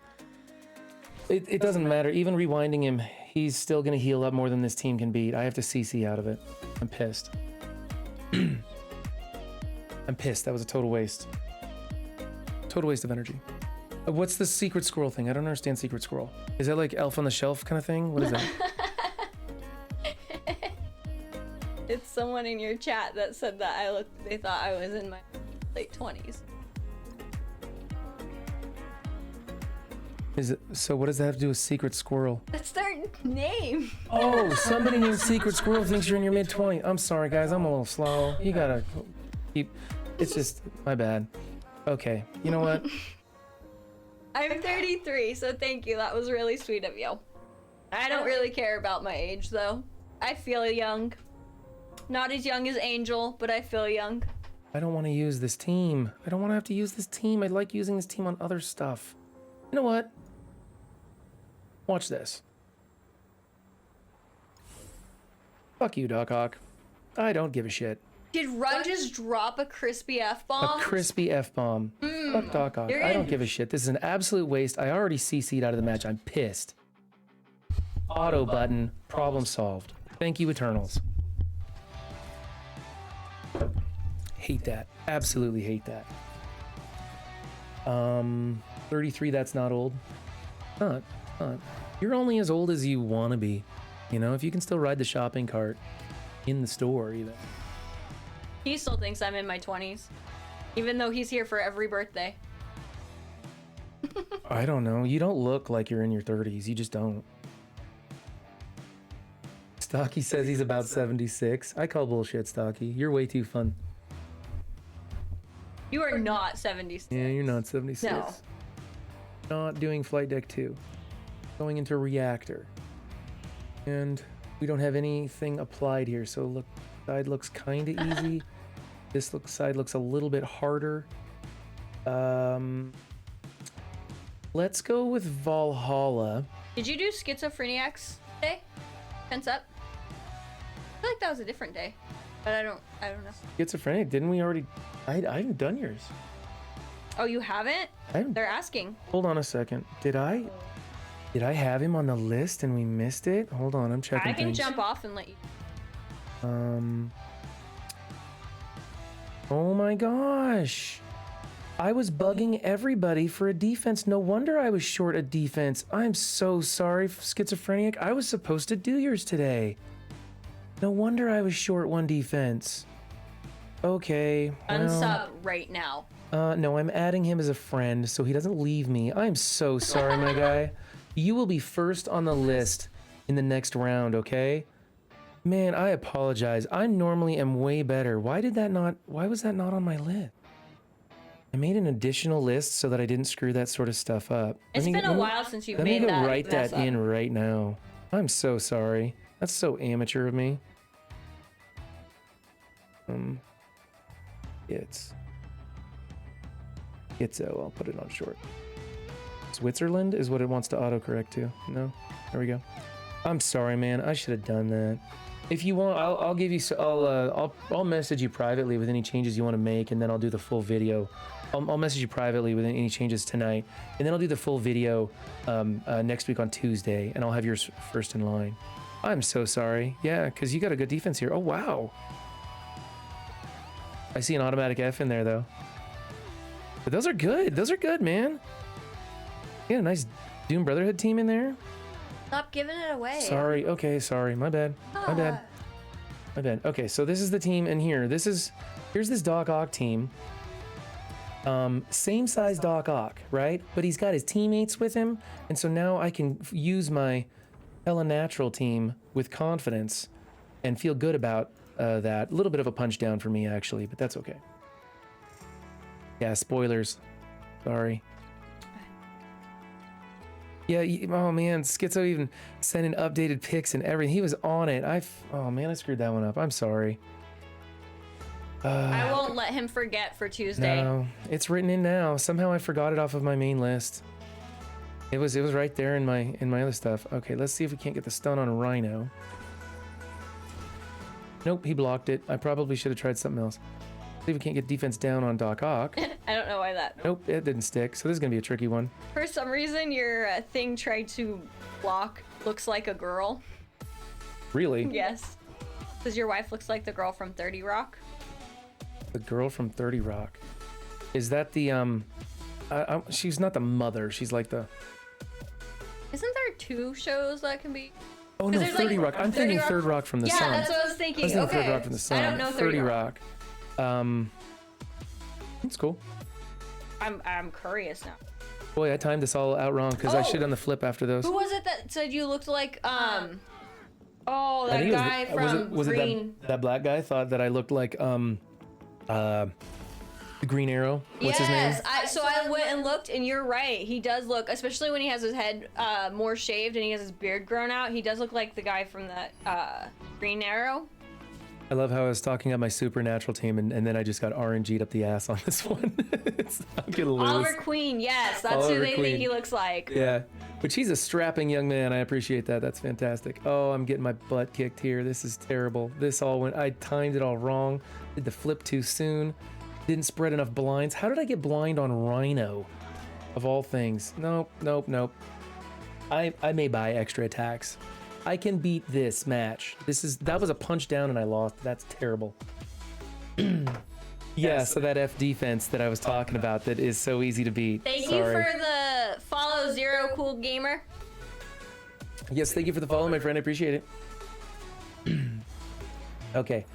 It doesn't matter. Even rewinding him, he's still going to heal up more than this team can beat. I have to CC out of it. I'm pissed. I'm pissed. That was a total waste. Total waste of energy. What's the Secret Squirrel thing? I don't understand Secret Squirrel. Is that like Elf on the Shelf kind of thing? What is that? It's someone in your chat that said that they thought I was in my late 20s. Is it, so what does that have to do with Secret Squirrel? That's their name. Oh, somebody named Secret Squirrel thinks you're in your mid-20s. I'm sorry, guys. I'm a little slow. You gotta keep... It's just... My bad. Okay. You know what? I'm 33, so thank you. That was really sweet of you. I don't really care about my age, though. I feel young. Not as young as Angel, but I feel young. I don't want to use this team. I don't want to have to use this team. I like using this team on other stuff. You know what? Watch this. Fuck you, Doc Ock. I don't give a shit. Did Run just drop a crispy F-bomb? A crispy F-bomb. Fuck Doc Ock. I don't give a shit. This is an absolute waste. I already CC'd out of the match. I'm pissed. Auto button. Problem solved. Thank you, Eternals. Hate that. Absolutely hate that. 33, that's not old. Not. You're only as old as you want to be. You know, if you can still ride the shopping cart in the store, even. He still thinks I'm in my 20s, even though he's here for every birthday. I don't know. You don't look like you're in your 30s. You just don't. Stocky says he's about 76. I call bullshit, Stocky. You're way too fun. You are not 76. Yeah, you're not 76. No. Not doing Flight Deck 2. Going into Reactor. And we don't have anything applied here, so look, side looks kind of easy. This side looks a little bit harder. Let's go with Valhalla. Did you do Schizophreniacs today? Tense up? I feel like that was a different day, but I don't know. Schizophrenic, didn't we already? I haven't done yours. Oh, you haven't? They're asking. Hold on a second. Did I have him on the list and we missed it? Hold on, I'm checking I can things. jump off and let you. Oh my gosh. I was bugging everybody for a defense. No wonder I was short a defense. I'm so sorry, Schizophrenic. I was supposed to do yours today. No wonder I was short 1 defense. Okay. Unsub right now. No, I'm adding him as a friend so he doesn't leave me. I'm so sorry, my guy. You will be first on the list in the next round, okay? Man, I apologize. I normally am way better. Why was that not on my list? I made an additional list so that I didn't screw that sort of stuff up. It's been a while since you've made that. Let me go write that in right now. I'm so sorry. That's so amateur of me. Itzo, I'll put it on short. Switzerland is what it wants to autocorrect to. No? There we go. I'm sorry, man. I should have done that. If you want, I'll give you. I'll message you privately with any changes you want to make, and then I'll do the full video. I'll message you privately with any changes tonight, and then I'll do the full video next week on Tuesday, and I'll have yours first in line. I'm so sorry. Yeah, because you got a good defense here. Oh wow. I see an automatic F in there though. But those are good. Those are good, man. Yeah, a nice Doom Brotherhood team in there. Stop giving it away. Sorry. Okay, sorry. My bad. My bad. My bad. Okay, so this is the team in here. Here's this Doc Ock team. Same size Doc Ock, right? But he's got his teammates with him, and so now I can use my Hella Natural team with confidence and feel good about that. A little bit of a punch down for me, actually, but that's okay. Yeah, spoilers. Sorry. Yeah, oh man, Schizo even sent in updated pics and everything. He was on it. Oh man, I screwed that one up. I'm sorry. I won't let him forget for Tuesday. No, it's written in now. Somehow I forgot it off of my main list. It was right there in my other stuff. Okay, let's see if we can't get the stun on Rhino. Nope, he blocked it. I probably should have tried something else. See if we can't get defense down on Doc Ock. I don't know why that. Nope, it didn't stick. So this is gonna be a tricky one. For some reason, your thing tried to block looks like a girl. Really? Yes. Because your wife looks like the girl from 30 Rock. The girl from 30 Rock. Is that the she's not the mother. She's like the. Isn't there 2 shows that can be? Oh no, 30 like, Rock. I'm thinking Third Rock from the Sun. Yeah, that's what I was thinking. I was thinking Okay. Third Rock from the Sun. I don't know 30 Rock. It's cool. I'm curious now. Boy, I timed this all out wrong because I should have done the flip after those. Who was it that said you looked like I that think guy it was from was Green? it that black guy thought that I looked like the Green Arrow? What's his name? So I went and looked, and you're right. He does look, especially when he has his head more shaved and he has his beard grown out. He does look like the guy from the Green Arrow. I love how I was talking about my supernatural team and then I just got RNG'd up the ass on this one. I'm gonna lose. Oliver Queen, yes, that's Oliver who they Queen. think he looks like. Yeah, but he's a strapping young man. I appreciate that. That's fantastic. Oh, I'm getting my butt kicked here. This is terrible. This all went, I timed it all wrong. Did the flip too soon. Didn't spread enough blinds. How did I get blind on Rhino? Of all things. Nope. I may buy extra attacks. I can beat this match. That was a punch down and I lost. That's terrible. Yeah, so that F defense that I was talking about that is so easy to beat. Thank you for the follow, Zero Cool Gamer. Yes, thank you for the follow, my friend. I appreciate it. Okay.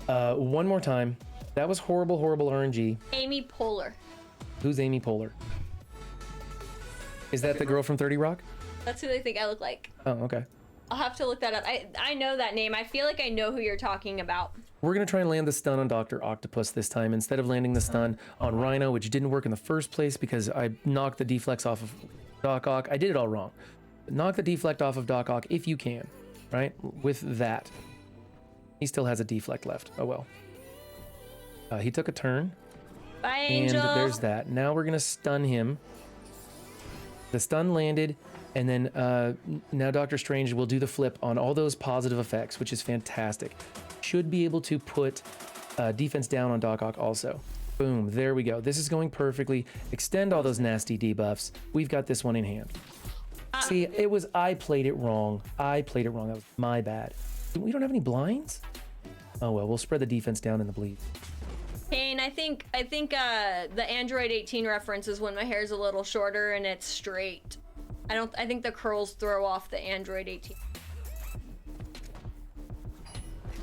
One more time. That was horrible RNG. Amy Poehler. Who's Amy Poehler? Is that the girl from 30 Rock? That's who they think I look like. Oh, okay. I'll have to look that up. I know that name. I feel like I know who you're talking about. We're going to try and land the stun on Dr. Octopus this time instead of landing the stun on Rhino, which didn't work in the first place because I knocked the deflex off of Doc Ock. I did it all wrong. Knock the deflect off of Doc Ock if you can, right? With that. He still has a deflect left. Oh well. He took a turn. Bye, Angel. And there's that. Now we're going to stun him. The stun landed, and then now Doctor Strange will do the flip on all those positive effects, which is fantastic. Should be able to put defense down on Doc Ock also. Boom, there we go. This is going perfectly. Extend all those nasty debuffs. We've got this one in hand. See, I played it wrong. That was my bad. We don't have any blinds? Oh well, we'll spread the defense down in the bleed. Kane, I think the Android 18 reference is when my hair's a little shorter and it's straight. I think the curls throw off the Android 18.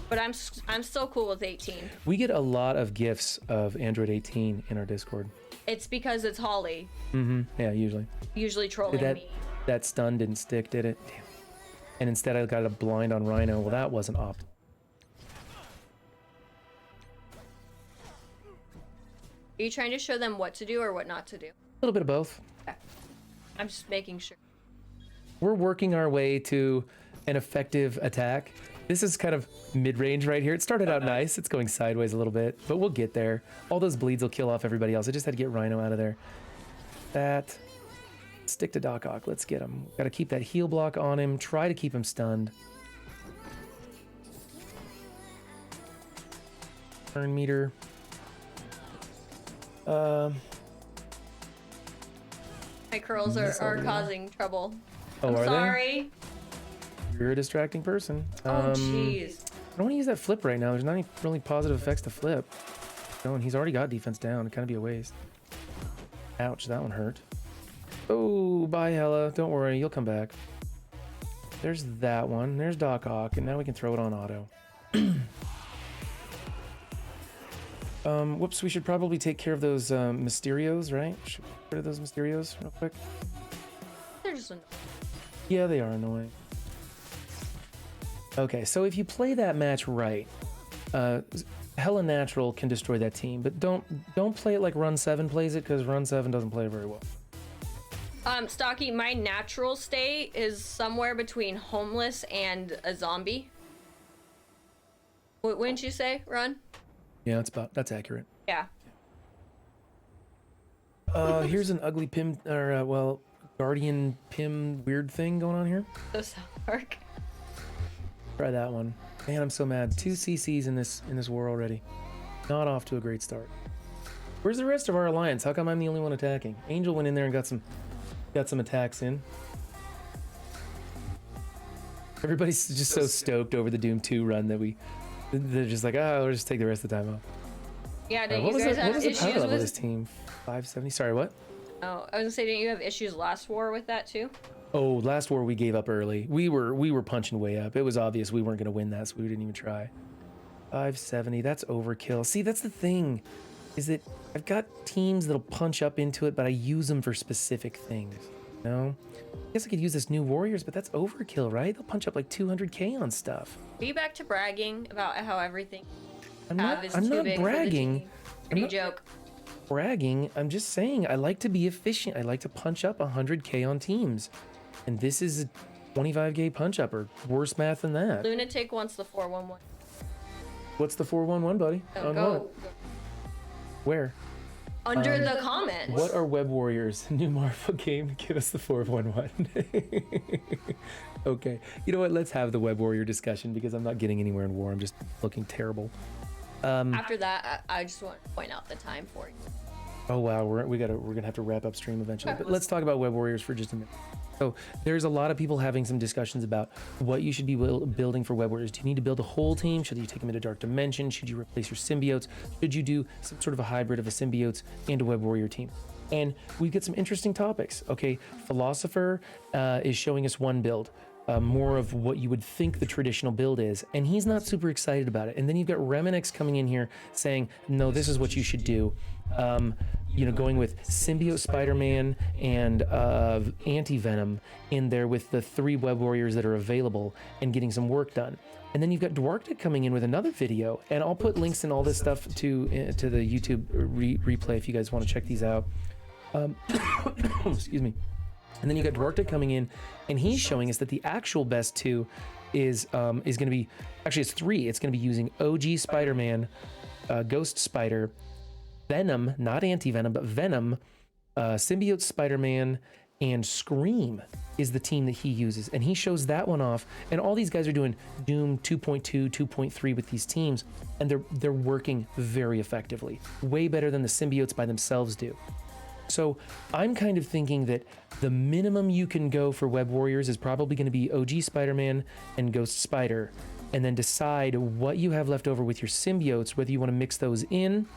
But I'm still cool with 18. We get a lot of gifs of Android 18 in our Discord. It's because it's Holly. Yeah, usually. Usually trolling me. That stun didn't stick, did it? Damn. And instead I got a blind on Rhino. Well, that wasn't optimal. Are you trying to show them what to do or what not to do? A little bit of both. Okay. I'm just making sure. We're working our way to an effective attack. This is kind of mid-range right here. It started out nice. It's going sideways a little bit, but we'll get there. All those bleeds will kill off everybody else. I just had to get Rhino out of there. That. Stick to Doc Ock. Let's get him. Got to keep that heal block on him. Try to keep him stunned. Turn meter. My curls are causing trouble. Oh, I'm are sorry. You're a distracting person. Oh, jeez. I don't want to use that flip right now. There's not any really positive effects to flip. No, and he's already got defense down. It'd kind of be a waste. Ouch, that one hurt. Oh, bye, Hella. Don't worry, you'll come back. There's that one. There's Doc Ock, and now we can throw it on auto. Whoops, we should probably take care of those Mysterios, right? Should we get rid of those Mysterios real quick? They're just annoying. Yeah, they are annoying. Okay, so if you play that match right, Hella Natural can destroy that team, but don't play it like Run 7 plays it, because Run 7 doesn't play it very well. Stocky, my natural state is somewhere between homeless and a zombie. Wouldn't you say, Ron? Yeah, that's accurate. Yeah. Here's an ugly Pim, or Guardian Pim weird thing going on here. So South Park. Try that one. Man, I'm so mad. 2 CCs in this war already. Not off to a great start. Where's the rest of our alliance? How come I'm the only one attacking? Angel went in there and got some attacks in. Everybody's just so stoked over the Doom 2 run that they're just like, we'll just take the rest of the time off. Yeah, did you guys have issues with this team? 570. Sorry, what? Oh, I was gonna say, didn't you have issues last war with that too? Oh, last war we gave up early. We were punching way up. It was obvious we weren't gonna win that, so we didn't even try. 570. That's overkill. See, that's the thing, is that I've got teams that'll punch up into it, but I use them for specific things. You know? I guess I could use this new warriors, but that's overkill, right? They'll punch up like 200k on stuff. Be back to bragging about how everything I'm not bragging. Pretty joke. Bragging. I'm just saying I like to be efficient. I like to punch up 100k on teams, and this is a 25k punch up, or worse math than that. Lunatic wants the 411. What's the 411, buddy? Oh, On go. what? Where? Under the comments. What are web warriors? New Marvel game. Give us the 411. Okay. You know what? Let's have the web warrior discussion, because I'm not getting anywhere in war. I'm just looking terrible. After that, I just want to point out the time for you. Oh wow, we're gonna have to wrap up stream eventually. But let's talk about web warriors for just a minute. So there's a lot of people having some discussions about what you should be building for web warriors. Do you need to build a whole team? Should you take them into dark dimension? Should you replace your symbiotes? Should you do some sort of a hybrid of a symbiotes and a web warrior team? And we've got some interesting topics. Okay, Philosopher is showing us one build. More of what you would think the traditional build is, and he's not super excited about it. And then you've got Reminix coming in here saying, no, this is what you should do. Going with Symbiote Spider-Man and Anti-Venom in there with the 3 web warriors that are available and getting some work done. And then you've got Dwarktic coming in with another video, and I'll put links in all this stuff to the YouTube replay if you guys want to check these out. Excuse me. And then you got Dwarktic coming in, and he's showing us that the actual best 2 is going to be, actually it's 3. It's going to be using OG Spider-Man, Ghost Spider, Venom, not Anti-Venom, but Venom, Symbiote Spider-Man, and Scream is the team that he uses. And he shows that one off, and all these guys are doing Doom 2.2, 2.3 with these teams, and they're working very effectively, way better than the symbiotes by themselves do. So I'm kind of thinking that the minimum you can go for web warriors is probably going to be OG Spider-Man and Ghost Spider, and then decide what you have left over with your symbiotes, whether you want to mix those in,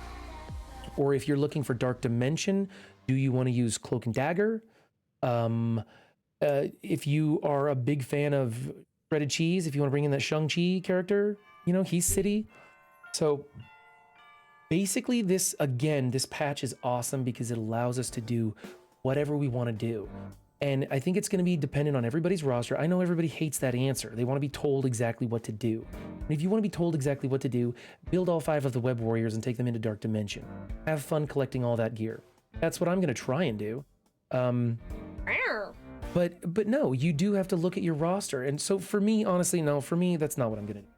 or if you're looking for dark dimension, do you want to use Cloak and Dagger? If you are a big fan of shredded cheese, if you want to bring in that Shang-Chi character, he's City. So basically, this patch is awesome because it allows us to do whatever we want to do. And I think it's going to be dependent on everybody's roster. I know everybody hates that answer. They want to be told exactly what to do. And if you want to be told exactly what to do, build all 5 of the web warriors and take them into Dark Dimension. Have fun collecting all that gear. That's what I'm going to try and do. But no, you do have to look at your roster. And so for me, honestly, no, for me, that's not what I'm going to do.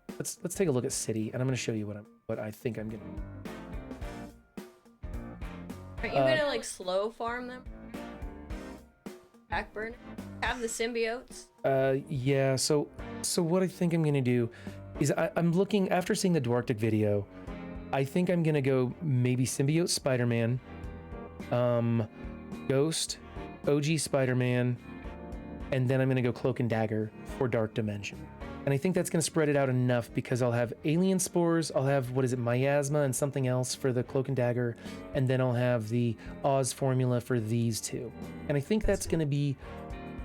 Let's take a look at City, and I'm going to show you what I think I'm going to do. Aren't you gonna slow farm them? Backburn? Have the symbiotes? Yeah, so what I think I'm gonna do is I'm looking, after seeing the Dwarktic video, I think I'm gonna go maybe Symbiote Spider-Man, Ghost, OG Spider-Man, and then I'm gonna go Cloak and Dagger for Dark Dimension. And I think that's going to spread it out enough, because I'll have alien spores, I'll have, miasma and something else for the Cloak and Dagger, and then I'll have the Oz formula for these 2. And I think that's going to be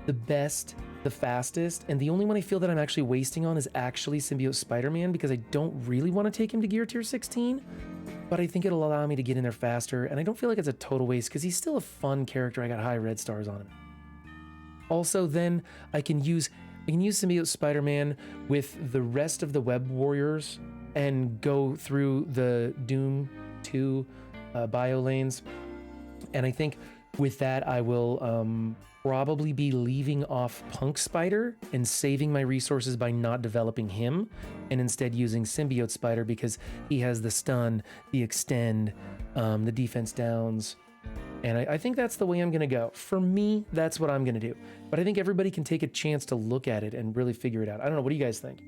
the best, the fastest, and the only one I feel that I'm actually wasting on is actually Symbiote Spider-Man, because I don't really want to take him to Gear Tier 16, but I think it'll allow me to get in there faster, and I don't feel like it's a total waste, because he's still a fun character. I got high red stars on him. Also, then I can use Symbiote Spider-Man with the rest of the web warriors and go through the Doom 2 bio lanes. And I think with that, I will probably be leaving off Punk Spider and saving my resources by not developing him, and instead using Symbiote Spider because he has the stun, the extend, the defense downs. And I think that's the way I'm going to go. For me, that's what I'm going to do. But I think everybody can take a chance to look at it and really figure it out. I don't know. What do you guys think?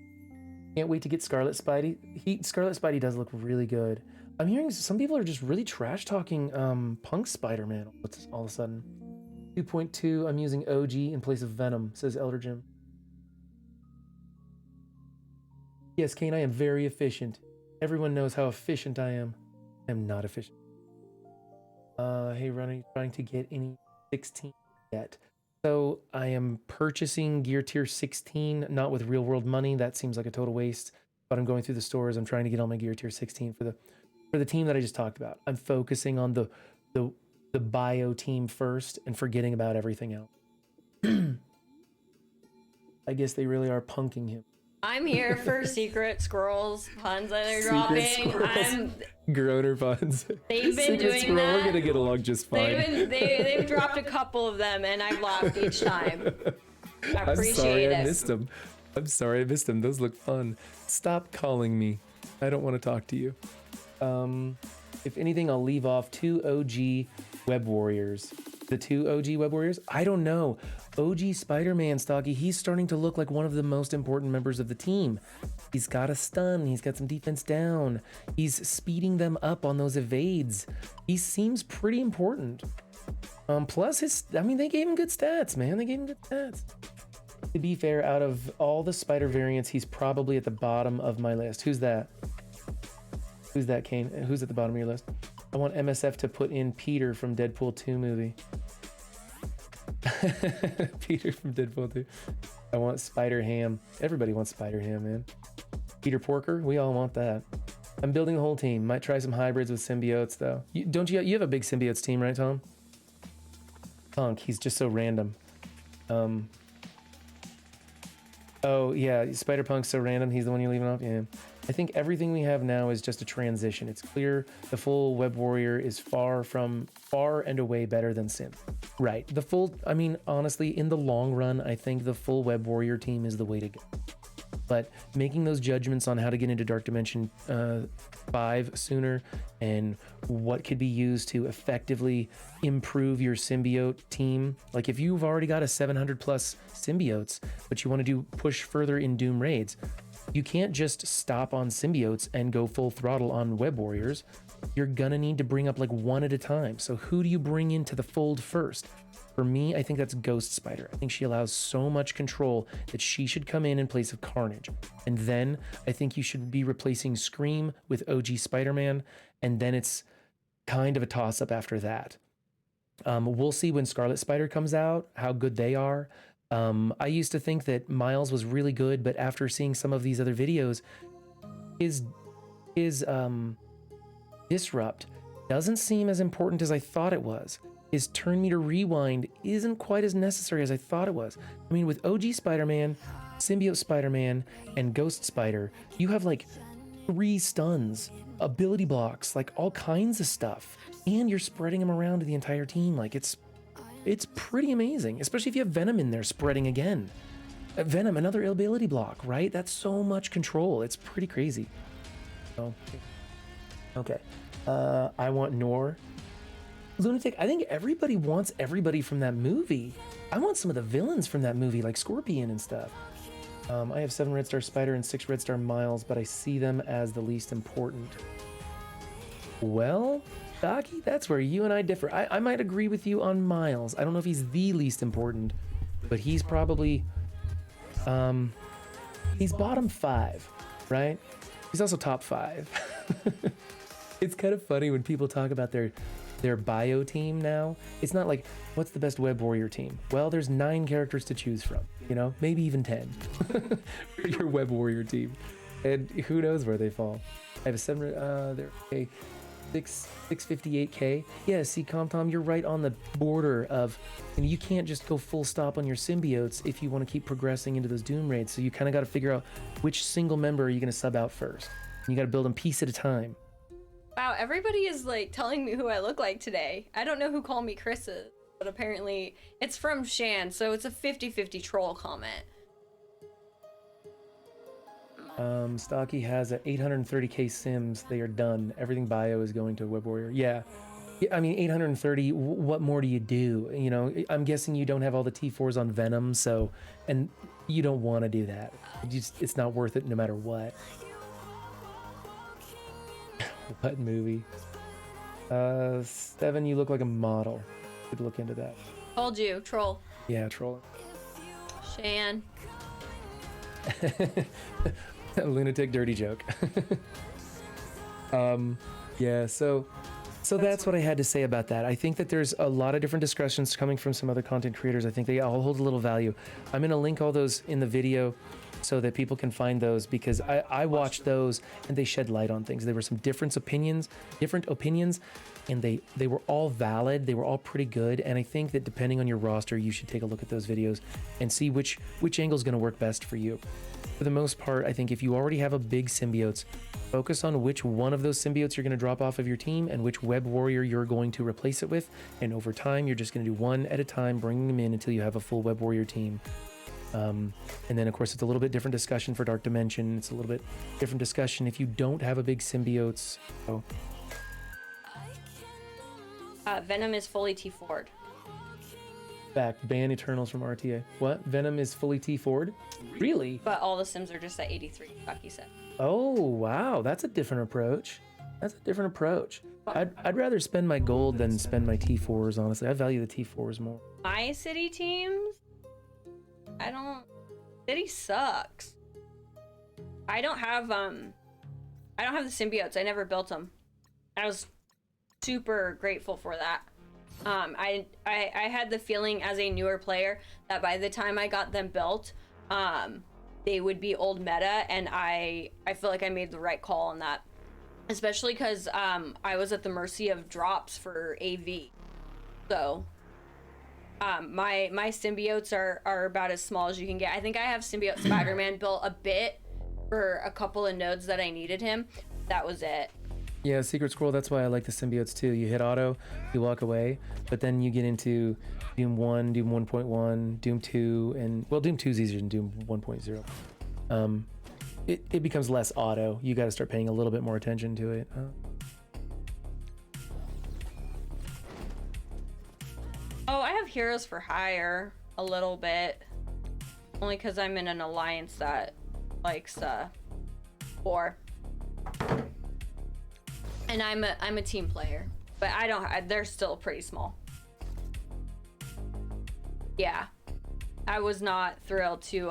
Can't wait to get Scarlet Spidey. Scarlet Spidey does look really good. I'm hearing some people are just really trash talking Punk Spider-Man all of a sudden. 2.2, I'm using OG in place of Venom, says Elder Jim. Yes, Kane, I am very efficient. Everyone knows how efficient I am. I am not efficient. Hey, Ron, are you trying to get any 16 yet? So I am purchasing gear tier 16, not with real world money. That seems like a total waste. But I'm going through the stores. I'm trying to get all my gear tier 16 for the team that I just talked about. I'm focusing on the bio team first and forgetting about everything else. I guess they really are punking him. I'm here for secret squirrels puns that are dropping. Groner puns. They've been doing that. We're gonna get along just fine. They've dropped a couple of them, and I've laughed each time. I appreciate it. I missed them. I'm sorry I missed them. Those look fun. Stop calling me. I don't want to talk to you. If anything, I'll leave off 2 OG Web Warriors. The 2 OG Web Warriors? I don't know. OG Spider-Man, Stocky, he's starting to look like one of the most important members of the team. He's got a stun. He's got some defense down. He's speeding them up on those evades. He seems pretty important. Plus, they gave him good stats, man. They gave him good stats. To be fair, out of all the Spider variants, he's probably at the bottom of my list. Who's that? Who's that, Kane? Who's at the bottom of your list? I want MSF to put in Peter from Deadpool 2 movie. Peter from Deadpool 2. I want Spider-Ham. Everybody wants Spider-Ham, man. Peter Porker, we all want that. I'm building a whole team. Might try some hybrids with symbiotes, though. You have a big symbiotes team, right, Tom? Punk, he's just so random. Oh, yeah, Spider-Punk's so random. He's the one you're leaving off? Yeah. I think everything we have now is just a transition. It's clear the full Web Warrior is far and away better than Sim. Right. Honestly, in the long run, I think the full Web Warrior team is the way to go. But making those judgments on how to get into Dark Dimension 5 sooner and what could be used to effectively improve your symbiote team. Like if you've already got a 700 plus symbiotes, but you want to push further in Doom raids, you can't just stop on symbiotes and go full throttle on Web Warriors. You're gonna need to bring up like one at a time. So who do you bring into the fold first? For me, I think that's Ghost Spider. I think she allows so much control that she should come in place of Carnage. And then I think you should be replacing Scream with OG Spider-Man. And then it's kind of a toss-up after that. We'll see when Scarlet Spider comes out, how good they are. I used to think that Miles was really good, but after seeing some of these other videos, his Disrupt doesn't seem as important as I thought it was. His turn meter rewind isn't quite as necessary as I thought it was. I mean, with OG Spider-Man, Symbiote Spider-Man, and Ghost Spider, you have like 3 stuns, ability blocks, like all kinds of stuff, and you're spreading them around to the entire team. Like it's pretty amazing, especially if you have Venom in there spreading again. Venom, another ability block, right? That's so much control. It's pretty crazy. So, okay. I want Nor. Lunatic, I think everybody wants everybody from that movie. I want some of the villains from that movie, like Scorpion and stuff. I have 7 Red Star Spider and 6 Red Star Miles, but I see them as the least important. Well, Docky, that's where you and I differ. I might agree with you on Miles. I don't know if he's the least important, but he's probably, he's bottom 5, right? He's also top 5. It's kind of funny when people talk about their bio team now. It's not like, what's the best Web Warrior team? Well, there's 9 characters to choose from, maybe even 10 for your Web Warrior team. And who knows where they fall. I have a 7, they're okay. 658k. Yeah, see, ComTom, you're right on the border of, you can't just go full stop on your symbiotes if you want to keep progressing into those Doom raids. So you kind of got to figure out which single member are you going to sub out first. You got to build them piece at a time. Wow, everybody is like telling me who I look like today. I don't know who called me Chris is. but apparently it's from Shan, so it's a 50-50 troll comment. Stocky has a 830k sims. They are done. Everything bio is going to Web Warrior. Yeah. I mean, 830, what more do you do? You know, I'm guessing you don't have all the T4s on Venom, so, and you don't want to do that. It's not worth it no matter what. What movie? 7, you look like a model. Could look into that. Told you, troll. Yeah, troll. Shan. Lunatic dirty joke. Yeah, so that's what I had to say about that. I think that there's a lot of different discussions coming from some other content creators. I think they all hold a little value. I'm going to link all those in the video so that people can find those, because I watched those and they shed light on things. There were some different opinions, and they were all valid. They were all pretty good. And I think that depending on your roster, you should take a look at those videos and see which angle is going to work best for you. For the most part, I think if you already have a big symbiotes, focus on which one of those symbiotes you're going to drop off of your team and which web warrior you're going to replace it with. And over time, you're just going to do one at a time, bringing them in until you have a full web warrior team. And then, of course, it's a little bit different discussion for Dark Dimension. It's a little bit different discussion if you don't have a big symbiotes. So. Venom is fully T4'd. Back, ban Eternals from RTA. What? Venom is fully T4'd? Really? But all the sims are just at 83, Bucky said. Oh, wow. That's a different approach. I'd rather spend my gold than spend my T4s, honestly. I value the T4s more. My city teams? City sucks. I don't have the symbiotes. I never built them. I was super grateful for that. I had the feeling as a newer player that by the time I got them built, they would be old meta, and I feel like I made the right call on that. Especially because I was at the mercy of drops for AV. So my symbiotes are about as small as you can get. I think I have symbiote Spider-Man built a bit for a couple of nodes that I needed him. That was it. Yeah, Secret Scroll, that's why I like the symbiotes too. You hit auto, you walk away, but then you get into Doom 1, Doom 1.1, Doom 2, and, well, Doom 2 is easier than Doom 1.0. It becomes less auto. You got to start paying a little bit more attention to it. Oh, I have Heroes for Hire a little bit. Only because I'm in an alliance that likes 4. And I'm a team player, but they're still pretty small. Yeah, I was not thrilled to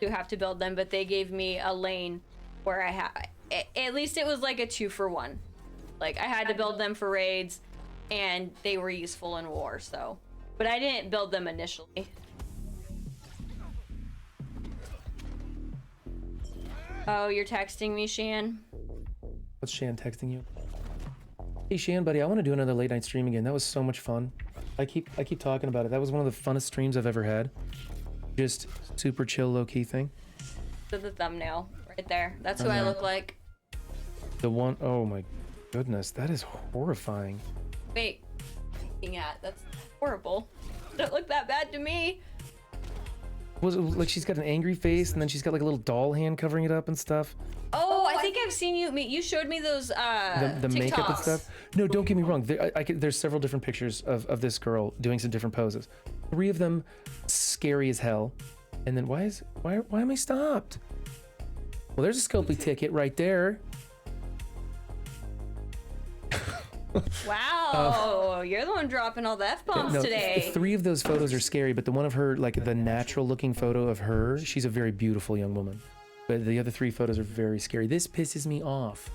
have to build them, but they gave me a lane where at least it was like a 2-for-1. Like I had to build them for raids, and they were useful in war. So, but I didn't build them initially. Oh, you're texting me, Shan? What's Shan texting you? Hey Shan, buddy, I want to do another late night stream again. That was so much fun. I keep talking about it. That was one of the funnest streams I've ever had. Just super chill, low key thing. The thumbnail right there. That's who I look like. The one, oh my goodness, that is horrifying. Wait, looking at that's horrible. Don't look that bad to me. Was it like she's got an angry face and then she's got like a little doll hand covering it up and stuff? Oh, I think I've seen you showed me those the makeup and stuff. No, don't get me wrong. There's several different pictures of this girl doing some different poses. 3 of them scary as hell. And then why am I stopped? Well, there's a Scopely ticket right there. Wow, you're the one dropping all the F-bombs today. 3 of those photos are scary, but the one of her, like the natural looking photo of her, she's a very beautiful young woman. But the other 3 photos are very scary. This pisses me off.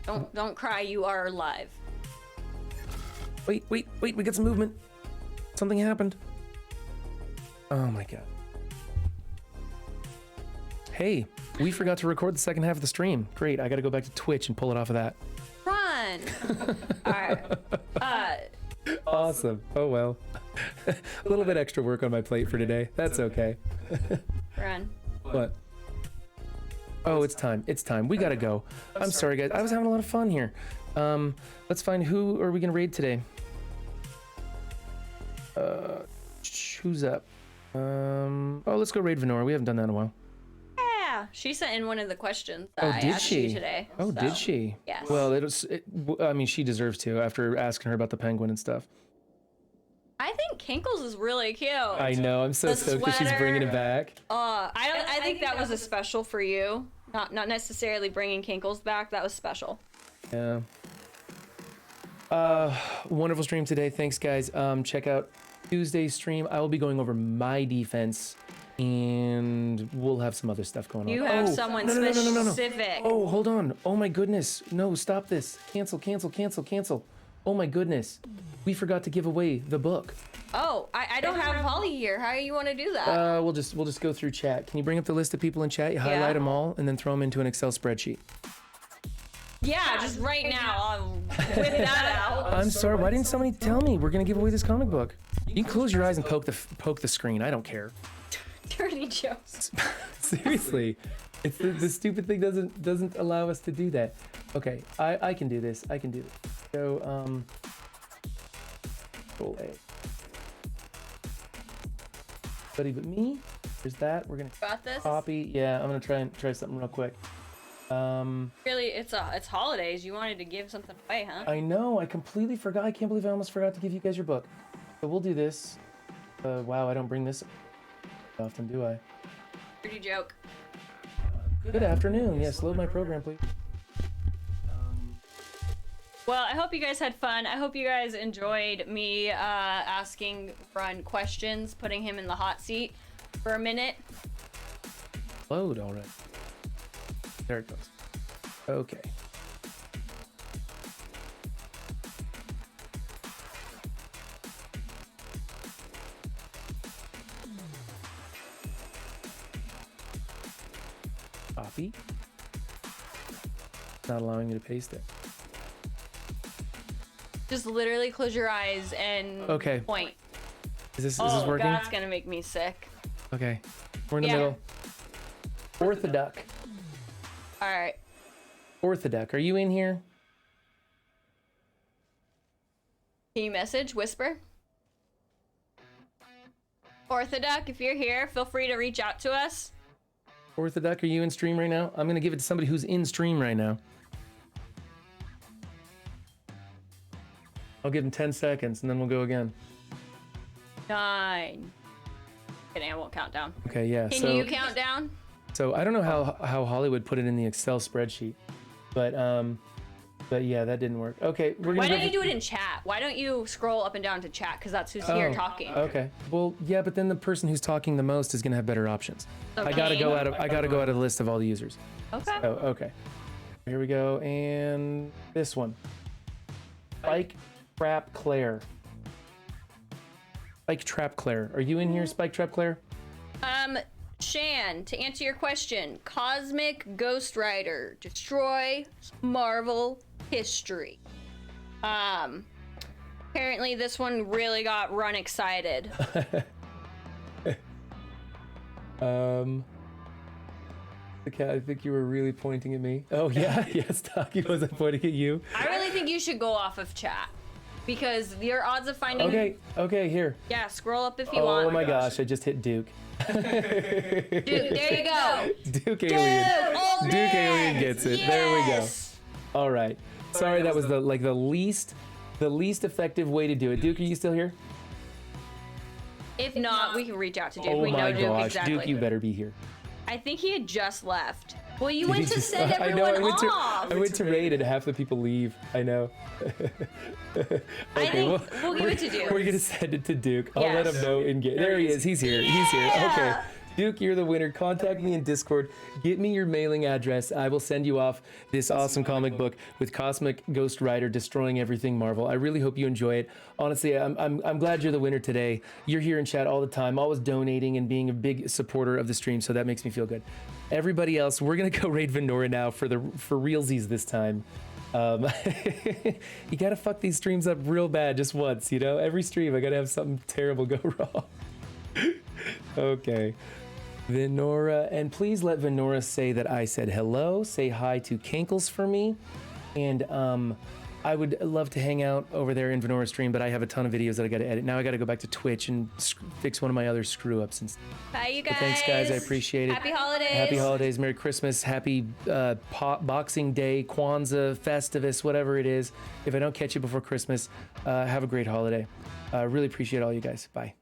Don't cry, you are alive. Wait, we got some movement. Something happened. Oh my god. Hey, we forgot to record the second half of the stream. Great, I gotta go back to Twitch and pull it off of that. Run! Alright. Awesome. Oh well. A little bit extra work on my plate for today. That's okay. Run. What? Oh, it's time. It's time. We gotta go. I'm sorry, guys. I was having a lot of fun here. Let's find who are we gonna raid today. Who's up? Oh, let's go raid Venora. We haven't done that in a while. Yeah, she sent in one of the questions that I did asked she? you today. Oh, so, did she? Yes. Well, I mean, she deserves to after asking her about the penguin and stuff. I think Kinkles is really cute. I know. I'm so stoked that she's bringing it back. I think that was a special for you. Not necessarily bringing Kinkles back. That was special. Yeah. Wonderful stream today. Thanks, guys. Check out Tuesday's stream. I will be going over my defense, and we'll have some other stuff going on. You have someone specific. Oh, hold on. Oh my goodness. No, stop this. Cancel, cancel, cancel, cancel. Oh my goodness. We forgot to give away the book. Oh, I don't have Holly here. How do you want to do that? We'll just go through chat. Can you bring up the list of people in chat? You highlight them all and then throw them into an Excel spreadsheet. Yeah, just right now. I'll whip that out. I'm sorry. Why didn't somebody tell me we're gonna give away this comic book? You can close your eyes and poke the screen. I don't care. Dirty jokes. Seriously, it's the stupid thing doesn't allow us to do that. Okay, I can do this. I can do this. So Control A. Buddy, but me. There's that. We're gonna Got this. copy. Yeah, I'm gonna try something real quick. Really, it's holidays. You wanted to give something away, huh? I know. I completely forgot. I can't believe I almost forgot to give you guys your book. So we'll do this. Wow, I don't bring this often, do I? Dirty joke. Good afternoon. Yes, load my program, please. Well, I hope you guys had fun. I hope you guys enjoyed me asking Run questions, putting him in the hot seat for a minute. Load already. There it goes. Okay. Copy. Not allowing me to paste it. Just literally close your eyes and point. Is this working? That's gonna make me sick. Okay. We're in the middle. Orthoduck. All right. Orthoduck, are you in here? Can you message? Whisper? Orthoduck, if you're here, feel free to reach out to us. Orthoduck, are you in stream right now? I'm gonna give it to somebody who's in stream right now. I'll give him 10 seconds and then we'll go again. 9. Kidding, I won't count down. Okay, yeah. Can you count down? So I don't know how Hollywood put it in the Excel spreadsheet, but yeah, that didn't work. Okay, we're gonna. Why don't you do it in chat? Why don't you scroll up and down to chat? Because that's who's here talking. Okay. Well, yeah, but then the person who's talking the most is gonna have better options. Okay. I gotta go out of the list of all the users. Okay. Oh, okay. Here we go, and this one. Spike Trap Claire. Spike Trap Claire. Are you in here, Spike Trap Claire? Shan, to answer your question, Cosmic Ghost Rider, destroy Marvel history. Apparently this one really got Run excited. Okay, I think you were really pointing at me. Oh yeah, yes, Taki wasn't pointing at you. I really think you should go off of chat. Because your odds of finding... Okay, here. Yeah, scroll up if you want. Oh my gosh, I just hit Duke. Duke, there you go. Duke Alien. Duke Alien gets it. Yes. There we go. All right. Sorry, that was the least effective way to do it. Duke, are you still here? If not, we can reach out to Duke. Oh we my know Duke gosh, exactly. Duke, you better be here. I think he had just left. Well, you went to send everyone off. I went to raid and half the people leave. I know. Okay, I think we'll give it to Duke. We're gonna send it to Duke. I'll let him know in game. There he is. He's here. Yeah! He's here. Okay. Duke, you're the winner. Contact me in Discord. Get me your mailing address. I will send you off this awesome comic book with Cosmic Ghost Rider destroying everything Marvel. I really hope you enjoy it. Honestly, I'm glad you're the winner today. You're here in chat all the time, always donating and being a big supporter of the stream, so that makes me feel good. Everybody else, we're gonna go raid Venora now for realsies this time. You gotta fuck these streams up real bad just once, you know? Every stream I gotta have something terrible go wrong. Okay. Venora, and please let Venora say that I said hello. Say hi to Kankles for me, and I would love to hang out over there in Venora's stream, but I have a ton of videos that I got to edit. Now I got to go back to Twitch and fix one of my other screw ups. And Bye, you guys. but thanks, guys. I appreciate it. Happy holidays. Happy holidays. Merry Christmas. Happy Boxing Day, Kwanzaa, Festivus, whatever it is. If I don't catch you before Christmas, have a great holiday. Really appreciate all you guys. Bye.